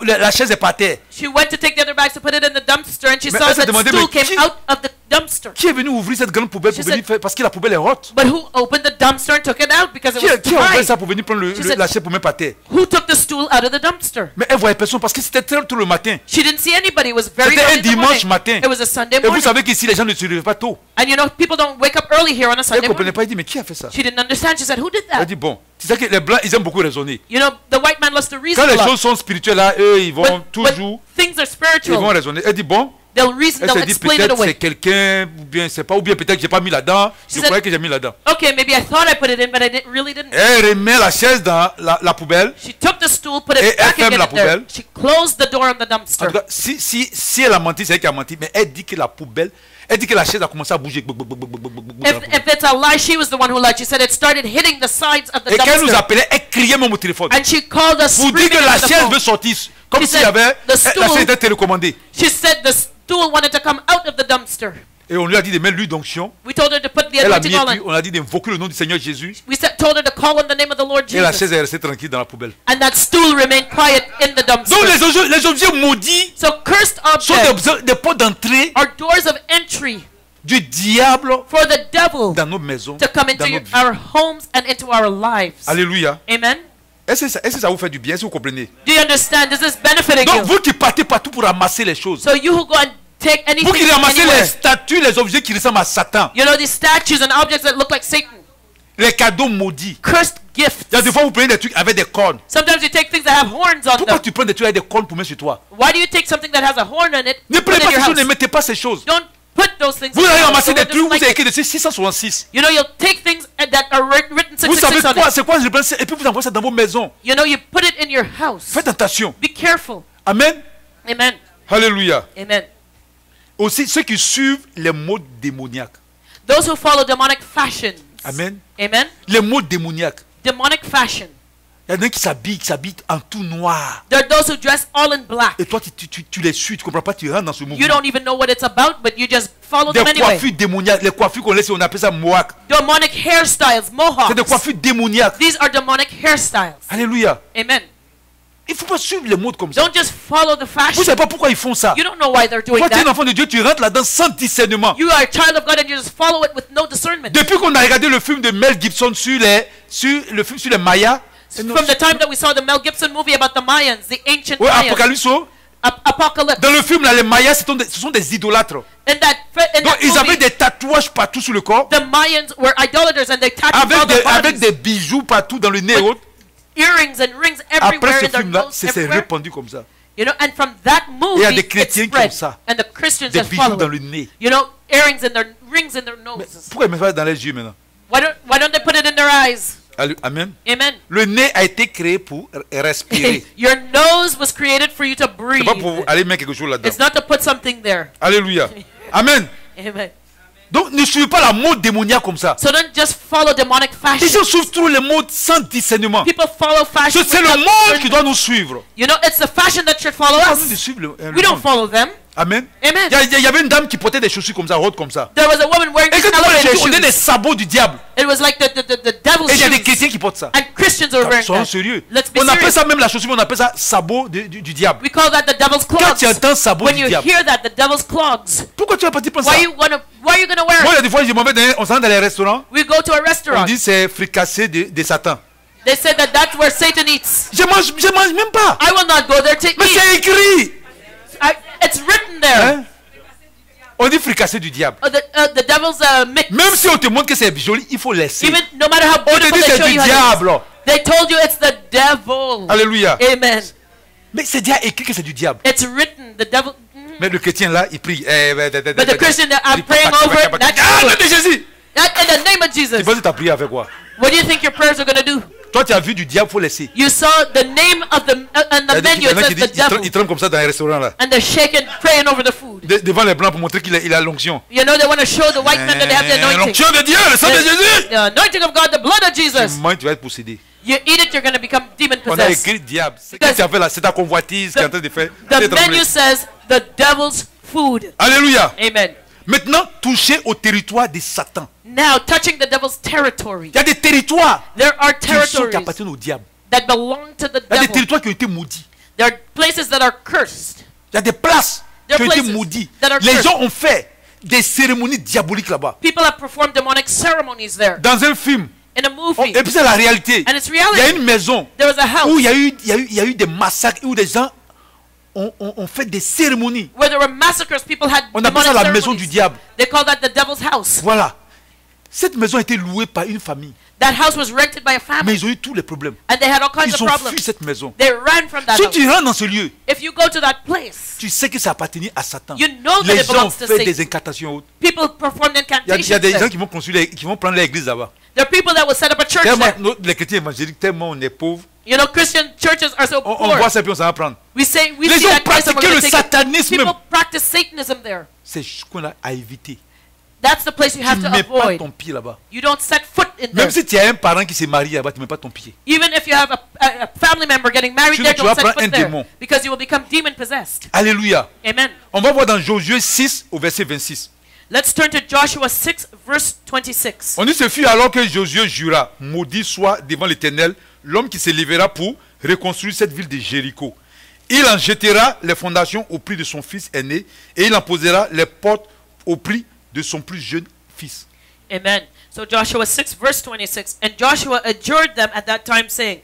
Speaker 1: la chaise est par terre.
Speaker 2: She went to take the other bags to put it in the dumpster, and she
Speaker 1: Mais
Speaker 2: saw
Speaker 1: elle s'est
Speaker 2: that
Speaker 1: demandé,
Speaker 2: stool
Speaker 1: mais
Speaker 2: came
Speaker 1: qui-
Speaker 2: out of the dumpster.
Speaker 1: Qui est venu ouvrir cette grande poubelle pour
Speaker 2: She
Speaker 1: venir
Speaker 2: said-
Speaker 1: faire parce que la poubelle est haute?
Speaker 2: But who opened the dumpster and took it out because it
Speaker 1: Qui
Speaker 2: was
Speaker 1: a ouvert
Speaker 2: high?
Speaker 1: ça pour venir prendre
Speaker 2: She said-
Speaker 1: la chaise pour mettre par terre?
Speaker 2: Who took the stool out of the dumpster?
Speaker 1: Mais elle voyait personne parce que c'était très tôt le matin.
Speaker 2: She didn't see anybody. It was very
Speaker 1: C'était
Speaker 2: early
Speaker 1: un
Speaker 2: in the
Speaker 1: dimanche
Speaker 2: morning.
Speaker 1: matin.
Speaker 2: It was a Sunday
Speaker 1: Et vous
Speaker 2: morning.
Speaker 1: savez qu'ici les gens ne se lèvent pas tôt.
Speaker 2: And you know, people don't wake up early here on a
Speaker 1: Elle
Speaker 2: Sunday
Speaker 1: ne comprenait
Speaker 2: morning.
Speaker 1: pas, elle dit mais qui a fait ça?
Speaker 2: She didn't understand. She said, who did
Speaker 1: Elle
Speaker 2: that?
Speaker 1: dit bon, tu sais que les blancs ils aiment beaucoup raisonner.
Speaker 2: You know, the white man loves to reason
Speaker 1: Quand
Speaker 2: a
Speaker 1: les
Speaker 2: lot.
Speaker 1: choses sont spirituelles là, eux ils vont
Speaker 2: When
Speaker 1: toujours
Speaker 2: things are
Speaker 1: ils vont
Speaker 2: spiritual,
Speaker 1: raisonner. Elle dit bon,
Speaker 2: they'll reason,
Speaker 1: elle se
Speaker 2: they'll
Speaker 1: dit
Speaker 2: explain it
Speaker 1: peut-être c'est
Speaker 2: away.
Speaker 1: quelqu'un ou bien c'est pas ou bien peut-être que j'ai pas mis là-dedans. Je
Speaker 2: said-
Speaker 1: croyais que j'ai mis là-dedans.
Speaker 2: Okay, maybe I thought I put it in, but I really didn't.
Speaker 1: Elle remet la chaise dans la poubelle.
Speaker 2: She took the stool, put
Speaker 1: Et
Speaker 2: it
Speaker 1: elle
Speaker 2: back
Speaker 1: ferme
Speaker 2: again
Speaker 1: la
Speaker 2: in there.
Speaker 1: poubelle.
Speaker 2: She closed the door on the
Speaker 1: En
Speaker 2: dumpster.
Speaker 1: tout cas, si elle a menti, c'est elle qui a menti. Mais elle dit que la poubelle, elle dit que la chaise a commencé à bouger.
Speaker 2: If it's a lie, she was the one who lied. She said it started hitting the sides of the
Speaker 1: Et quand elle nous
Speaker 2: dumpster.
Speaker 1: appelait, elle criait même au téléphone.
Speaker 2: And she called us
Speaker 1: Pour dire
Speaker 2: screaming
Speaker 1: que la
Speaker 2: into the
Speaker 1: chaise
Speaker 2: phone.
Speaker 1: veut sortir. Comme
Speaker 2: She
Speaker 1: s'il y
Speaker 2: said,
Speaker 1: avait
Speaker 2: the stool-
Speaker 1: la chaise était télécommandée.
Speaker 2: She said the stool wanted to come out of the dumpster.
Speaker 1: Et on lui a dit de mettre l'huile d'onction.
Speaker 2: We told her to put the
Speaker 1: Elle a
Speaker 2: anointing
Speaker 1: mis
Speaker 2: oil
Speaker 1: puis
Speaker 2: on.
Speaker 1: on a dit d'invoquer le nom du Seigneur Jésus.
Speaker 2: Told her to call on the name of the Lord
Speaker 1: Et la
Speaker 2: Jesus.
Speaker 1: chaise est restée tranquille dans la poubelle.
Speaker 2: And that stool remained quiet in the
Speaker 1: Donc
Speaker 2: dumpster.
Speaker 1: les objets maudits
Speaker 2: So cursed
Speaker 1: sont
Speaker 2: objects
Speaker 1: des portes d'entrée
Speaker 2: are doors of entry
Speaker 1: du diable
Speaker 2: for the devil
Speaker 1: dans nos maisons,
Speaker 2: to come
Speaker 1: dans
Speaker 2: into
Speaker 1: notre vie.
Speaker 2: our homes and into our lives.
Speaker 1: Alléluia.
Speaker 2: Amen.
Speaker 1: Est-ce que ça vous fait du bien? Est-ce que vous comprenez?
Speaker 2: Do you understand? This is benefiting
Speaker 1: Donc,
Speaker 2: you.
Speaker 1: vous qui partez partout pour ramasser les choses,
Speaker 2: So you who go and take
Speaker 1: vous
Speaker 2: anything
Speaker 1: qui
Speaker 2: from
Speaker 1: ramassez
Speaker 2: anywhere,
Speaker 1: les statues, les objets qui ressemblent à Satan,
Speaker 2: you know, these statues and objects that look like Satan,
Speaker 1: les cadeaux maudits.
Speaker 2: cursed gifts.
Speaker 1: Il y a des fois, vous prenez des trucs avec des cornes.
Speaker 2: Sometimes you take things that have horns on
Speaker 1: Pourquoi
Speaker 2: them.
Speaker 1: tu prends des trucs avec des cornes pour mettre sur toi?
Speaker 2: Why do you take something that has a horn on it?
Speaker 1: Ne
Speaker 2: Put it
Speaker 1: prenez
Speaker 2: in
Speaker 1: pas ces
Speaker 2: your
Speaker 1: choses, ne
Speaker 2: house?
Speaker 1: mettez pas ces choses.
Speaker 2: Don't put those things.
Speaker 1: Vous
Speaker 2: in
Speaker 1: allez
Speaker 2: your house.
Speaker 1: ramasser
Speaker 2: The
Speaker 1: des
Speaker 2: Lord
Speaker 1: trucs,
Speaker 2: doesn't
Speaker 1: vous
Speaker 2: like
Speaker 1: avez
Speaker 2: it.
Speaker 1: écrit dessus 666.
Speaker 2: You know, you'll take things that are written
Speaker 1: Vous savez
Speaker 2: 666 on
Speaker 1: quoi?
Speaker 2: it.
Speaker 1: C'est quoi? Je pense, et puis vous envoyez ça dans vos maisons.
Speaker 2: You know, you put it in your house.
Speaker 1: Faites attention.
Speaker 2: Be careful.
Speaker 1: Amen.
Speaker 2: Amen.
Speaker 1: Alléluia.
Speaker 2: Amen.
Speaker 1: Aussi, ceux qui suivent les mots démoniaques.
Speaker 2: Those who follow demonic fashions.
Speaker 1: Amen.
Speaker 2: Amen.
Speaker 1: Les mots démoniaques.
Speaker 2: Demonic fashion.
Speaker 1: Il y en a qui s'habillent en tout noir.
Speaker 2: There are those who dress all in black.
Speaker 1: Et toi, tu les suis, tu ne comprends pas, tu rentres dans ce
Speaker 2: You
Speaker 1: mouvement.
Speaker 2: don't even know what it's about, but you just follow
Speaker 1: Des
Speaker 2: them anyway.
Speaker 1: coiffures démoniaques, les coiffures qu'on laisse, on appelle ça mohawk.
Speaker 2: Demonic hairstyles,
Speaker 1: C'est des
Speaker 2: mohawks.
Speaker 1: coiffures démoniaques.
Speaker 2: These are demonic hairstyles.
Speaker 1: Alléluia.
Speaker 2: Amen.
Speaker 1: Il ne faut pas suivre les modes comme ça.
Speaker 2: Don't just follow the
Speaker 1: Vous ne
Speaker 2: fashion.
Speaker 1: savez pas pourquoi ils font ça.
Speaker 2: You don't know why they're doing
Speaker 1: Quand tu es un
Speaker 2: that.
Speaker 1: enfant de Dieu, tu rentres là-dedans sans discernement.
Speaker 2: You are a child of God and you just follow it with no discernment.
Speaker 1: Depuis qu'on a regardé le film de Mel Gibson sur les Mayas,
Speaker 2: From the time that we saw the Mel Gibson movie about the Mayans, the ancient
Speaker 1: ouais,
Speaker 2: Mayans,
Speaker 1: Apocalypse,
Speaker 2: Apocalypse.
Speaker 1: dans le film là, les Mayas, ce sont des idolâtres.
Speaker 2: In that
Speaker 1: Donc ils avaient
Speaker 2: movie,
Speaker 1: des tatouages partout sur le corps,
Speaker 2: the Mayans were idolaters and they tattooed all their
Speaker 1: avec
Speaker 2: bodies.
Speaker 1: des bijoux partout dans le nez et autres.
Speaker 2: Earrings and rings
Speaker 1: Après
Speaker 2: everywhere
Speaker 1: ce
Speaker 2: in their
Speaker 1: film là,
Speaker 2: nose,
Speaker 1: c'est
Speaker 2: everywhere.
Speaker 1: répandu comme ça.
Speaker 2: You know, and from that movie,
Speaker 1: Et il y a des
Speaker 2: it
Speaker 1: chrétiens qui
Speaker 2: spread,
Speaker 1: ont ça.
Speaker 2: and the Christians
Speaker 1: Des
Speaker 2: have
Speaker 1: bijoux
Speaker 2: followed
Speaker 1: dans
Speaker 2: it.
Speaker 1: le nez.
Speaker 2: You know, earrings in their rings in their noses.
Speaker 1: Pourquoi ils mettent ça dans les yeux maintenant?
Speaker 2: Why don't they put it in their eyes?
Speaker 1: Amen.
Speaker 2: Amen.
Speaker 1: Le nez a été créé pour respirer.
Speaker 2: Your nose was created for you to
Speaker 1: C'est
Speaker 2: breathe.
Speaker 1: pas pour aller mettre quelque chose là-dedans.
Speaker 2: It's not to put something there.
Speaker 1: Alléluia. Amen.
Speaker 2: Amen.
Speaker 1: Donc ne suivez pas la mode démoniaque comme ça.
Speaker 2: So don't just follow demonic
Speaker 1: Les
Speaker 2: fashion.
Speaker 1: gens suivent trop les modes sans discernement.
Speaker 2: People follow fashion.
Speaker 1: C'est le
Speaker 2: without
Speaker 1: monde qui
Speaker 2: discernment.
Speaker 1: doit nous suivre.
Speaker 2: You know, it's the fashion that should follow
Speaker 1: Pas nous de
Speaker 2: us.
Speaker 1: suivre le
Speaker 2: We don't
Speaker 1: monde.
Speaker 2: follow them.
Speaker 1: Amen.
Speaker 2: Amen.
Speaker 1: Il y avait une dame qui portait des chaussures comme ça, hautes comme ça.
Speaker 2: There was a woman wearing
Speaker 1: Et
Speaker 2: these
Speaker 1: quand tu vois les
Speaker 2: elevator
Speaker 1: chaussures, on est des
Speaker 2: shoes.
Speaker 1: sabots du diable.
Speaker 2: It was like the devil's
Speaker 1: Et il y a des
Speaker 2: shoes.
Speaker 1: chrétiens qui portent ça.
Speaker 2: And Christians are wearing
Speaker 1: Soyons
Speaker 2: that.
Speaker 1: sérieux.
Speaker 2: Let's be
Speaker 1: On appelle
Speaker 2: serious.
Speaker 1: ça même la chaussure, mais on appelle ça sabot du diable.
Speaker 2: We call that the devil's
Speaker 1: Quand
Speaker 2: clogs.
Speaker 1: tu entends sabot
Speaker 2: When
Speaker 1: du
Speaker 2: you
Speaker 1: diable,
Speaker 2: hear that, the devil's clogs.
Speaker 1: pourquoi tu vas pas dire ça?
Speaker 2: Why are you gonna wear
Speaker 1: Moi, il y
Speaker 2: it?
Speaker 1: a des fois, je m'en vais on s'en va dans les restaurants,
Speaker 2: We go to a
Speaker 1: on
Speaker 2: restaurant.
Speaker 1: dit c'est fricassé de Satan.
Speaker 2: They said that that's where Satan eats.
Speaker 1: Je mange même pas.
Speaker 2: I will not go there to
Speaker 1: Mais
Speaker 2: eat.
Speaker 1: c'est écrit.
Speaker 2: It's written there.
Speaker 1: Hein? On dit fricassé du diable.
Speaker 2: The devil's mix.
Speaker 1: Même si on te montre que c'est joli, il faut laisser.
Speaker 2: Even no matter how
Speaker 1: On te
Speaker 2: beautiful
Speaker 1: dit
Speaker 2: they
Speaker 1: c'est
Speaker 2: show
Speaker 1: du
Speaker 2: you how it is.
Speaker 1: diable.
Speaker 2: They told you it's the devil.
Speaker 1: Alléluia.
Speaker 2: Amen.
Speaker 1: Mais c'est déjà écrit que c'est du diable.
Speaker 2: It's written. The devil.
Speaker 1: Mais le chrétien là, il prie.
Speaker 2: But the Christian, I'm praying over it. That's
Speaker 1: Ah, nom
Speaker 2: good.
Speaker 1: de Jésus.
Speaker 2: In the name of
Speaker 1: Tu
Speaker 2: Jesus.
Speaker 1: penses que tu as prié avec quoi?
Speaker 2: What do you think your prayers are going to do?
Speaker 1: Toi, tu as vu du diable, il faut laisser.
Speaker 2: You saw the name of the on
Speaker 1: Il y
Speaker 2: the
Speaker 1: a
Speaker 2: menu.
Speaker 1: des
Speaker 2: It
Speaker 1: gens
Speaker 2: says
Speaker 1: qui
Speaker 2: the
Speaker 1: disent,
Speaker 2: devil,
Speaker 1: ils tremblent comme ça dans les restaurants là.
Speaker 2: and they're shaking, praying over the food.
Speaker 1: Devant les blancs pour montrer qu'il a l'onction.
Speaker 2: You know, they want to show the white men that they have the anointing.
Speaker 1: L'onction de Dieu, le sang de Jésus.
Speaker 2: The anointing of God, the blood of
Speaker 1: Tu
Speaker 2: Jesus.
Speaker 1: manges, tu vas être possédé.
Speaker 2: You eat it, you're going to become demon
Speaker 1: On a
Speaker 2: possessed.
Speaker 1: écrit diable. C'est ce que tu as fait là, c'est ta convoitise qui est en train de faire.
Speaker 2: The menu says the devil's food.
Speaker 1: Alléluia.
Speaker 2: Amen.
Speaker 1: Maintenant, toucher au territoire de Satan.
Speaker 2: Now, touching the devil's territory.
Speaker 1: Il y a des territoires
Speaker 2: There are
Speaker 1: qui
Speaker 2: territories
Speaker 1: appartiennent au diable.
Speaker 2: that belong to the
Speaker 1: Il y a des
Speaker 2: devil.
Speaker 1: territoires qui ont été maudits.
Speaker 2: There are places that are cursed.
Speaker 1: Il y a des places qui
Speaker 2: There
Speaker 1: ont
Speaker 2: are
Speaker 1: été
Speaker 2: places
Speaker 1: maudites.
Speaker 2: that are
Speaker 1: Les
Speaker 2: cursed.
Speaker 1: gens ont fait des cérémonies diaboliques là-bas.
Speaker 2: People have performed demonic ceremonies there.
Speaker 1: Dans un film.
Speaker 2: In a movie.
Speaker 1: Et puis c'est la réalité.
Speaker 2: And it's
Speaker 1: Il y a
Speaker 2: reality.
Speaker 1: une maison
Speaker 2: There was a house
Speaker 1: où il y a eu des massacres, où des gens ont fait des cérémonies.
Speaker 2: where there were massacres. People had
Speaker 1: On appelle ça
Speaker 2: demonic
Speaker 1: la maison du
Speaker 2: ceremonies.
Speaker 1: diable.
Speaker 2: They call that the devil's house.
Speaker 1: Voilà. Cette maison a été louée par une famille.
Speaker 2: That house was rented by a
Speaker 1: Mais
Speaker 2: family.
Speaker 1: ils ont eu tous les problèmes.
Speaker 2: And they had all kinds
Speaker 1: Ils
Speaker 2: of
Speaker 1: ont
Speaker 2: problems.
Speaker 1: fui cette maison.
Speaker 2: They ran from that
Speaker 1: Si
Speaker 2: house.
Speaker 1: tu rentres dans ce lieu,
Speaker 2: If you go to that place,
Speaker 1: tu sais que ça appartenait à Satan.
Speaker 2: you know that
Speaker 1: Les
Speaker 2: it
Speaker 1: gens
Speaker 2: belongs to
Speaker 1: fait
Speaker 2: Satan.
Speaker 1: des incantations.
Speaker 2: People performed
Speaker 1: Il y a
Speaker 2: incantations
Speaker 1: des gens
Speaker 2: there.
Speaker 1: qui vont construire, qui vont prendre l'église là-bas.
Speaker 2: There are people that will set up a church
Speaker 1: Tellement,
Speaker 2: there.
Speaker 1: les chrétiens évangéliques, tellement on est pauvres.
Speaker 2: You know, Christian churches are so
Speaker 1: On
Speaker 2: poor.
Speaker 1: voit ça et puis on s'en va prendre.
Speaker 2: We
Speaker 1: Les
Speaker 2: see
Speaker 1: gens
Speaker 2: that place and we're
Speaker 1: pratiquaient
Speaker 2: going
Speaker 1: le
Speaker 2: to take it.
Speaker 1: satanisme.
Speaker 2: People practice Satanism there.
Speaker 1: C'est ce qu'on a à éviter.
Speaker 2: That's the place you
Speaker 1: Tu
Speaker 2: have
Speaker 1: ne
Speaker 2: to
Speaker 1: mets pas
Speaker 2: avoid.
Speaker 1: ton pied là-bas.
Speaker 2: You don't set foot in there.
Speaker 1: Même si tu as un parent qui s'est marié là-bas, tu ne mets pas ton pied.
Speaker 2: Even if you have a family member getting married
Speaker 1: Sinon,
Speaker 2: there,
Speaker 1: tu
Speaker 2: don't
Speaker 1: vas
Speaker 2: set
Speaker 1: prendre un
Speaker 2: foot there.
Speaker 1: démon.
Speaker 2: Because you will become demon possessed.
Speaker 1: Alléluia.
Speaker 2: Amen.
Speaker 1: On va voir dans Josué 6 au verset 26.
Speaker 2: Let's turn to Joshua 6, verse 26.
Speaker 1: On dit ce fut alors que Josué jura, maudit soit devant l'Éternel l'homme qui se lèvera pour reconstruire cette ville de Jéricho. Il en jettera les fondations au prix de son fils aîné et il en posera les portes au prix de son plus jeune fils.
Speaker 2: Amen. So Joshua 6 verse 26. And Joshua adjured them at that time, saying,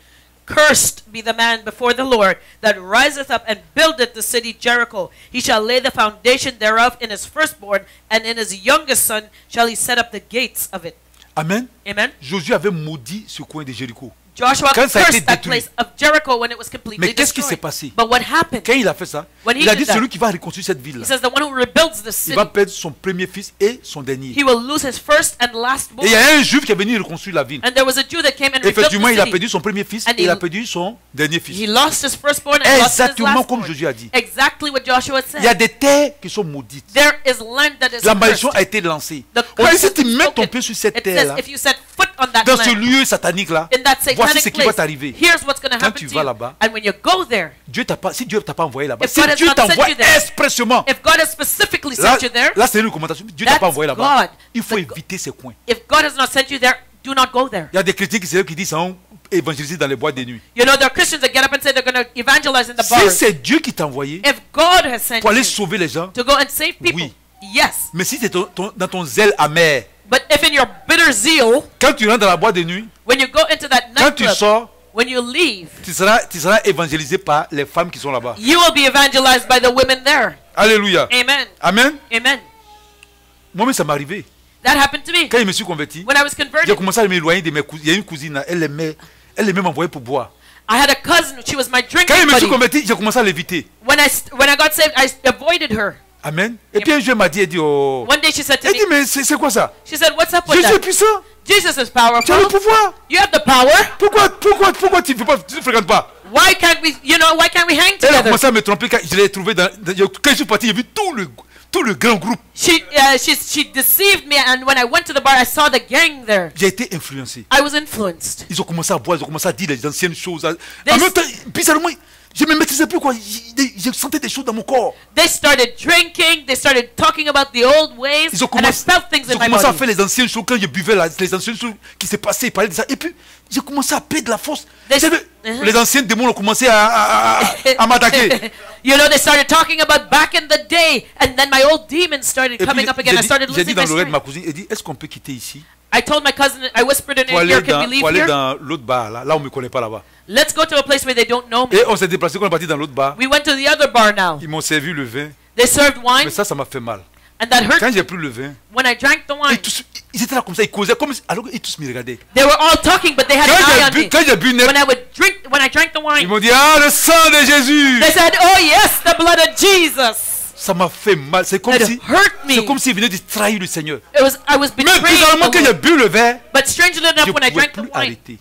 Speaker 2: Cursed be the man before the Lord that riseth up and buildeth the city Jericho. He shall lay the foundation thereof in his firstborn, and in his youngest son shall he set up the gates of it.
Speaker 1: Amen.
Speaker 2: Amen.
Speaker 1: Josué avait maudit ce coin de Jéricho.
Speaker 2: Joshua
Speaker 1: Quand ça a été
Speaker 2: cursed that
Speaker 1: détruit.
Speaker 2: place of Jericho when it was completely
Speaker 1: Mais qu'est-ce qui s'est
Speaker 2: destroyed.
Speaker 1: passé?
Speaker 2: But what happened?
Speaker 1: Quand il a fait ça,
Speaker 2: When he
Speaker 1: il a
Speaker 2: did
Speaker 1: dit
Speaker 2: that,
Speaker 1: celui qui va reconstruire cette
Speaker 2: He
Speaker 1: ville,
Speaker 2: says the one who rebuilds the
Speaker 1: il
Speaker 2: city,
Speaker 1: va perdre son premier fils et son dernier.
Speaker 2: he will lose his first and last
Speaker 1: Et
Speaker 2: born.
Speaker 1: il y a un juif qui est venu reconstruire la ville.
Speaker 2: And there was a Jew that came and rebuilt
Speaker 1: Effectivement, il a
Speaker 2: the city.
Speaker 1: perdu son premier fils
Speaker 2: And
Speaker 1: et il a
Speaker 2: he-
Speaker 1: perdu son dernier fils.
Speaker 2: He lost his firstborn and lost his
Speaker 1: Exactement
Speaker 2: last
Speaker 1: comme
Speaker 2: born.
Speaker 1: Josué a dit.
Speaker 2: Exactly what Joshua
Speaker 1: Il y a
Speaker 2: said.
Speaker 1: des terres qui sont maudites.
Speaker 2: There is land that is
Speaker 1: La malédiction
Speaker 2: cursed.
Speaker 1: a été lancée.
Speaker 2: The
Speaker 1: On dit
Speaker 2: curse
Speaker 1: si
Speaker 2: has
Speaker 1: tu
Speaker 2: been
Speaker 1: mets ton
Speaker 2: spoken.
Speaker 1: pied sur cette
Speaker 2: It says
Speaker 1: terre-là,
Speaker 2: if you set foot on that
Speaker 1: dans ce
Speaker 2: land,
Speaker 1: lieu satanique-là,
Speaker 2: in that
Speaker 1: voici ce
Speaker 2: satanic
Speaker 1: qui va
Speaker 2: place,
Speaker 1: t'arriver.
Speaker 2: here's what's going to
Speaker 1: Quand
Speaker 2: happen
Speaker 1: tu
Speaker 2: to
Speaker 1: vas
Speaker 2: you.
Speaker 1: là-bas,
Speaker 2: And when you go there,
Speaker 1: si Dieu t'a pas envoyé là-bas,
Speaker 2: If
Speaker 1: si
Speaker 2: God has
Speaker 1: Dieu
Speaker 2: not sent
Speaker 1: t'envoie
Speaker 2: you there,
Speaker 1: expressément,
Speaker 2: if God has specifically
Speaker 1: là,
Speaker 2: sent you there,
Speaker 1: là c'est une recommandation. Dieu t'a
Speaker 2: That's
Speaker 1: pas envoyé là-bas.
Speaker 2: God.
Speaker 1: Il faut
Speaker 2: But
Speaker 1: éviter ces coins.
Speaker 2: if God has not sent you there, do not go there.
Speaker 1: Il y a des chrétiens qui disent sont évangéliser dans les boîtes de nuit.
Speaker 2: You know, there are Christians that get up and say they're going to evangelize in the
Speaker 1: Si
Speaker 2: bars.
Speaker 1: c'est Dieu qui t'a envoyé
Speaker 2: If God has sent
Speaker 1: pour aller
Speaker 2: you
Speaker 1: sauver les gens,
Speaker 2: to go and save people,
Speaker 1: Oui.
Speaker 2: yes.
Speaker 1: mais si c'est dans ton zèle amer,
Speaker 2: But if in your bitter zeal,
Speaker 1: quand tu rentres dans la boîte de nuit,
Speaker 2: when you go into that
Speaker 1: quand tu
Speaker 2: nightclub,
Speaker 1: sors,
Speaker 2: when you leave,
Speaker 1: tu seras évangélisé par les femmes qui sont là-bas.
Speaker 2: you will be evangelized by the women there.
Speaker 1: Alléluia.
Speaker 2: Amen.
Speaker 1: Amen.
Speaker 2: Amen.
Speaker 1: Moi-même, ça m'est arrivé.
Speaker 2: That happened to me
Speaker 1: Quand je me suis converti,
Speaker 2: when I was
Speaker 1: j'ai
Speaker 2: converted.
Speaker 1: commencé à m'éloigner de mes cousines. Il y a une cousine, elle aimait m'envoyer pour boire.
Speaker 2: I had a cousin, she was my
Speaker 1: Quand je
Speaker 2: drinking
Speaker 1: me suis
Speaker 2: buddy.
Speaker 1: converti, j'ai commencé à l'éviter.
Speaker 2: When I got saved, I avoided her.
Speaker 1: Amen. Et puis un jour, elle m'a dit, elle dit, oh.
Speaker 2: One day she said to
Speaker 1: Elle
Speaker 2: me,
Speaker 1: dit, mais c'est quoi ça?
Speaker 2: she said, what's up with
Speaker 1: Jésus est
Speaker 2: that?
Speaker 1: puissant.
Speaker 2: Jesus is
Speaker 1: Tu as le
Speaker 2: powerful.
Speaker 1: pouvoir.
Speaker 2: You have the power.
Speaker 1: Pourquoi tu ne fréquentes pas?
Speaker 2: Why can't we hang
Speaker 1: Elle a
Speaker 2: together?
Speaker 1: commencé à me tromper quand je l'ai trouvé quand je suis parti, j'ai vu tout le grand groupe.
Speaker 2: She deceived me, and when I went to the bar, I saw the gang there.
Speaker 1: J'ai été influencé.
Speaker 2: I was influenced.
Speaker 1: Ils ont commencé à boire, ils ont commencé à dire les anciennes choses. En
Speaker 2: This-
Speaker 1: même temps, bizarrement, je ne me maîtrisais plus quoi. Je sentais des choses dans mon corps.
Speaker 2: They started drinking. They started talking about the old ways,
Speaker 1: Ils ont
Speaker 2: and I
Speaker 1: commencé,
Speaker 2: felt things
Speaker 1: ils
Speaker 2: in
Speaker 1: ont
Speaker 2: my
Speaker 1: commencé à
Speaker 2: body.
Speaker 1: faire les anciennes choses quand je buvais les anciennes choses qui s'est passées, ils parlaient de ça. Et puis, j'ai commencé à perdre la force.
Speaker 2: They-
Speaker 1: Vous savez,
Speaker 2: Uh-huh.
Speaker 1: les anciens démons ont commencé à m'attaquer.
Speaker 2: You know, they started talking about back in the day, and then my old demons started
Speaker 1: Et puis,
Speaker 2: coming up again. I started
Speaker 1: j'ai dit
Speaker 2: losing
Speaker 1: dans
Speaker 2: my
Speaker 1: l'oreille de ma
Speaker 2: strength.
Speaker 1: cousine, elle dit, est-ce qu'on peut quitter ici
Speaker 2: I told my cousin, I whispered in
Speaker 1: pour
Speaker 2: her
Speaker 1: aller
Speaker 2: ear, can we leave
Speaker 1: pour aller
Speaker 2: here?
Speaker 1: dans l'autre bar, là où on ne me connaît pas là-bas.
Speaker 2: Let's go to a place where they don't know me.
Speaker 1: Et on s'est déplacé, quand on est parti dans l'autre bar,
Speaker 2: We went to the other bar now.
Speaker 1: ils m'ont servi le vin.
Speaker 2: They served wine,
Speaker 1: Mais ça m'a fait mal.
Speaker 2: and that hurt
Speaker 1: Quand
Speaker 2: me.
Speaker 1: j'ai pris le vin,
Speaker 2: When I drank the
Speaker 1: et
Speaker 2: wine,
Speaker 1: tous, ils étaient là comme ça, ils causaient, alors ils tous me regardaient.
Speaker 2: they were all talking, but they had an eye on me.
Speaker 1: Quand j'ai bu net,
Speaker 2: When I drank the
Speaker 1: ils
Speaker 2: wine,
Speaker 1: m'ont dit, ah, le sang de Jésus.
Speaker 2: they said, "Oh yes, the blood of Jesus."
Speaker 1: Ça m'a fait mal. C'est comme
Speaker 2: It
Speaker 1: si,
Speaker 2: hurt me.
Speaker 1: c'est comme s'ils venaient de trahir le Seigneur.
Speaker 2: I was
Speaker 1: Mais
Speaker 2: betraying
Speaker 1: bizarrement,
Speaker 2: the
Speaker 1: quand j'ai
Speaker 2: Lord.
Speaker 1: bu le vin,
Speaker 2: But strangely
Speaker 1: je
Speaker 2: enough,
Speaker 1: ne
Speaker 2: when I
Speaker 1: pouvais
Speaker 2: drank the
Speaker 1: plus
Speaker 2: wine,
Speaker 1: arrêter.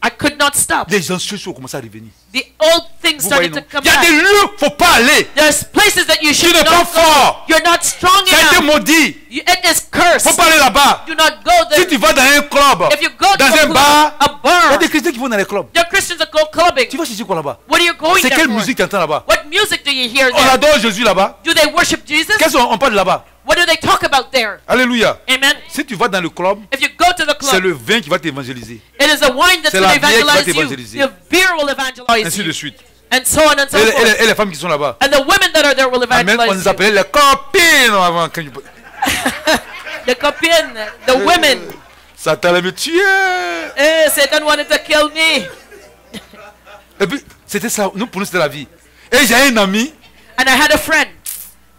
Speaker 2: I could not stop.
Speaker 1: Les anciennes choses ont commencé à revenir.
Speaker 2: The old things
Speaker 1: Vous voyez,
Speaker 2: started
Speaker 1: non?
Speaker 2: to come
Speaker 1: Il y a des
Speaker 2: back.
Speaker 1: lieux, faut pas aller.
Speaker 2: There's places that you
Speaker 1: Tu
Speaker 2: should
Speaker 1: n'es pas
Speaker 2: not go.
Speaker 1: fort.
Speaker 2: You're not strong
Speaker 1: Ça a été
Speaker 2: enough.
Speaker 1: maudit.
Speaker 2: It is cursed.
Speaker 1: Faut pas aller là-bas.
Speaker 2: Do not go
Speaker 1: Si
Speaker 2: there.
Speaker 1: tu vas dans un club,
Speaker 2: If you go to
Speaker 1: dans
Speaker 2: a
Speaker 1: un
Speaker 2: club,
Speaker 1: bar,
Speaker 2: a
Speaker 1: il y a
Speaker 2: bar,
Speaker 1: des chrétiens qui vont dans les clubs.
Speaker 2: there are Christians that go clubbing.
Speaker 1: Tu vas chercher quoi là-bas?
Speaker 2: What are you going
Speaker 1: C'est
Speaker 2: there
Speaker 1: quelle
Speaker 2: for?
Speaker 1: musique tu entends là-bas?
Speaker 2: What music do you hear
Speaker 1: On
Speaker 2: there?
Speaker 1: adore Jésus là-bas.
Speaker 2: Do they worship Jesus?
Speaker 1: Qu'est-ce qu'on parle là-bas?
Speaker 2: What do they talk about there?
Speaker 1: Alléluia.
Speaker 2: Amen.
Speaker 1: Si tu vas dans le club,
Speaker 2: If you go to the
Speaker 1: c'est
Speaker 2: club,
Speaker 1: le vin qui va t'évangéliser.
Speaker 2: it is the wine that's
Speaker 1: c'est
Speaker 2: going
Speaker 1: la
Speaker 2: to
Speaker 1: bière qui va
Speaker 2: evangelize you.
Speaker 1: t'évangéliser.
Speaker 2: The beer will evangelize
Speaker 1: Ainsi de
Speaker 2: you.
Speaker 1: suite.
Speaker 2: And so on and so
Speaker 1: Et,
Speaker 2: forth.
Speaker 1: et les femmes qui sont là-bas.
Speaker 2: And the women that are there will
Speaker 1: Amen. On
Speaker 2: evangelize
Speaker 1: nous
Speaker 2: you.
Speaker 1: appelait les copines avant. Quand
Speaker 2: The copines, the women.
Speaker 1: Satan allait me tuer.
Speaker 2: Satan wanted to kill me.
Speaker 1: Et puis, c'était ça. Nous, pour nous, c'était la vie. Et j'ai un ami.
Speaker 2: And I had a friend.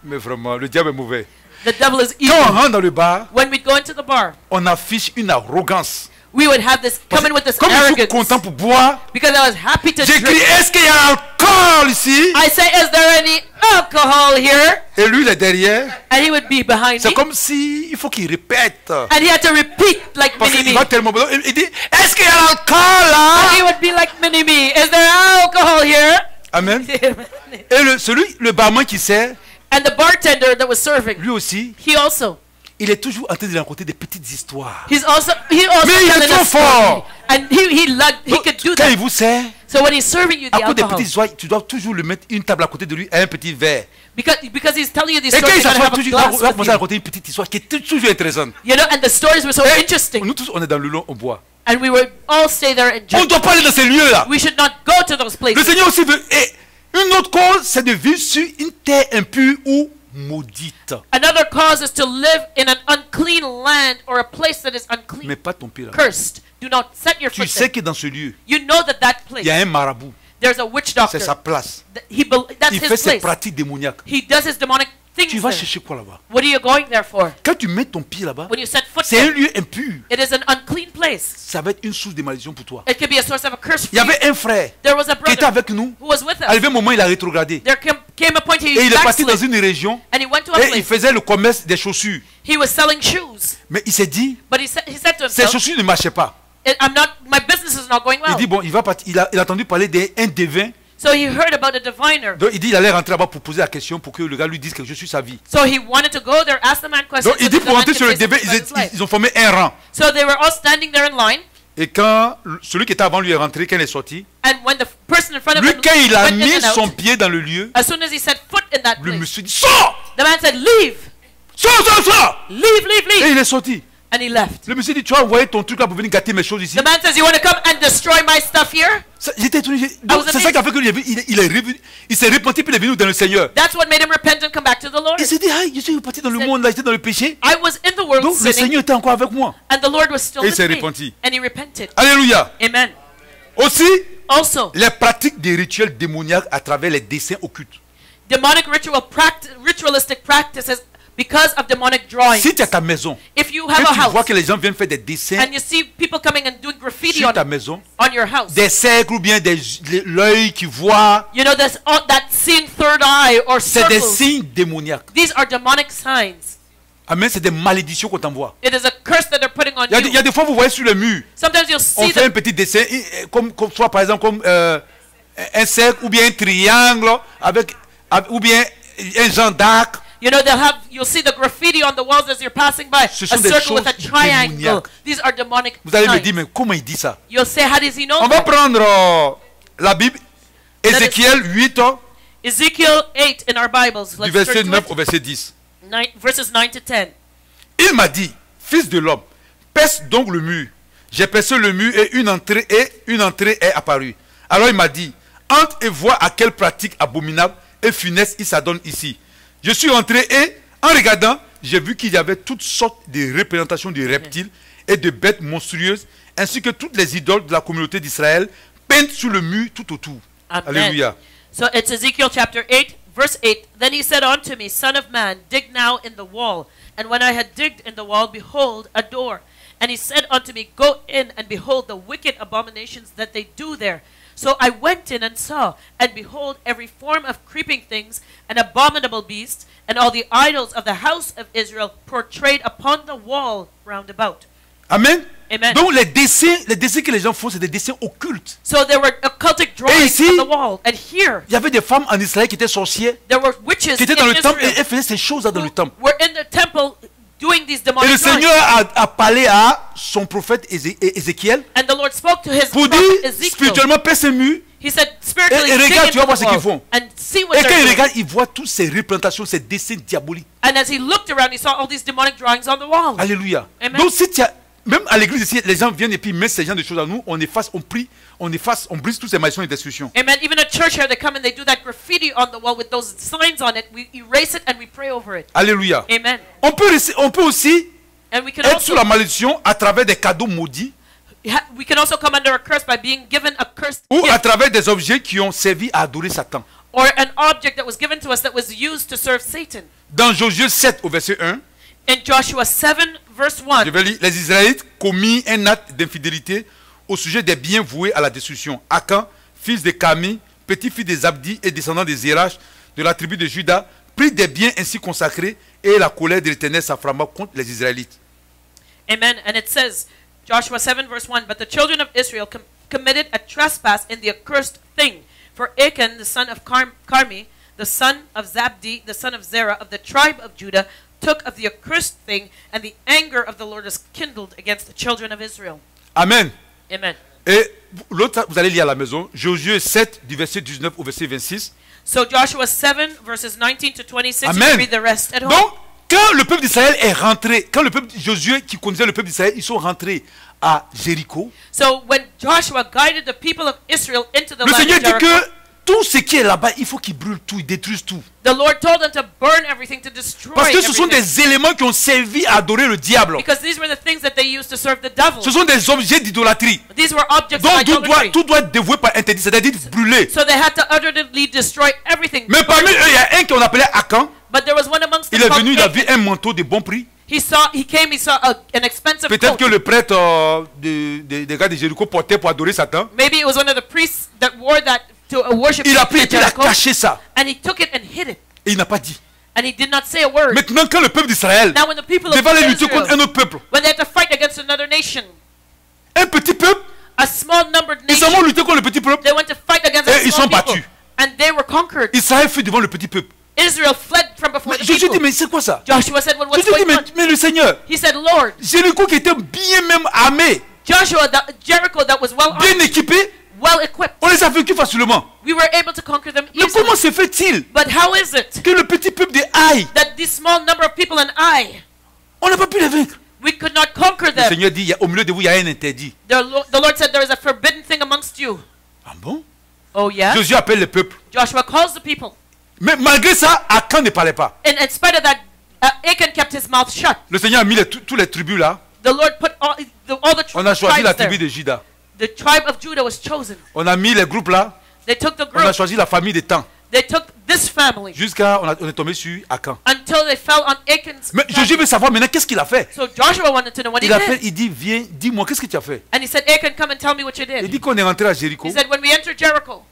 Speaker 1: Mais vraiment, le diable est mauvais.
Speaker 2: The devil is
Speaker 1: Quand on
Speaker 2: evil.
Speaker 1: rentre dans le bar,
Speaker 2: When we'd go into the bar,
Speaker 1: on affiche une arrogance.
Speaker 2: we would have this, come in with this
Speaker 1: Comme je suis
Speaker 2: arrogance.
Speaker 1: content pour boire,
Speaker 2: Because I was happy to
Speaker 1: j'écris,
Speaker 2: drink.
Speaker 1: est-ce qu'il y a alcool ici?
Speaker 2: I say, is there any alcohol here?
Speaker 1: Et lui, il est derrière.
Speaker 2: And he would be behind
Speaker 1: C'est
Speaker 2: me.
Speaker 1: comme si il faut qu'il répète.
Speaker 2: And he had to repeat like
Speaker 1: Parce qu'il
Speaker 2: Mini-Me.
Speaker 1: va tellement besoin. Il dit, est-ce qu'il y a l'alcool
Speaker 2: And he
Speaker 1: là?
Speaker 2: would be like Mini-Me. Is there alcohol here?
Speaker 1: Amen. Et le barman qui sert,
Speaker 2: And the bartender that was serving,
Speaker 1: lui aussi,
Speaker 2: he also.
Speaker 1: il est toujours en train de raconter des petites histoires.
Speaker 2: He also
Speaker 1: Mais il est
Speaker 2: telling
Speaker 1: trop
Speaker 2: a story.
Speaker 1: fort.
Speaker 2: And he
Speaker 1: Donc,
Speaker 2: could do
Speaker 1: quand il
Speaker 2: that.
Speaker 1: vous sert,
Speaker 2: So when he's serving you the
Speaker 1: à cause des
Speaker 2: alcohol,
Speaker 1: petites histoires, tu dois toujours lui mettre une table à côté de lui et un petit verre.
Speaker 2: because he's telling you these
Speaker 1: Et quand
Speaker 2: stories,
Speaker 1: il
Speaker 2: you're
Speaker 1: s'assoit,
Speaker 2: gonna have a
Speaker 1: toujours, il va
Speaker 2: glass
Speaker 1: commencer
Speaker 2: with
Speaker 1: à
Speaker 2: you.
Speaker 1: raconter une petite histoire qui est toujours intéressante.
Speaker 2: You know, and the stories were so
Speaker 1: Et
Speaker 2: interesting.
Speaker 1: nous tous, on est dans le long, on boit.
Speaker 2: And we would all stay there and
Speaker 1: On ne
Speaker 2: drink.
Speaker 1: doit pas aller dans ces lieux-là.
Speaker 2: We should not go to those
Speaker 1: Le
Speaker 2: places.
Speaker 1: Seigneur aussi veut. Et une autre cause, c'est de vivre sur une terre impure où maudite.
Speaker 2: Another cause is to live in an unclean land or a place that is unclean.
Speaker 1: Mais pas ton pied là.
Speaker 2: Cursed. Do not set your
Speaker 1: Tu
Speaker 2: foot
Speaker 1: sais
Speaker 2: there.
Speaker 1: que dans ce lieu,
Speaker 2: You know that that
Speaker 1: il y a
Speaker 2: place,
Speaker 1: un marabout.
Speaker 2: there's a witch
Speaker 1: C'est
Speaker 2: doctor.
Speaker 1: sa place.
Speaker 2: That's
Speaker 1: Il fait
Speaker 2: his
Speaker 1: ses
Speaker 2: place.
Speaker 1: pratiques démoniaques.
Speaker 2: He does his demonic
Speaker 1: Tu
Speaker 2: things
Speaker 1: vas
Speaker 2: there.
Speaker 1: chercher quoi là-bas?
Speaker 2: What are you going there for?
Speaker 1: Quand tu mets ton pied là-bas,
Speaker 2: When you set foot
Speaker 1: c'est un
Speaker 2: there,
Speaker 1: lieu impur.
Speaker 2: it is an unclean place.
Speaker 1: Ça va être une source de malédiction pour toi.
Speaker 2: It could be a source of a curse
Speaker 1: Il y
Speaker 2: for you.
Speaker 1: avait un frère
Speaker 2: There was a
Speaker 1: qui était
Speaker 2: brother
Speaker 1: avec nous.
Speaker 2: who was with us.
Speaker 1: Arrivé un moment, il a rétrogradé.
Speaker 2: There came a point he
Speaker 1: Et il est parti dans
Speaker 2: backslid,
Speaker 1: une région
Speaker 2: and he went to a
Speaker 1: et il
Speaker 2: place.
Speaker 1: faisait le commerce des chaussures.
Speaker 2: He was selling shoes,
Speaker 1: Mais il s'est dit,
Speaker 2: but he said to
Speaker 1: ces
Speaker 2: himself,
Speaker 1: chaussures ne marchaient pas.
Speaker 2: my business is not going
Speaker 1: Il
Speaker 2: well.
Speaker 1: dit, bon, il va partir. Il a entendu parler d'un devin.
Speaker 2: So he heard about a diviner.
Speaker 1: Donc il dit, il allait rentrer là-bas pour poser la question pour que le gars lui dise quelque chose sur sa vie.
Speaker 2: So he wanted to go there, ask the man questions.
Speaker 1: Donc il
Speaker 2: so
Speaker 1: dit,
Speaker 2: that
Speaker 1: pour
Speaker 2: the man
Speaker 1: rentrer
Speaker 2: could
Speaker 1: sur le
Speaker 2: say
Speaker 1: devin,
Speaker 2: something about his life.
Speaker 1: ils ont formé un rang.
Speaker 2: So they were all standing there in line,
Speaker 1: Et quand celui qui était avant lui est rentré, quand il est sorti,
Speaker 2: and when the person in front of
Speaker 1: lui,
Speaker 2: him
Speaker 1: quand il a
Speaker 2: went in
Speaker 1: mis
Speaker 2: and out,
Speaker 1: son pied dans le lieu,
Speaker 2: as soon as he set foot in that
Speaker 1: le
Speaker 2: place,
Speaker 1: monsieur dit, sors!
Speaker 2: the man said, "Leave,
Speaker 1: Sors!
Speaker 2: leave, leave,
Speaker 1: Et
Speaker 2: leave,"
Speaker 1: il est sorti.
Speaker 2: and he left.
Speaker 1: Le monsieur dit, tu as envoyé ton truc là pour venir gâter mes choses ici.
Speaker 2: The man says, "You want to come and destroy my stuff here?"
Speaker 1: J'étais étonné. Donc,
Speaker 2: was
Speaker 1: c'est ça qui a fait qu'il il est revenu. Il s'est repenti puis il est venu dans le Seigneur.
Speaker 2: That's what made him repent and come back to the Lord.
Speaker 1: Il s'est dit, ah, je suis parti dans le
Speaker 2: Said-
Speaker 1: monde là, j'étais dans le péché.
Speaker 2: I was in the world
Speaker 1: Donc le
Speaker 2: sinning,
Speaker 1: Seigneur était encore avec moi.
Speaker 2: and the Lord was still
Speaker 1: Et il
Speaker 2: with
Speaker 1: s'est
Speaker 2: me,
Speaker 1: repenti.
Speaker 2: and he repented.
Speaker 1: Alléluia.
Speaker 2: Amen.
Speaker 1: Aussi,
Speaker 2: Also,
Speaker 1: les pratiques des rituels démoniaques à travers les dessins occultes.
Speaker 2: demonic ritualistic practices because of demonic drawings.
Speaker 1: Si tu es à ta maison,
Speaker 2: If you
Speaker 1: que
Speaker 2: have a
Speaker 1: tu vois
Speaker 2: house
Speaker 1: que les gens viennent faire des dessins
Speaker 2: and you see people coming and doing graffiti
Speaker 1: sur ta
Speaker 2: on
Speaker 1: maison,
Speaker 2: your house,
Speaker 1: des cercles ou bien l'œil qui voit,
Speaker 2: you know this that seeing third eye or
Speaker 1: c'est des
Speaker 2: circles.
Speaker 1: signes démoniaques.
Speaker 2: These are demonic signs.
Speaker 1: Amen, c'est des malédictions qu'on t'envoie.
Speaker 2: It is a curse that they're putting on
Speaker 1: Il y a
Speaker 2: you.
Speaker 1: des fois, vous voyez sur le mur,
Speaker 2: Sometimes you'll
Speaker 1: on
Speaker 2: see
Speaker 1: fait un
Speaker 2: them.
Speaker 1: petit dessin, comme soit par exemple comme un cercle ou bien un triangle ou bien un genre d'arc.
Speaker 2: You know you'll see the graffiti on the walls as you're passing by.
Speaker 1: Ce
Speaker 2: A
Speaker 1: sont des
Speaker 2: circle with a
Speaker 1: choses
Speaker 2: triangle.
Speaker 1: démoniaques.
Speaker 2: These are demonic
Speaker 1: Vous allez me
Speaker 2: signs.
Speaker 1: dire, mais comment il dit ça?
Speaker 2: You'll say, how does he know
Speaker 1: On va
Speaker 2: that?
Speaker 1: prendre la Bible, Ézéchiel 8,
Speaker 2: Ezekiel 8 in our Bibles.
Speaker 1: du
Speaker 2: Let's
Speaker 1: verset
Speaker 2: turn to
Speaker 1: 9
Speaker 2: it.
Speaker 1: au verset 10.
Speaker 2: Verses 9 to 10.
Speaker 1: Il m'a dit, fils de l'homme, perce donc le mur. J'ai percé le mur et une entrée est apparue. Alors il m'a dit, entre et vois à quelle pratique abominable et funeste il s'adonne ici. Je suis entré et, en regardant, j'ai vu qu'il y avait toutes sortes de représentations de reptiles et de bêtes monstrueuses, ainsi que toutes les idoles de la communauté d'Israël peintes sur le mur tout autour.
Speaker 2: Amen.
Speaker 1: Alléluia.
Speaker 2: So it's Ezekiel chapter 8, verse 8. Then he said unto me, Son of man, dig now in the wall. And when I had digged in the wall, behold, a door. And he said unto me, Go in and behold the wicked abominations that they do there. So I went in and saw, and behold, every form of creeping things, and abominable beasts, and all the idols of the house of Israel portrayed upon the wall round about.
Speaker 1: Amen.
Speaker 2: Amen.
Speaker 1: Donc les dessins que les gens font, c'est des dessins occultes.
Speaker 2: So there were occultic drawings
Speaker 1: ici,
Speaker 2: on the wall. And here,
Speaker 1: Il y avait des femmes en Israël qui étaient sorcières,
Speaker 2: there were witches
Speaker 1: qui étaient
Speaker 2: in
Speaker 1: dans le temple et
Speaker 2: Israel
Speaker 1: elles faisaient ces choses-là dans le temple.
Speaker 2: who were in the temple doing these
Speaker 1: Et le
Speaker 2: demonic drawings.
Speaker 1: Seigneur a parlé à son prophète Ézéchiel
Speaker 2: And the Lord spoke to his
Speaker 1: pour
Speaker 2: prophet
Speaker 1: dire
Speaker 2: Ezekiel.
Speaker 1: spirituellement, paie ce mur.
Speaker 2: He said, spiritually,
Speaker 1: Et
Speaker 2: dig
Speaker 1: regarde, tu vas
Speaker 2: into
Speaker 1: voir
Speaker 2: the
Speaker 1: ce qu'ils
Speaker 2: wall
Speaker 1: font.
Speaker 2: and see what
Speaker 1: Et quand
Speaker 2: they're
Speaker 1: il
Speaker 2: doing.
Speaker 1: regarde, il voit toutes ces représentations, ces dessins diaboliques.
Speaker 2: And as he looked around, he saw all these demonic drawings on the wall.
Speaker 1: Alléluia.
Speaker 2: Amen.
Speaker 1: Donc si tu as, même à l'église ici, les gens viennent et puis mettent ces genres de choses à nous, on efface, on prie, on brise toutes ces malédictions et destructions.
Speaker 2: Amen. Even at church here, they come and they do that graffiti on the wall with those signs on it. We erase it and we pray over it.
Speaker 1: Alléluia.
Speaker 2: Amen.
Speaker 1: On peut aussi
Speaker 2: And we can
Speaker 1: être sous
Speaker 2: also
Speaker 1: la malédiction à travers des cadeaux maudits
Speaker 2: we can also come under a curse by being given a cursed
Speaker 1: ou à
Speaker 2: gift
Speaker 1: travers des objets qui ont servi à adorer Satan.
Speaker 2: or an object that was given to us that was used to serve Satan.
Speaker 1: Dans Josué 7 au verset 1,
Speaker 2: In Joshua 7 verse 1,
Speaker 1: je vais lire, les Israélites commis un acte d'infidélité au sujet des biens voués à la destruction. Akan, fils de Kami, petit-fils des Abdi et descendant des Zérach de la tribu de Juda, prit des biens ainsi consacrés et la colère de l'Éternel s'afflama contre les Israélites.
Speaker 2: Amen. And it says, Joshua 7 verse 1, But the children of Israel committed a trespass in the accursed thing. For Achan, the son of Carmi, the son of Zabdi, the son of Zerah, of the tribe of Judah, took of the accursed thing, and the anger of the Lord was kindled against the children of Israel.
Speaker 1: Amen.
Speaker 2: Amen.
Speaker 1: Et l'autre, vous allez lire à la maison, Josué 7 du verset 19 au verset 26.
Speaker 2: So Joshua 7 verses 19 to 26, you
Speaker 1: Amen.
Speaker 2: can read the rest at home.
Speaker 1: Donc, quand le peuple d'Israël est rentré, quand le peuple Josué qui conduisait le peuple d'Israël, ils sont rentrés à Jéricho,
Speaker 2: So when Joshua guided the people of Israel into the
Speaker 1: le
Speaker 2: land
Speaker 1: Seigneur
Speaker 2: of
Speaker 1: dit
Speaker 2: Jericho,
Speaker 1: que tout ce qui est là-bas, il faut qu'ils brûlent tout, ils détruisent tout.
Speaker 2: The Lord told them to burn everything, to destroy
Speaker 1: Parce que ce sont
Speaker 2: everything.
Speaker 1: des éléments qui ont servi à adorer le diable.
Speaker 2: Because these were the things that they used to serve the devil.
Speaker 1: Ce sont des objets d'idolâtrie.
Speaker 2: These were objects
Speaker 1: Donc
Speaker 2: of idolatry.
Speaker 1: tout doit être dévoué par interdit, c'est-à-dire brûlé.
Speaker 2: So they had to utterly destroy everything.
Speaker 1: Mais parmi eux, il y a un qu'on appelait Akan.
Speaker 2: But there was one amongst them
Speaker 1: Il est
Speaker 2: called
Speaker 1: venu, il a
Speaker 2: Achan.
Speaker 1: vu un manteau de bon prix.
Speaker 2: He saw an expensive
Speaker 1: Peut-être
Speaker 2: coat.
Speaker 1: que le prêtre des gars de Jéricho portait pour adorer Satan.
Speaker 2: Maybe it was one of the priests that wore that to worship
Speaker 1: Il a pris et
Speaker 2: at
Speaker 1: puis il a
Speaker 2: Jericho.
Speaker 1: caché ça.
Speaker 2: And he took it and hid it.
Speaker 1: Et il n'a pas dit.
Speaker 2: And he did not say a word.
Speaker 1: Maintenant, quand le peuple d'Israël
Speaker 2: Now when the people of
Speaker 1: devait aller lutter contre un
Speaker 2: Israel,
Speaker 1: autre peuple,
Speaker 2: when they had to fight against another nation,
Speaker 1: un petit peuple,
Speaker 2: a small numbered
Speaker 1: ils
Speaker 2: nation,
Speaker 1: ont lutté contre le petit peuple.
Speaker 2: they went to fight against
Speaker 1: Et
Speaker 2: a
Speaker 1: ils
Speaker 2: small
Speaker 1: sont
Speaker 2: people.
Speaker 1: battus.
Speaker 2: And they were conquered.
Speaker 1: Israël fut devant le petit peuple.
Speaker 2: Israel fled from before
Speaker 1: Mais
Speaker 2: the
Speaker 1: Jésus dit,
Speaker 2: people.
Speaker 1: mais c'est quoi ça?
Speaker 2: Joshua said, well, what's
Speaker 1: Jésus dit,
Speaker 2: going on?
Speaker 1: mais le Seigneur,
Speaker 2: He said, Lord,
Speaker 1: Jéricho qui était bien même armé,
Speaker 2: Joshua, Jericho that was well
Speaker 1: bien
Speaker 2: armed,
Speaker 1: équipé,
Speaker 2: well equipped,
Speaker 1: on les a vaincus facilement.
Speaker 2: we were able to conquer them
Speaker 1: Mais
Speaker 2: easily.
Speaker 1: comment se fait-il
Speaker 2: But how is it
Speaker 1: que le petit peuple de Haï,
Speaker 2: that this small number of people and I,
Speaker 1: on n'a pas pu les vaincre?
Speaker 2: we could not conquer
Speaker 1: Le
Speaker 2: them?
Speaker 1: Seigneur dit, au milieu de vous, il y a un interdit.
Speaker 2: The Lord said there is a forbidden thing amongst you.
Speaker 1: Ah bon?
Speaker 2: Oh yeah?
Speaker 1: Jésus appelle le peuple.
Speaker 2: Joshua calls the people.
Speaker 1: Mais malgré ça, Akan ne parlait pas.
Speaker 2: And in spite of that, Achan kept his mouth shut.
Speaker 1: Le Seigneur a mis tous les tribus là.
Speaker 2: The Lord put all the
Speaker 1: On a choisi la
Speaker 2: tribes
Speaker 1: tribu
Speaker 2: there.
Speaker 1: de Juda.
Speaker 2: The tribe of Judah was chosen.
Speaker 1: On a mis les groupes là.
Speaker 2: They took the
Speaker 1: On a
Speaker 2: group.
Speaker 1: choisi la famille des temps.
Speaker 2: They took this family
Speaker 1: Jusqu'à on est tombé sur Akan.
Speaker 2: until they fell on Achan's
Speaker 1: Mais
Speaker 2: family.
Speaker 1: Jésus veut savoir maintenant qu'est-ce qu'il a fait.
Speaker 2: So Joshua wanted to know what he
Speaker 1: Il appelle,
Speaker 2: did.
Speaker 1: il dit, viens, dis-moi, qu'est-ce que tu as fait?
Speaker 2: And he said, Achan, come and tell me what you
Speaker 1: Il
Speaker 2: did.
Speaker 1: dit qu'on est rentré à Jéricho.
Speaker 2: He said, when we entered Jericho,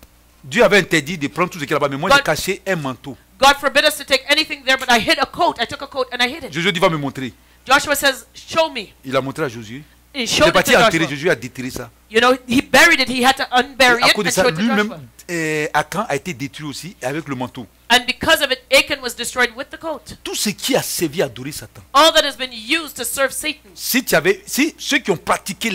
Speaker 1: Dieu avait interdit de prendre tout ce qu'il y a là-bas. Mais moi, j'ai
Speaker 2: God-
Speaker 1: caché un manteau.
Speaker 2: God forbid us to take anything there, but I hid a coat. I took a coat and I hid it.
Speaker 1: Jésus dit, va me montrer.
Speaker 2: Joshua says, show me.
Speaker 1: Il a montré à Josué.
Speaker 2: And he
Speaker 1: Il est
Speaker 2: showed it to
Speaker 1: parti enterrer.
Speaker 2: Joshua.
Speaker 1: Jésus a détruit ça.
Speaker 2: You know, he buried it. He had to unbury
Speaker 1: À
Speaker 2: it
Speaker 1: cause de
Speaker 2: and
Speaker 1: ça,
Speaker 2: show it to
Speaker 1: lui-même,
Speaker 2: Joshua.
Speaker 1: Akan a été détruit aussi avec le manteau.
Speaker 2: And because of it, Achan was destroyed with the coat.
Speaker 1: Tout ce qui a servi à adorer Satan.
Speaker 2: All that has been used to serve Satan.
Speaker 1: Si ceux qui ont pratiqué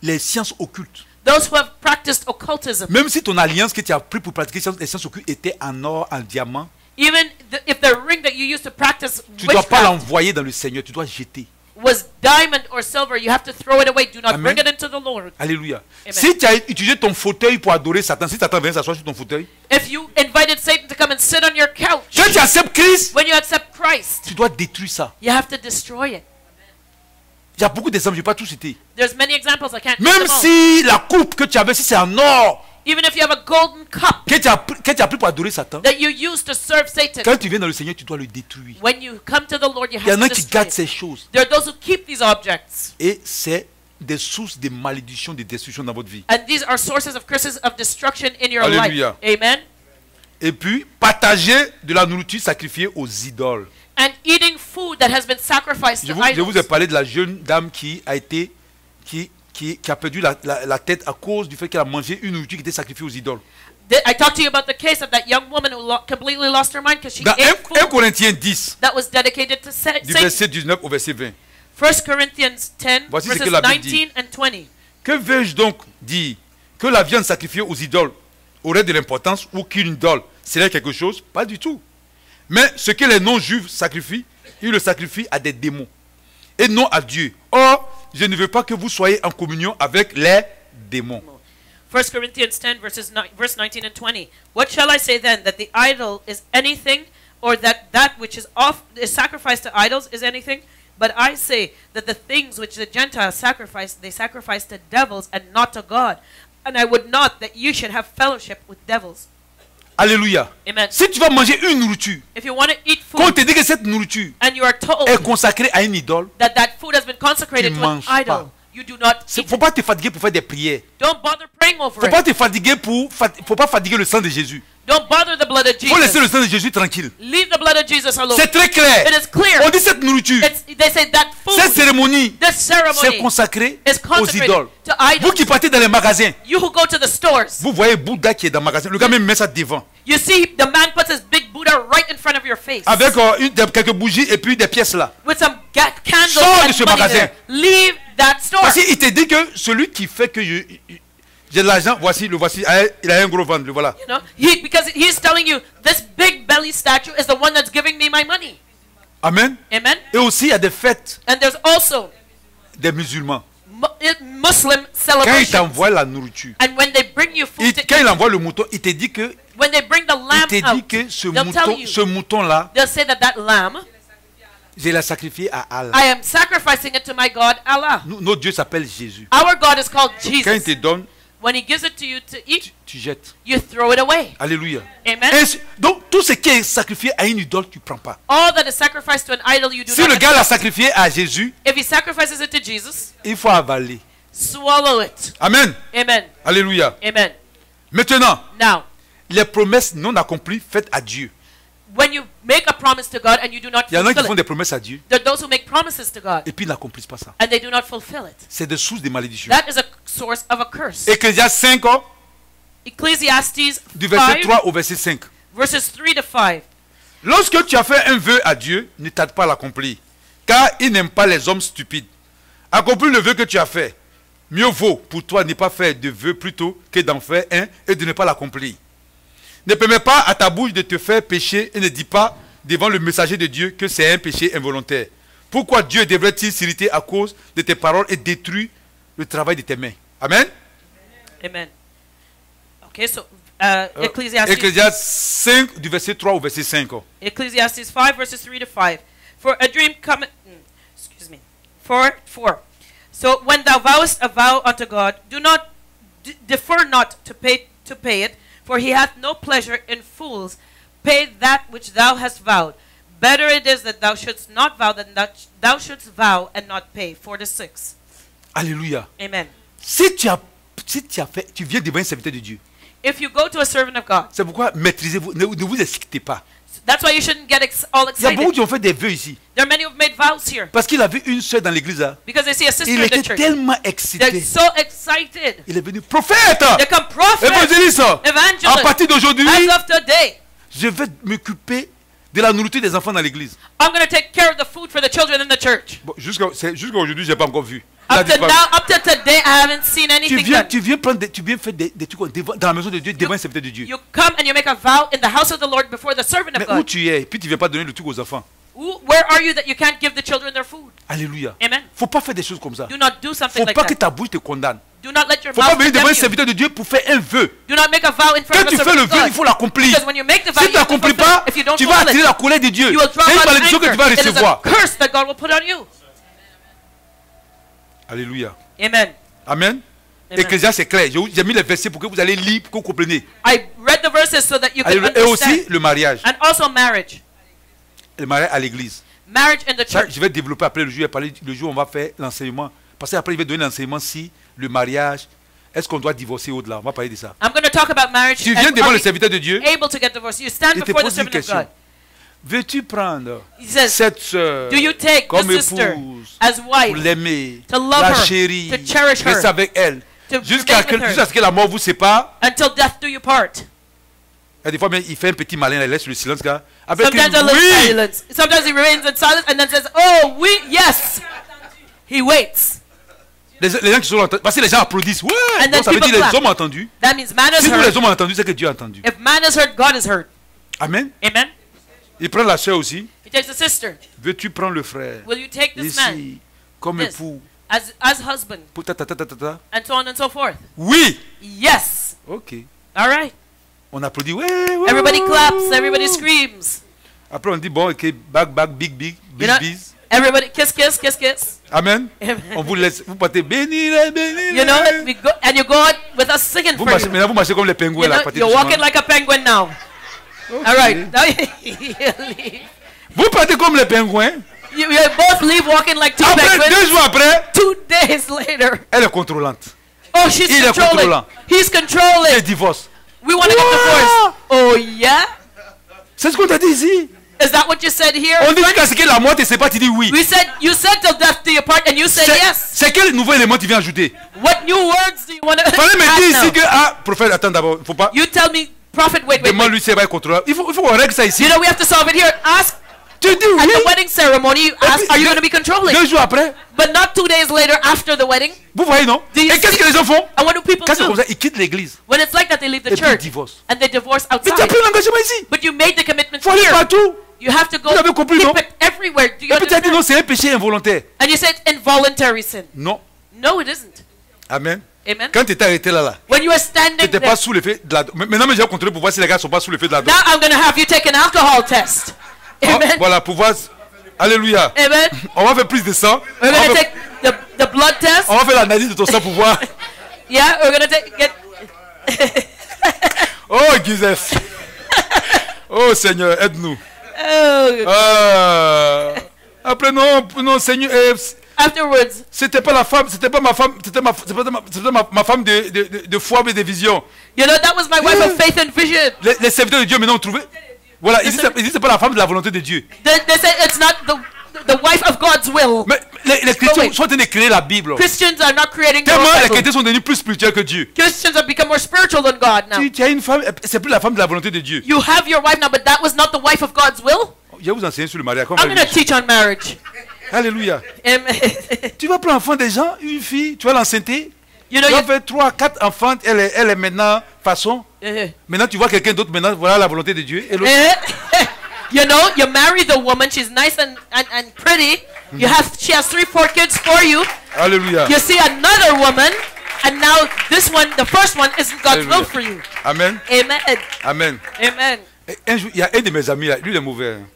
Speaker 1: les sciences occultes,
Speaker 2: Those who have practiced occultism,
Speaker 1: même si ton alliance que tu as pris pour pratiquer les sciences occultes était en or, en diamant,
Speaker 2: even if the ring that you used to practice
Speaker 1: tu ne dois pas
Speaker 2: witchcraft
Speaker 1: l'envoyer dans le Seigneur, tu dois jeter.
Speaker 2: was diamond or silver, you have to throw it away. Do not
Speaker 1: Amen.
Speaker 2: bring it into the Lord.
Speaker 1: Alléluia.
Speaker 2: Amen.
Speaker 1: Si tu as utilisé ton fauteuil pour adorer Satan, si Satan vient s'asseoir sur ton fauteuil,
Speaker 2: If you invited Satan to come and sit on your couch,
Speaker 1: quand tu acceptes Christ,
Speaker 2: when you accept Christ,
Speaker 1: tu dois détruire ça.
Speaker 2: you have to destroy it.
Speaker 1: Il y a beaucoup d'exemples, je ne vais pas tout citer.
Speaker 2: There's many examples. I can't name
Speaker 1: Même
Speaker 2: them all.
Speaker 1: si la coupe que tu avais, si c'est en or,
Speaker 2: Even if you have a golden cup
Speaker 1: que tu as pris pour adorer Satan,
Speaker 2: that you use to serve Satan,
Speaker 1: quand tu viens dans le Seigneur, tu dois le détruire.
Speaker 2: when you come to the Lord, you
Speaker 1: Il y en
Speaker 2: have
Speaker 1: a
Speaker 2: to
Speaker 1: qui
Speaker 2: destroy
Speaker 1: gardent
Speaker 2: it.
Speaker 1: ces choses.
Speaker 2: There are those who keep these objects,
Speaker 1: Et c'est des sources de malédiction, de destruction dans votre vie.
Speaker 2: and these are sources of curses of destruction in your
Speaker 1: Alléluia.
Speaker 2: life. Amen.
Speaker 1: Et puis, partager de la nourriture sacrifiée aux idoles.
Speaker 2: And eating food that has been sacrificed
Speaker 1: Je
Speaker 2: to
Speaker 1: vous ai
Speaker 2: idols.
Speaker 1: parlé de la jeune dame qui a perdu la tête à cause du fait qu'elle a mangé une nourriture qui était sacrifiée aux idoles.
Speaker 2: I talked to you about the case of that young woman who completely lost her mind because she
Speaker 1: Dans
Speaker 2: ate
Speaker 1: 1
Speaker 2: food
Speaker 1: Corinthiens 10,
Speaker 2: that was dedicated to
Speaker 1: du
Speaker 2: Satan.
Speaker 1: verset 19 au verset 20.
Speaker 2: 1 Corinthians 10,
Speaker 1: Voici ce que
Speaker 2: verses
Speaker 1: la Bible dit.
Speaker 2: 19 and 20.
Speaker 1: Que veux-je donc dire? Que la viande sacrifiée aux idoles aurait de l'importance ou qu'une idole serait quelque chose? Pas du tout. Mais ce que les non-juifs sacrifient, ils le sacrifient à des démons et non à Dieu. Or, je ne veux pas que vous soyez en communion avec les démons.
Speaker 2: 1 Corinthians 10, verse 19 and 20. What shall I say then? That the idol is anything, or that which is sacrificed to idols is anything? But I say that the things which the Gentiles sacrifice, they sacrifice to devils and not to God. And I would not that you should have fellowship with devils.
Speaker 1: Alléluia.
Speaker 2: Amen.
Speaker 1: Si tu vas manger une nourriture,
Speaker 2: If you want to eat
Speaker 1: quand on
Speaker 2: food
Speaker 1: te dit que cette nourriture
Speaker 2: and you are told
Speaker 1: est consacrée à une idole,
Speaker 2: that food has been consecrated
Speaker 1: Tu
Speaker 2: to an
Speaker 1: manges pas.
Speaker 2: idol, you do not
Speaker 1: il ne
Speaker 2: eat
Speaker 1: faut
Speaker 2: it.
Speaker 1: pas te fatiguer pour faire des prières.
Speaker 2: Don't bother praying over
Speaker 1: Il ne faut
Speaker 2: it.
Speaker 1: pas te fatiguer faut pas fatiguer le sang de Jésus.
Speaker 2: Don't bother the blood of
Speaker 1: Il faut laisser le
Speaker 2: Jesus.
Speaker 1: sang de Jésus tranquille.
Speaker 2: Leave the blood of Jesus alone.
Speaker 1: C'est très clair.
Speaker 2: It is clear.
Speaker 1: On dit cette nourriture,
Speaker 2: They say that
Speaker 1: cette
Speaker 2: food,
Speaker 1: cérémonie,
Speaker 2: this
Speaker 1: c'est
Speaker 2: ceremony,
Speaker 1: consacré
Speaker 2: is
Speaker 1: aux
Speaker 2: consecrated
Speaker 1: idoles.
Speaker 2: to
Speaker 1: Vous qui
Speaker 2: idols.
Speaker 1: partez dans les magasins,
Speaker 2: You who go to the stores,
Speaker 1: vous voyez Bouddha qui est dans le magasin. Le gars même met ça devant.
Speaker 2: you see the man puts his big Buddha right in front of your face
Speaker 1: Avec quelques bougies et puis des pièces là.
Speaker 2: with some candles
Speaker 1: Sors de ce
Speaker 2: and money
Speaker 1: magasin.
Speaker 2: there. Leave that store.
Speaker 1: Parce qu'il te dit que celui qui fait que j'ai de l'argent, le voici, il a un gros ventre, le voilà.
Speaker 2: You know, because he's telling you this big belly statue is the one that's giving me my money.
Speaker 1: Amen.
Speaker 2: Amen.
Speaker 1: Et aussi, il y a des fêtes
Speaker 2: And there's also
Speaker 1: des musulmans.
Speaker 2: Muslim
Speaker 1: Quand il
Speaker 2: celebrations.
Speaker 1: t'envoie la nourriture,
Speaker 2: And when they bring you food to
Speaker 1: quand il
Speaker 2: eat,
Speaker 1: envoie le mouton, il te dit que,
Speaker 2: when they bring the lamb
Speaker 1: il te dit
Speaker 2: out,
Speaker 1: que ce
Speaker 2: they'll tell
Speaker 1: mouton,
Speaker 2: you,
Speaker 1: ce mouton-là,
Speaker 2: they'll say that that lamb,
Speaker 1: je l'ai sacrifié à Allah.
Speaker 2: I am sacrificing it to my God, Allah.
Speaker 1: Notre Dieu s'appelle Jésus.
Speaker 2: Our God is called
Speaker 1: Quand il
Speaker 2: Jesus.
Speaker 1: te donne,
Speaker 2: When he gives it to you to eat,
Speaker 1: tu jettes.
Speaker 2: you throw it away.
Speaker 1: Alléluia.
Speaker 2: Amen.
Speaker 1: Donc, tout ce qui est sacrifié à une idole, tu ne prends pas.
Speaker 2: All that is sacrificed to an idol, you do
Speaker 1: Si
Speaker 2: not
Speaker 1: le gars l'a
Speaker 2: accept.
Speaker 1: sacrifié à Jésus,
Speaker 2: If he sacrifices it to Jesus,
Speaker 1: il faut avaler.
Speaker 2: swallow it.
Speaker 1: Amen.
Speaker 2: Amen.
Speaker 1: Alléluia.
Speaker 2: Amen.
Speaker 1: Maintenant,
Speaker 2: Now,
Speaker 1: les promesses non accomplies faites à Dieu.
Speaker 2: when you make a promise to God and you do not
Speaker 1: Il y en a qui font
Speaker 2: fulfill it,
Speaker 1: des promesses à Dieu
Speaker 2: there are those who make promises to God
Speaker 1: et puis ils n'accomplissent pas ça.
Speaker 2: and they do not fulfill it.
Speaker 1: C'est des sources de malédiction.
Speaker 2: That is a source of a curse.
Speaker 1: Ecclésiaste 5,
Speaker 2: Ecclesiastes
Speaker 1: du verset
Speaker 2: 5,
Speaker 1: 3 au verset 5.
Speaker 2: verses 3 to 5.
Speaker 1: Lorsque tu as fait un vœu à Dieu, ne tarde pas à l'accomplir, car il n'aime pas les hommes stupides. Accomplis le vœu que tu as fait. Mieux vaut pour toi ne pas faire de vœu plutôt que d'en faire un et de ne pas l'accomplir. Ne permets pas à ta bouche de te faire pécher et ne dis pas devant le messager de Dieu que c'est un péché involontaire. Pourquoi Dieu devrait-il s'irriter à cause de tes paroles et détruire le travail de tes mains? Amen.
Speaker 2: Amen. Okay, so Ecclesiastes,
Speaker 1: Ecclésiaste 5 du verset 3 au verset 5.
Speaker 2: Ecclesiastes 5 verses 3 to 5. For a dream cometh, excuse me, 4. So when thou vowest a vow unto God, do not defer not to pay it, for he hath no pleasure in fools. Pay that which thou hast vowed. Better it is that thou shouldst not vow than that thou shouldst vow and not pay. 4 to 6.
Speaker 1: Alléluia.
Speaker 2: Amen.
Speaker 1: Si tu as fait, tu viens devant un serviteur de Dieu.
Speaker 2: If you go to a servant of God,
Speaker 1: C'est pourquoi maîtrisez-vous, ne vous excitez pas.
Speaker 2: that's why you shouldn't get all
Speaker 1: Il y a beaucoup
Speaker 2: excited.
Speaker 1: qui ont fait des vœux ici.
Speaker 2: There are many who've made vows here
Speaker 1: Parce qu'il avait une soeur dans l'église. Là.
Speaker 2: because they see a sister
Speaker 1: Il
Speaker 2: in the
Speaker 1: était
Speaker 2: church.
Speaker 1: tellement
Speaker 2: They're
Speaker 1: excité.
Speaker 2: so excited.
Speaker 1: Il est venu prophète.
Speaker 2: They come prophet,
Speaker 1: Évangéliste. À
Speaker 2: evangelist.
Speaker 1: partir d'aujourd'hui,
Speaker 2: As of today,
Speaker 1: je vais m'occuper de la nourriture des enfants dans l'église.
Speaker 2: I'm going to take care of the food for the children in the church.
Speaker 1: Bon, jusqu'à aujourd'hui, je n'ai pas encore vu. Il a
Speaker 2: Up to
Speaker 1: disparu.
Speaker 2: now, up to today, I haven't seen anything done.
Speaker 1: Tu viens faire des trucs dans la maison de Dieu, devant un serviteur de Dieu.
Speaker 2: You come and you make a vow in the house of the Lord before the servant
Speaker 1: Mais
Speaker 2: of
Speaker 1: où
Speaker 2: God.
Speaker 1: tu es, puis tu ne viens pas donner le truc aux enfants.
Speaker 2: Where are you that you can't give the children their food?
Speaker 1: Alléluia.
Speaker 2: Amen.
Speaker 1: Faut pas faire des choses comme ça.
Speaker 2: Do not do something
Speaker 1: Faut
Speaker 2: like
Speaker 1: pas que
Speaker 2: that.
Speaker 1: ta bouche te condamne.
Speaker 2: Do not let your
Speaker 1: Faut pas
Speaker 2: mouth
Speaker 1: venir devant
Speaker 2: condemn
Speaker 1: un
Speaker 2: you.
Speaker 1: serviteur de Dieu pour faire un vœu.
Speaker 2: Do not make a vow in front
Speaker 1: Quand
Speaker 2: of
Speaker 1: tu
Speaker 2: a
Speaker 1: fais le
Speaker 2: servant of
Speaker 1: vœu,
Speaker 2: God.
Speaker 1: il faut l'accomplir.
Speaker 2: Because when you make the vow,
Speaker 1: Si
Speaker 2: you
Speaker 1: tu
Speaker 2: have to
Speaker 1: n'accomplis
Speaker 2: fulfill
Speaker 1: pas,
Speaker 2: it. If you don't
Speaker 1: tu vas
Speaker 2: fulfill
Speaker 1: attirer
Speaker 2: it,
Speaker 1: la colère de Dieu.
Speaker 2: you will draw
Speaker 1: C'est une
Speaker 2: God's
Speaker 1: malédiction que tu vas
Speaker 2: anger. It is a
Speaker 1: recevoir.
Speaker 2: curse that God will put on you.
Speaker 1: Alléluia.
Speaker 2: Amen.
Speaker 1: Amen.
Speaker 2: Amen.
Speaker 1: Ecclésiaste, c'est clair. J'ai mis les versets pour que vous allez lire, pour que vous compreniez.
Speaker 2: I read the verses so that you can
Speaker 1: Alléluia. Et aussi
Speaker 2: understand.
Speaker 1: le mariage.
Speaker 2: And also marriage.
Speaker 1: Le mariage à l'église.
Speaker 2: Marriage in the
Speaker 1: Ça,
Speaker 2: church.
Speaker 1: je vais développer après le jour. Le jour où on va faire l'enseignement. Parce qu'après, il va donner l'enseignement si le mariage, est-ce qu'on doit divorcer au-delà? On va parler de ça.
Speaker 2: I'm going to talk about marriage.
Speaker 1: Tu viens
Speaker 2: and
Speaker 1: devant
Speaker 2: are
Speaker 1: le
Speaker 2: we
Speaker 1: serviteur de Dieu.
Speaker 2: able to get divorced. You stand
Speaker 1: Il te
Speaker 2: before the
Speaker 1: pose une
Speaker 2: servant of
Speaker 1: question.
Speaker 2: God.
Speaker 1: Veux-tu prendre
Speaker 2: He says,
Speaker 1: cette sœur
Speaker 2: do you take
Speaker 1: comme
Speaker 2: the sister
Speaker 1: épouse
Speaker 2: as
Speaker 1: pour
Speaker 2: wife
Speaker 1: l'aimer,
Speaker 2: to love
Speaker 1: la
Speaker 2: her,
Speaker 1: chérie,
Speaker 2: to cherish her,
Speaker 1: rester avec elle,
Speaker 2: to
Speaker 1: jusqu'à
Speaker 2: remain with her,
Speaker 1: ce que la mort vous sépare?
Speaker 2: until death do you part?
Speaker 1: Et des fois, même, il fait un petit malin, il laisse le silence. Là, avec
Speaker 2: Sometimes
Speaker 1: une,
Speaker 2: a little
Speaker 1: oui,
Speaker 2: silence. Sometimes he remains in silence and then says, oh, yes. He waits.
Speaker 1: les gens qui sont entendus, parce que les gens applaudissent. Ouais,
Speaker 2: And then
Speaker 1: donc ça veut
Speaker 2: people
Speaker 1: dire les
Speaker 2: clap.
Speaker 1: hommes ont entendu.
Speaker 2: That means man is
Speaker 1: Si tous les
Speaker 2: heard.
Speaker 1: hommes ont entendu, c'est que Dieu a entendu.
Speaker 2: If man is heard, God is heard.
Speaker 1: Amen.
Speaker 2: Amen.
Speaker 1: Il prend la sœur aussi.
Speaker 2: He takes the sister.
Speaker 1: Veux-tu prendre le frère
Speaker 2: Will you take this man
Speaker 1: ici comme
Speaker 2: This.
Speaker 1: époux?
Speaker 2: as husband?
Speaker 1: Pour ta, ta, ta, ta, ta, ta.
Speaker 2: And so on and so forth.
Speaker 1: Oui.
Speaker 2: Yes.
Speaker 1: Ok.
Speaker 2: All right.
Speaker 1: On applaudit. Ouais, ouais,
Speaker 2: Everybody
Speaker 1: ouais,
Speaker 2: claps.
Speaker 1: ouais.
Speaker 2: Everybody screams.
Speaker 1: Après, on dit bon, ok, back, big,
Speaker 2: You know, everybody kiss, kiss, kiss, kiss.
Speaker 1: Amen.
Speaker 2: Amen.
Speaker 1: On vous laisse, vous partez bénir, bénir.
Speaker 2: You know, we go and you go out with us singing
Speaker 1: Vous
Speaker 2: for
Speaker 1: marchez,
Speaker 2: you.
Speaker 1: maintenant, vous marchez comme les pingouins
Speaker 2: You
Speaker 1: là.
Speaker 2: know,
Speaker 1: partez
Speaker 2: you're
Speaker 1: doucement.
Speaker 2: walking like a penguin now. All right. Now you leave.
Speaker 1: Vous partez comme les pingouins.
Speaker 2: You both leave walking like two
Speaker 1: Après, 2
Speaker 2: penguins.
Speaker 1: jours après,
Speaker 2: 2 days later.
Speaker 1: elle est contrôlante.
Speaker 2: Oh, she's
Speaker 1: Il est
Speaker 2: controlling.
Speaker 1: contrôlant.
Speaker 2: He's
Speaker 1: Elle
Speaker 2: controlling.
Speaker 1: divorce.
Speaker 2: We want to get divorced. Oh, yeah?
Speaker 1: C'est ce qu'on t'a dit ici.
Speaker 2: Is that what you said here?
Speaker 1: On dit jusqu'à ce que la mort te sépare, tu dis oui.
Speaker 2: You said till death do you part, and you said yes.
Speaker 1: C'est quel nouveau élément tu viens ajouter?
Speaker 2: What new words do you want to
Speaker 1: Fallait me dire
Speaker 2: add
Speaker 1: ici
Speaker 2: now?
Speaker 1: que, ah, prophète, attends d'abord, faut pas.
Speaker 2: You tell me, prophet, wait.
Speaker 1: Demande-lui si elle va être contrôlable. Il faut qu'on règle ça ici.
Speaker 2: You know, we have to solve it here. Ask
Speaker 1: Tu dis
Speaker 2: at
Speaker 1: oui.
Speaker 2: the wedding ceremony, you ask, are you going to be controlling?
Speaker 1: 2 jours après,
Speaker 2: But not 2 days later after the wedding.
Speaker 1: vous voyez, non?
Speaker 2: Do
Speaker 1: Et
Speaker 2: you
Speaker 1: qu'est-ce
Speaker 2: see-
Speaker 1: que les gens font?
Speaker 2: And what do people
Speaker 1: Quand c'est comme
Speaker 2: do?
Speaker 1: ça, ils quittent l'église.
Speaker 2: When it's like that, they leave the
Speaker 1: Et puis ils
Speaker 2: church
Speaker 1: divorcent.
Speaker 2: and they divorce
Speaker 1: Mais tu as
Speaker 2: outside.
Speaker 1: pris l'engagement ici.
Speaker 2: But you made the commitment
Speaker 1: Il faut aller
Speaker 2: here.
Speaker 1: partout.
Speaker 2: You have to go
Speaker 1: Vous avez compris,
Speaker 2: keep
Speaker 1: non?
Speaker 2: it everywhere. Do you
Speaker 1: Et puis tu as dit
Speaker 2: understand?
Speaker 1: non, c'est un péché involontaire.
Speaker 2: And you said involuntary sin.
Speaker 1: Non.
Speaker 2: No, it isn't.
Speaker 1: Amen.
Speaker 2: Amen.
Speaker 1: Quand tu étais arrêté là,
Speaker 2: When you were
Speaker 1: tu
Speaker 2: standing
Speaker 1: n'étais
Speaker 2: there,
Speaker 1: pas sous l'effet de la... Maintenant, j'ai contrôlé pour voir si les gars ne sont pas sous l'effet de la drogue.
Speaker 2: now I'm going to have you take an alcohol test. Amen.
Speaker 1: Voilà, pour voir... Alléluia.
Speaker 2: Amen.
Speaker 1: On va faire plus de sang.
Speaker 2: We're
Speaker 1: On
Speaker 2: going to
Speaker 1: va,
Speaker 2: take the blood test.
Speaker 1: on va faire l'analyse de ton sang pour voir.
Speaker 2: Yeah, we're going to get...
Speaker 1: Oh, Jesus. Oh, Seigneur, aide-nous.
Speaker 2: Oh.
Speaker 1: Après, non, Seigneur...
Speaker 2: Afterwards,
Speaker 1: c'était pas la femme, c'était pas ma femme, c'était ma femme de foi et de vision.
Speaker 2: you know, that was my wife of faith and vision.
Speaker 1: Les serviteurs de Dieu maintenant ont trouvé. Voilà, ils disent c'est pas la femme de la volonté de Dieu.
Speaker 2: They say it's not the wife of God's will.
Speaker 1: Mais les chrétiens sont en train de créer la Bible.
Speaker 2: Christians are not creating their
Speaker 1: Tellement
Speaker 2: own
Speaker 1: les
Speaker 2: Bible.
Speaker 1: chrétiens sont devenus plus spirituels que Dieu.
Speaker 2: Christians have become more spiritual than God now.
Speaker 1: Tu as une femme, c'est plus la femme de la volonté de Dieu.
Speaker 2: You have your wife now, but that was not the wife of God's will.
Speaker 1: Je vais vous enseigner sur le mariage.
Speaker 2: I'm going to teach on marriage.
Speaker 1: Alléluia.
Speaker 2: Amen.
Speaker 1: Tu vas prendre l'enfant des gens, une fille, tu vas l'enceinter.
Speaker 2: You know,
Speaker 1: Tu vas faire 3, 4 enfants, elle est maintenant façon. Maintenant tu vois quelqu'un d'autre, maintenant voilà la volonté de Dieu. Et l'autre,
Speaker 2: you know, you marry the woman, she's nice and pretty. She has 3, 4 kids for you.
Speaker 1: alléluia.
Speaker 2: You see another woman, and now this one, the first one, isn't God's
Speaker 1: Alléluia.
Speaker 2: will for you.
Speaker 1: Amen.
Speaker 2: Amen.
Speaker 1: Amen.
Speaker 2: Amen.
Speaker 1: Et un jour, il y a un de mes amis là, lui il est mauvais. Hein.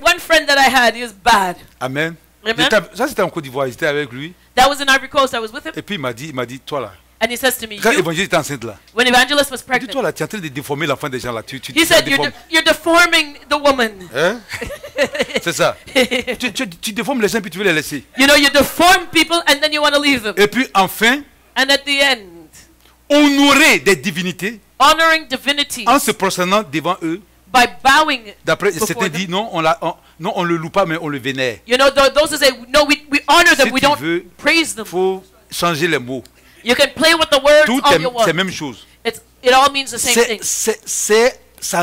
Speaker 2: One friend that I had, he was bad.
Speaker 1: Amen.
Speaker 2: Amen.
Speaker 1: Ça c'était en Côte d'Ivoire, j'étais avec lui.
Speaker 2: That was in Ivory Coast. I was with him,
Speaker 1: Et puis il m'a dit, toi là,
Speaker 2: and he says to me,
Speaker 1: quand
Speaker 2: you,
Speaker 1: l'évangile était enceinte là,
Speaker 2: when Evangelist was
Speaker 1: il dit
Speaker 2: pregnant,
Speaker 1: toi là, tu es en train de déformer l'enfant des gens là. Tu
Speaker 2: he said,
Speaker 1: déformes.
Speaker 2: you're deforming the woman.
Speaker 1: Hein? C'est ça. Tu déformes les gens puis tu veux les laisser.
Speaker 2: You know, you deform people and then you want to leave them.
Speaker 1: Et puis enfin,
Speaker 2: And at the end,
Speaker 1: honorer des divinités
Speaker 2: honoring divinity
Speaker 1: en se prosternant devant eux.
Speaker 2: by bowing.
Speaker 1: D'après
Speaker 2: Before
Speaker 1: certains
Speaker 2: them.
Speaker 1: disent non, on le loue pas mais on le vénère.
Speaker 2: You know, those who say, no, we honor them,
Speaker 1: Si
Speaker 2: we
Speaker 1: tu
Speaker 2: don't
Speaker 1: veux,
Speaker 2: praise them.
Speaker 1: Il faut changer les mots.
Speaker 2: You can play with the words
Speaker 1: Tout
Speaker 2: all
Speaker 1: est
Speaker 2: you
Speaker 1: c'est la
Speaker 2: want.
Speaker 1: même chose.
Speaker 2: It all means the same thing.
Speaker 1: Ça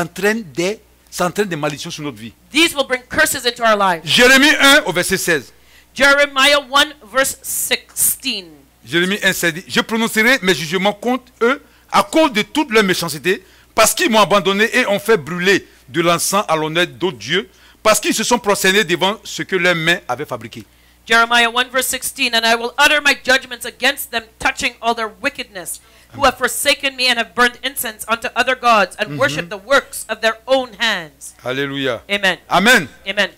Speaker 1: entraîne des malédictions sur notre vie.
Speaker 2: These will bring curses into our lives.
Speaker 1: Jérémie 1 au verset 16.
Speaker 2: Jeremiah 1 verse 16.
Speaker 1: Jérémie 1, 16 dit, je prononcerai mes jugements contre eux à cause de toute leur méchanceté, parce qu'ils m'ont abandonné et ont fait brûler de l'encens à l'honneur d'autres dieux, parce qu'ils se sont prosternés devant ce que leurs mains avaient fabriqué.
Speaker 2: Jeremiah 1 verse 16. And I will utter my judgments against them, touching all their wickedness, who have forsaken me and have burned incense unto other gods, and worshipped the works of their own hands.
Speaker 1: Alléluia.
Speaker 2: Amen.
Speaker 1: Amen.
Speaker 2: Amen.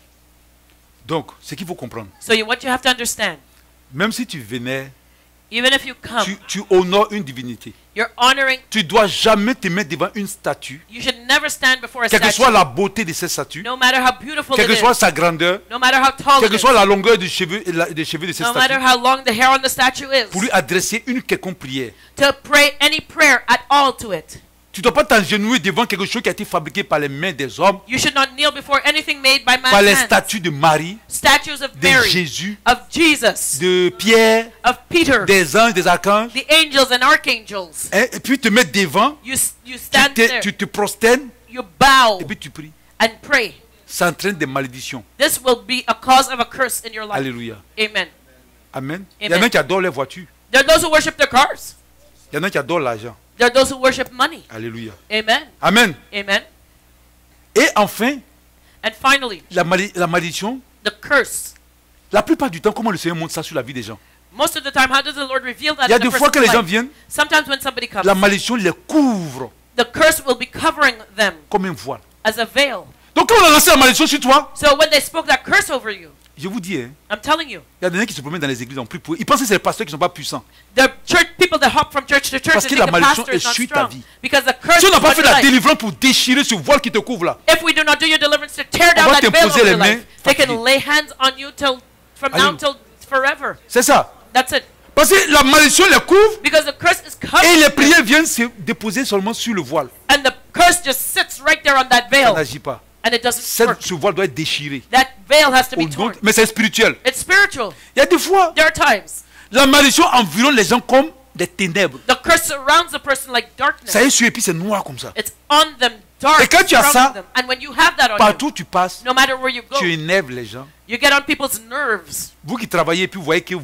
Speaker 1: Donc, ce qu'il faut comprendre,
Speaker 2: So what you have to understand,
Speaker 1: même si tu vénères,
Speaker 2: even if you come,
Speaker 1: tu honores une divinité.
Speaker 2: you're honoring.
Speaker 1: Tu dois jamais te mettre devant une statue,
Speaker 2: You should never stand before a
Speaker 1: quelle que
Speaker 2: statue,
Speaker 1: soit la beauté de cette statue,
Speaker 2: no matter how beautiful
Speaker 1: quelle
Speaker 2: it
Speaker 1: que soit
Speaker 2: is,
Speaker 1: sa grandeur,
Speaker 2: no matter how tall
Speaker 1: quelle
Speaker 2: it
Speaker 1: que
Speaker 2: is,
Speaker 1: soit la longueur des cheveux de cette
Speaker 2: no matter
Speaker 1: statue,
Speaker 2: how long the hair on the statue
Speaker 1: pour lui
Speaker 2: is,
Speaker 1: adresser une quelconque prière.
Speaker 2: to pray any prayer at all to it.
Speaker 1: Tu ne dois pas t'agenouiller devant quelque chose qui a été fabriqué par les mains des hommes,
Speaker 2: You should not kneel before anything made by
Speaker 1: par
Speaker 2: man's
Speaker 1: les
Speaker 2: hands.
Speaker 1: statues de Marie,
Speaker 2: Statues of
Speaker 1: de
Speaker 2: Mary,
Speaker 1: Jésus,
Speaker 2: of Jesus,
Speaker 1: de Pierre,
Speaker 2: of Peter,
Speaker 1: des anges, des archanges,
Speaker 2: the angels and archangels.
Speaker 1: hein, et puis te mettre devant,
Speaker 2: You stand there,
Speaker 1: tu te prosternes,
Speaker 2: you bow
Speaker 1: et puis tu pries.
Speaker 2: and pray.
Speaker 1: Ça entraîne des malédictions.
Speaker 2: This will be a cause of a curse in your life.
Speaker 1: Alléluia.
Speaker 2: Amen.
Speaker 1: Amen. Il y
Speaker 2: Amen.
Speaker 1: en a qui adorent les voitures.
Speaker 2: There are those who worship their cars.
Speaker 1: Il y en a qui adorent l'argent.
Speaker 2: There are those who worship money.
Speaker 1: Alléluia.
Speaker 2: Amen.
Speaker 1: Amen.
Speaker 2: Amen.
Speaker 1: Et enfin,
Speaker 2: And finally,
Speaker 1: la malédiction,
Speaker 2: the curse.
Speaker 1: la plupart du temps, comment le Seigneur montre ça sur la vie des gens?
Speaker 2: Most of the time, how does the Lord reveal that
Speaker 1: Il y a
Speaker 2: in a
Speaker 1: des fois
Speaker 2: person's
Speaker 1: que les gens
Speaker 2: life?
Speaker 1: viennent,
Speaker 2: Sometimes when somebody comes,
Speaker 1: la malédiction les couvre
Speaker 2: the curse will be covering them
Speaker 1: comme un voile.
Speaker 2: as a veil.
Speaker 1: Donc quand on a lancé la malédiction sur toi,
Speaker 2: So when they spoke that curse over you,
Speaker 1: je vous dis, hein,
Speaker 2: I'm telling you,
Speaker 1: il y a des gens qui se promènent dans les églises en plus pour eux. Ils pensent que c'est les pasteurs qui ne sont pas puissants.
Speaker 2: the church people that hop from church to church,
Speaker 1: Parce
Speaker 2: they
Speaker 1: que la
Speaker 2: think the
Speaker 1: malédiction
Speaker 2: pastor is
Speaker 1: est
Speaker 2: not
Speaker 1: sur ta
Speaker 2: strong
Speaker 1: vie.
Speaker 2: because the curse
Speaker 1: Si on
Speaker 2: is
Speaker 1: n'a pas
Speaker 2: on
Speaker 1: fait
Speaker 2: your
Speaker 1: la
Speaker 2: life.
Speaker 1: délivrance pour déchirer ce voile qui te couvre là,
Speaker 2: If we do not do your deliverance to tear down
Speaker 1: va
Speaker 2: that veil
Speaker 1: t'imposer
Speaker 2: over
Speaker 1: les
Speaker 2: your
Speaker 1: mains
Speaker 2: life, they can
Speaker 1: fatiguées.
Speaker 2: lay hands on you from now
Speaker 1: Alléluia.
Speaker 2: till forever.
Speaker 1: c'est ça.
Speaker 2: That's it.
Speaker 1: Parce que la malédiction les couvre
Speaker 2: Because the curse is
Speaker 1: et
Speaker 2: covered,
Speaker 1: les prières viennent se déposer seulement sur le voile.
Speaker 2: and the curse just sits right there on that
Speaker 1: Ça
Speaker 2: veil,
Speaker 1: n'agit pas.
Speaker 2: and it doesn't work.
Speaker 1: Ce voile doit être déchiré.
Speaker 2: That veil has to be
Speaker 1: Au nom
Speaker 2: torn.
Speaker 1: de- Mais c'est spirituel.
Speaker 2: It's spiritual.
Speaker 1: Il y a des fois,
Speaker 2: There are times
Speaker 1: la malédiction environne les gens comme des ténèbres.
Speaker 2: the curse surrounds the person like darkness.
Speaker 1: Ça est sur et puis c'est noir comme ça.
Speaker 2: It's on them, dark,
Speaker 1: Et quand tu as
Speaker 2: surrounding
Speaker 1: ça,
Speaker 2: them. And when you have that on
Speaker 1: Partout
Speaker 2: you,
Speaker 1: où tu passes,
Speaker 2: no matter where you go,
Speaker 1: tu énerves les gens.
Speaker 2: you get on people's nerves.
Speaker 1: Vous qui travaillez et puis vous voyez que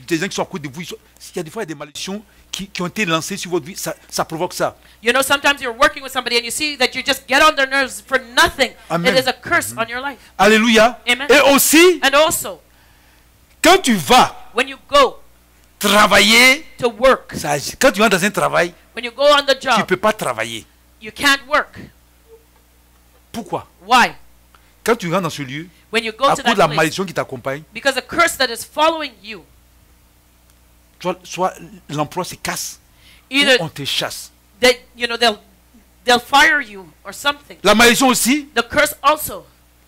Speaker 1: des gens qui sont à côté de vous, il y a des fois il y a des malédictions qui ont été lancées sur votre vie, ça provoque ça.
Speaker 2: You know, sometimes you're working with somebody and you see that you just get on their nerves for nothing.
Speaker 1: Amen.
Speaker 2: It is a curse on your life.
Speaker 1: Alléluia.
Speaker 2: Amen.
Speaker 1: Et aussi,
Speaker 2: And also,
Speaker 1: quand tu vas
Speaker 2: when you go
Speaker 1: Travailler,
Speaker 2: to work.
Speaker 1: quand tu entres dans un travail,
Speaker 2: When you go on the
Speaker 1: tu ne
Speaker 2: job,
Speaker 1: peux pas travailler.
Speaker 2: you can't work.
Speaker 1: Pourquoi?
Speaker 2: Why?
Speaker 1: Quand tu rentres dans ce lieu,
Speaker 2: When you go
Speaker 1: à
Speaker 2: to
Speaker 1: cause de
Speaker 2: that
Speaker 1: la
Speaker 2: place,
Speaker 1: malédiction qui t'accompagne,
Speaker 2: because a curse that is following you,
Speaker 1: soit l'emploi se casse, ou
Speaker 2: either
Speaker 1: on te chasse.
Speaker 2: that they'll fire you or something.
Speaker 1: La malédiction aussi,
Speaker 2: The curse also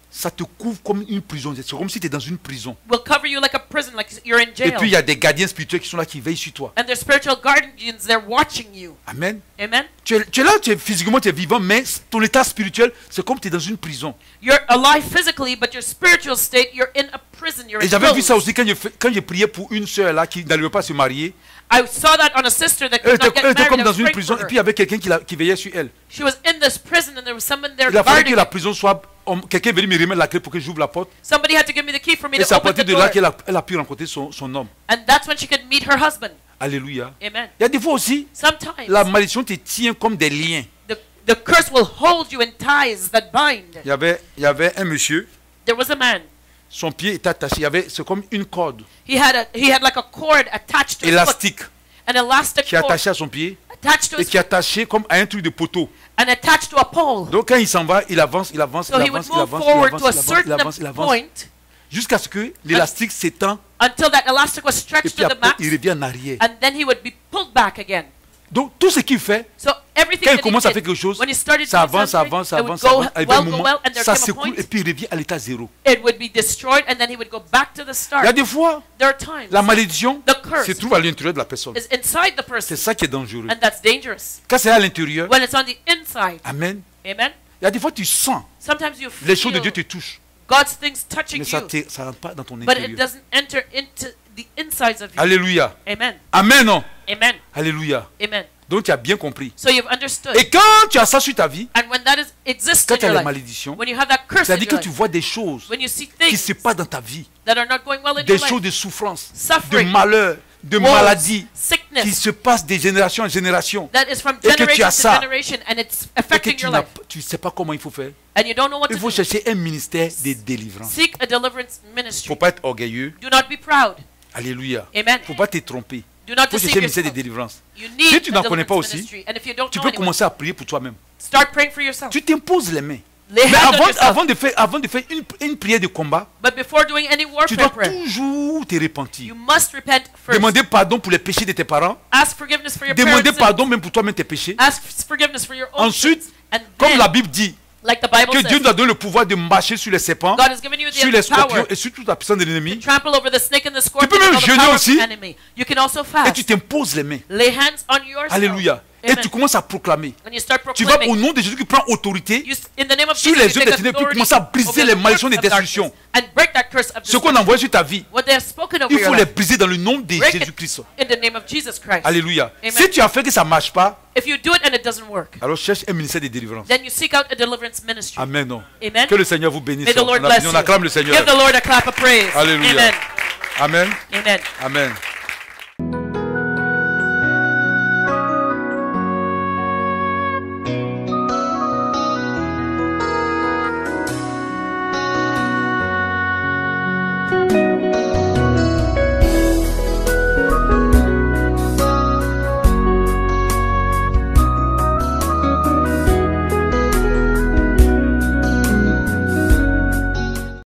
Speaker 1: ça te couvre comme une prison. C'est comme si tu es dans une prison.
Speaker 2: will cover you like a prison, like you're in
Speaker 1: Et
Speaker 2: jail.
Speaker 1: puis il y a des gardiens spirituels qui sont là, qui veillent sur toi.
Speaker 2: And their spiritual guardians, they're watching you.
Speaker 1: Amen.
Speaker 2: Amen.
Speaker 1: Tu es là, physiquement tu es vivant, mais ton état spirituel, c'est comme tu es dans une prison.
Speaker 2: You're alive physically, but your spiritual state, you're in a prison. You're
Speaker 1: Et j'avais vu ça
Speaker 2: enclosed.
Speaker 1: aussi quand j'ai prié pour une sœur là qui n'arrivait pas à se marier.
Speaker 2: I saw that on a sister that
Speaker 1: Elle
Speaker 2: could not
Speaker 1: était,
Speaker 2: get
Speaker 1: elle était
Speaker 2: married.
Speaker 1: comme
Speaker 2: I
Speaker 1: dans
Speaker 2: was
Speaker 1: une
Speaker 2: praying
Speaker 1: prison
Speaker 2: for
Speaker 1: et
Speaker 2: her.
Speaker 1: puis il y avait quelqu'un qui veillait sur elle.
Speaker 2: She was in this prison and there was someone there
Speaker 1: Il a fallu que
Speaker 2: guarding
Speaker 1: la
Speaker 2: it.
Speaker 1: prison soit... Quelqu'un est venu me remettre la clé pour que j'ouvre la porte.
Speaker 2: Somebody had to give me the key for me
Speaker 1: Et
Speaker 2: to
Speaker 1: c'est à
Speaker 2: open the
Speaker 1: partir de
Speaker 2: door.
Speaker 1: là qu'elle a pu rencontrer son homme.
Speaker 2: And that's when she could meet her husband.
Speaker 1: Alléluia.
Speaker 2: Amen.
Speaker 1: Il y a des fois aussi,
Speaker 2: Sometimes
Speaker 1: la malédiction te tient comme des liens.
Speaker 2: the curse will hold you in ties that bind.
Speaker 1: Il y avait un monsieur,
Speaker 2: There was a man.
Speaker 1: son pied était attaché. C'est comme une corde
Speaker 2: He had like a cord attached to his foot,
Speaker 1: élastique
Speaker 2: an elastic
Speaker 1: qui est
Speaker 2: cord
Speaker 1: attachée à son pied
Speaker 2: attached to
Speaker 1: et
Speaker 2: his
Speaker 1: qui est
Speaker 2: foot
Speaker 1: attachée comme à un truc de poteau.
Speaker 2: and attached to a pole.
Speaker 1: Donc quand il s'en va, il avance, il avance,
Speaker 2: So
Speaker 1: il
Speaker 2: he would
Speaker 1: avance, il
Speaker 2: move
Speaker 1: avance, il
Speaker 2: forward
Speaker 1: avance,
Speaker 2: to a
Speaker 1: il avance, il avance, il
Speaker 2: certain
Speaker 1: avance,
Speaker 2: point
Speaker 1: jusqu'à ce que l'élastique s'étend
Speaker 2: until that elastic was
Speaker 1: et
Speaker 2: stretched
Speaker 1: puis
Speaker 2: to the
Speaker 1: après
Speaker 2: max,
Speaker 1: il revient en arrière.
Speaker 2: and then he would be pulled back again.
Speaker 1: Donc tout ce qu'il fait,
Speaker 2: So everything
Speaker 1: quand il
Speaker 2: that
Speaker 1: commence
Speaker 2: he
Speaker 1: à faire
Speaker 2: did,
Speaker 1: quelque chose,
Speaker 2: when he started
Speaker 1: ça
Speaker 2: doing
Speaker 1: avance, ça
Speaker 2: something,
Speaker 1: avance, ça
Speaker 2: it would
Speaker 1: avance, ça
Speaker 2: go
Speaker 1: avance. Arrivé un
Speaker 2: well,
Speaker 1: moment,
Speaker 2: and there
Speaker 1: ça
Speaker 2: came a
Speaker 1: s'écoule
Speaker 2: point,
Speaker 1: et puis il revient à l'état zéro.
Speaker 2: it would be destroyed, and then he would go back to the
Speaker 1: Il y a
Speaker 2: start.
Speaker 1: des fois,
Speaker 2: There are times
Speaker 1: la malédiction
Speaker 2: the curse
Speaker 1: se trouve à l'intérieur de la personne.
Speaker 2: is inside the
Speaker 1: C'est
Speaker 2: person,
Speaker 1: ça qui est dangereux.
Speaker 2: and that's dangerous.
Speaker 1: Quand c'est à l'intérieur,
Speaker 2: When it's on the inside,
Speaker 1: amen.
Speaker 2: amen.
Speaker 1: Il y a des fois tu sens
Speaker 2: Sometimes you
Speaker 1: les choses de
Speaker 2: feel
Speaker 1: Dieu te touchent,
Speaker 2: God's things touching
Speaker 1: mais ça
Speaker 2: you,
Speaker 1: ne rentre pas dans ton
Speaker 2: but it
Speaker 1: intérieur.
Speaker 2: doesn't enter into the insides of you.
Speaker 1: Alléluia.
Speaker 2: Amen.
Speaker 1: Amen, non.
Speaker 2: Amen.
Speaker 1: Alléluia.
Speaker 2: Amen.
Speaker 1: Donc tu as bien compris.
Speaker 2: So you've understood.
Speaker 1: Et quand tu as ça sur ta vie,
Speaker 2: And when that exists
Speaker 1: quand
Speaker 2: in
Speaker 1: tu as
Speaker 2: your
Speaker 1: la
Speaker 2: life,
Speaker 1: malédiction,
Speaker 2: when you have that curse in
Speaker 1: c'est-à-dire que
Speaker 2: your
Speaker 1: tu
Speaker 2: life,
Speaker 1: vois des choses
Speaker 2: when you see
Speaker 1: qui
Speaker 2: things
Speaker 1: se passent dans ta vie,
Speaker 2: that are not going well in
Speaker 1: des
Speaker 2: your
Speaker 1: choses
Speaker 2: life,
Speaker 1: de souffrance, de
Speaker 2: suffering,
Speaker 1: malheur, de
Speaker 2: woes,
Speaker 1: maladie qui
Speaker 2: sickness,
Speaker 1: se passent de génération en génération
Speaker 2: that is from
Speaker 1: et que tu
Speaker 2: generation
Speaker 1: as
Speaker 2: to
Speaker 1: ça,
Speaker 2: generation, and it's
Speaker 1: et que
Speaker 2: affecting your life,
Speaker 1: tu ne sais pas comment il faut faire.
Speaker 2: and you don't know what
Speaker 1: Il
Speaker 2: to
Speaker 1: faut
Speaker 2: do.
Speaker 1: chercher un ministère de délivrance.
Speaker 2: Seek a deliverance
Speaker 1: Il ne
Speaker 2: ministry.
Speaker 1: faut pas être orgueilleux.
Speaker 2: Do not be proud.
Speaker 1: Alléluia.
Speaker 2: Amen.
Speaker 1: Il ne faut pas te tromper.
Speaker 2: Do not
Speaker 1: Il faut
Speaker 2: deceive
Speaker 1: chercher un ministère de
Speaker 2: yourself.
Speaker 1: délivrance.
Speaker 2: You
Speaker 1: Si
Speaker 2: need
Speaker 1: tu
Speaker 2: a
Speaker 1: n'en connais pas
Speaker 2: deliverance
Speaker 1: aussi,
Speaker 2: ministry, and if you don't
Speaker 1: Tu
Speaker 2: know
Speaker 1: peux
Speaker 2: anyone,
Speaker 1: commencer à prier pour toi-même.
Speaker 2: start praying for yourself.
Speaker 1: Tu t'imposes les mains.
Speaker 2: Lay
Speaker 1: Mais
Speaker 2: hands on yourself.
Speaker 1: avant de faire une prière de combat,
Speaker 2: But before doing any
Speaker 1: tu dois
Speaker 2: warfare prayer,
Speaker 1: toujours te
Speaker 2: you
Speaker 1: repentir.
Speaker 2: must repent first.
Speaker 1: Demander pardon pour les péchés de tes parents.
Speaker 2: Ask forgiveness for your
Speaker 1: Demander
Speaker 2: parents.
Speaker 1: pardon même pour toi-même tes péchés.
Speaker 2: Ask forgiveness for your own
Speaker 1: Ensuite,
Speaker 2: sins. And
Speaker 1: comme
Speaker 2: then,
Speaker 1: la Bible dit,
Speaker 2: like the Bible
Speaker 1: que Dieu
Speaker 2: says,
Speaker 1: nous a donné le pouvoir de marcher sur les serpents,
Speaker 2: God has given you
Speaker 1: sur les
Speaker 2: the
Speaker 1: scorpions
Speaker 2: power
Speaker 1: et sur toute la puissance de
Speaker 2: to
Speaker 1: l'ennemi.
Speaker 2: trample over the snake and the scorpion
Speaker 1: peux même
Speaker 2: and all the
Speaker 1: jeûner
Speaker 2: power of
Speaker 1: aussi.
Speaker 2: the enemy. You can also
Speaker 1: Et
Speaker 2: fast.
Speaker 1: tu t'imposes les mains.
Speaker 2: Lay hands on yourself.
Speaker 1: Alléluia. Et
Speaker 2: Amen.
Speaker 1: tu commences à proclamer.
Speaker 2: And you start
Speaker 1: Tu vas au
Speaker 2: proclaiming.
Speaker 1: nom de Jésus qui prend autorité
Speaker 2: In the name of
Speaker 1: sur
Speaker 2: Jesus,
Speaker 1: les
Speaker 2: you
Speaker 1: yeux
Speaker 2: take
Speaker 1: des ténèbres, puis
Speaker 2: authority
Speaker 1: commence à briser
Speaker 2: over
Speaker 1: les
Speaker 2: the
Speaker 1: malédictions de
Speaker 2: works of
Speaker 1: destruction.
Speaker 2: darkness and break that curse of
Speaker 1: Ce qu'on
Speaker 2: destruction.
Speaker 1: envoie sur ta vie,
Speaker 2: What they have spoken over
Speaker 1: il faut
Speaker 2: your
Speaker 1: les
Speaker 2: life,
Speaker 1: briser dans le nom de
Speaker 2: break it
Speaker 1: Jésus-Christ.
Speaker 2: in the name of Jesus Christ.
Speaker 1: Alléluia.
Speaker 2: Amen.
Speaker 1: Si tu as fait que ça ne marche pas,
Speaker 2: If you do it and it doesn't work,
Speaker 1: alors cherche un ministère de délivrance.
Speaker 2: then you seek out a deliverance ministry.
Speaker 1: Amen. Non.
Speaker 2: Amen.
Speaker 1: Que le Seigneur vous bénisse.
Speaker 2: May the Lord
Speaker 1: On
Speaker 2: bless
Speaker 1: on
Speaker 2: you.
Speaker 1: acclame le Seigneur.
Speaker 2: Give the Lord a clap of praise.
Speaker 1: Alléluia.
Speaker 2: Amen.
Speaker 1: Amen.
Speaker 2: Amen.
Speaker 1: Amen.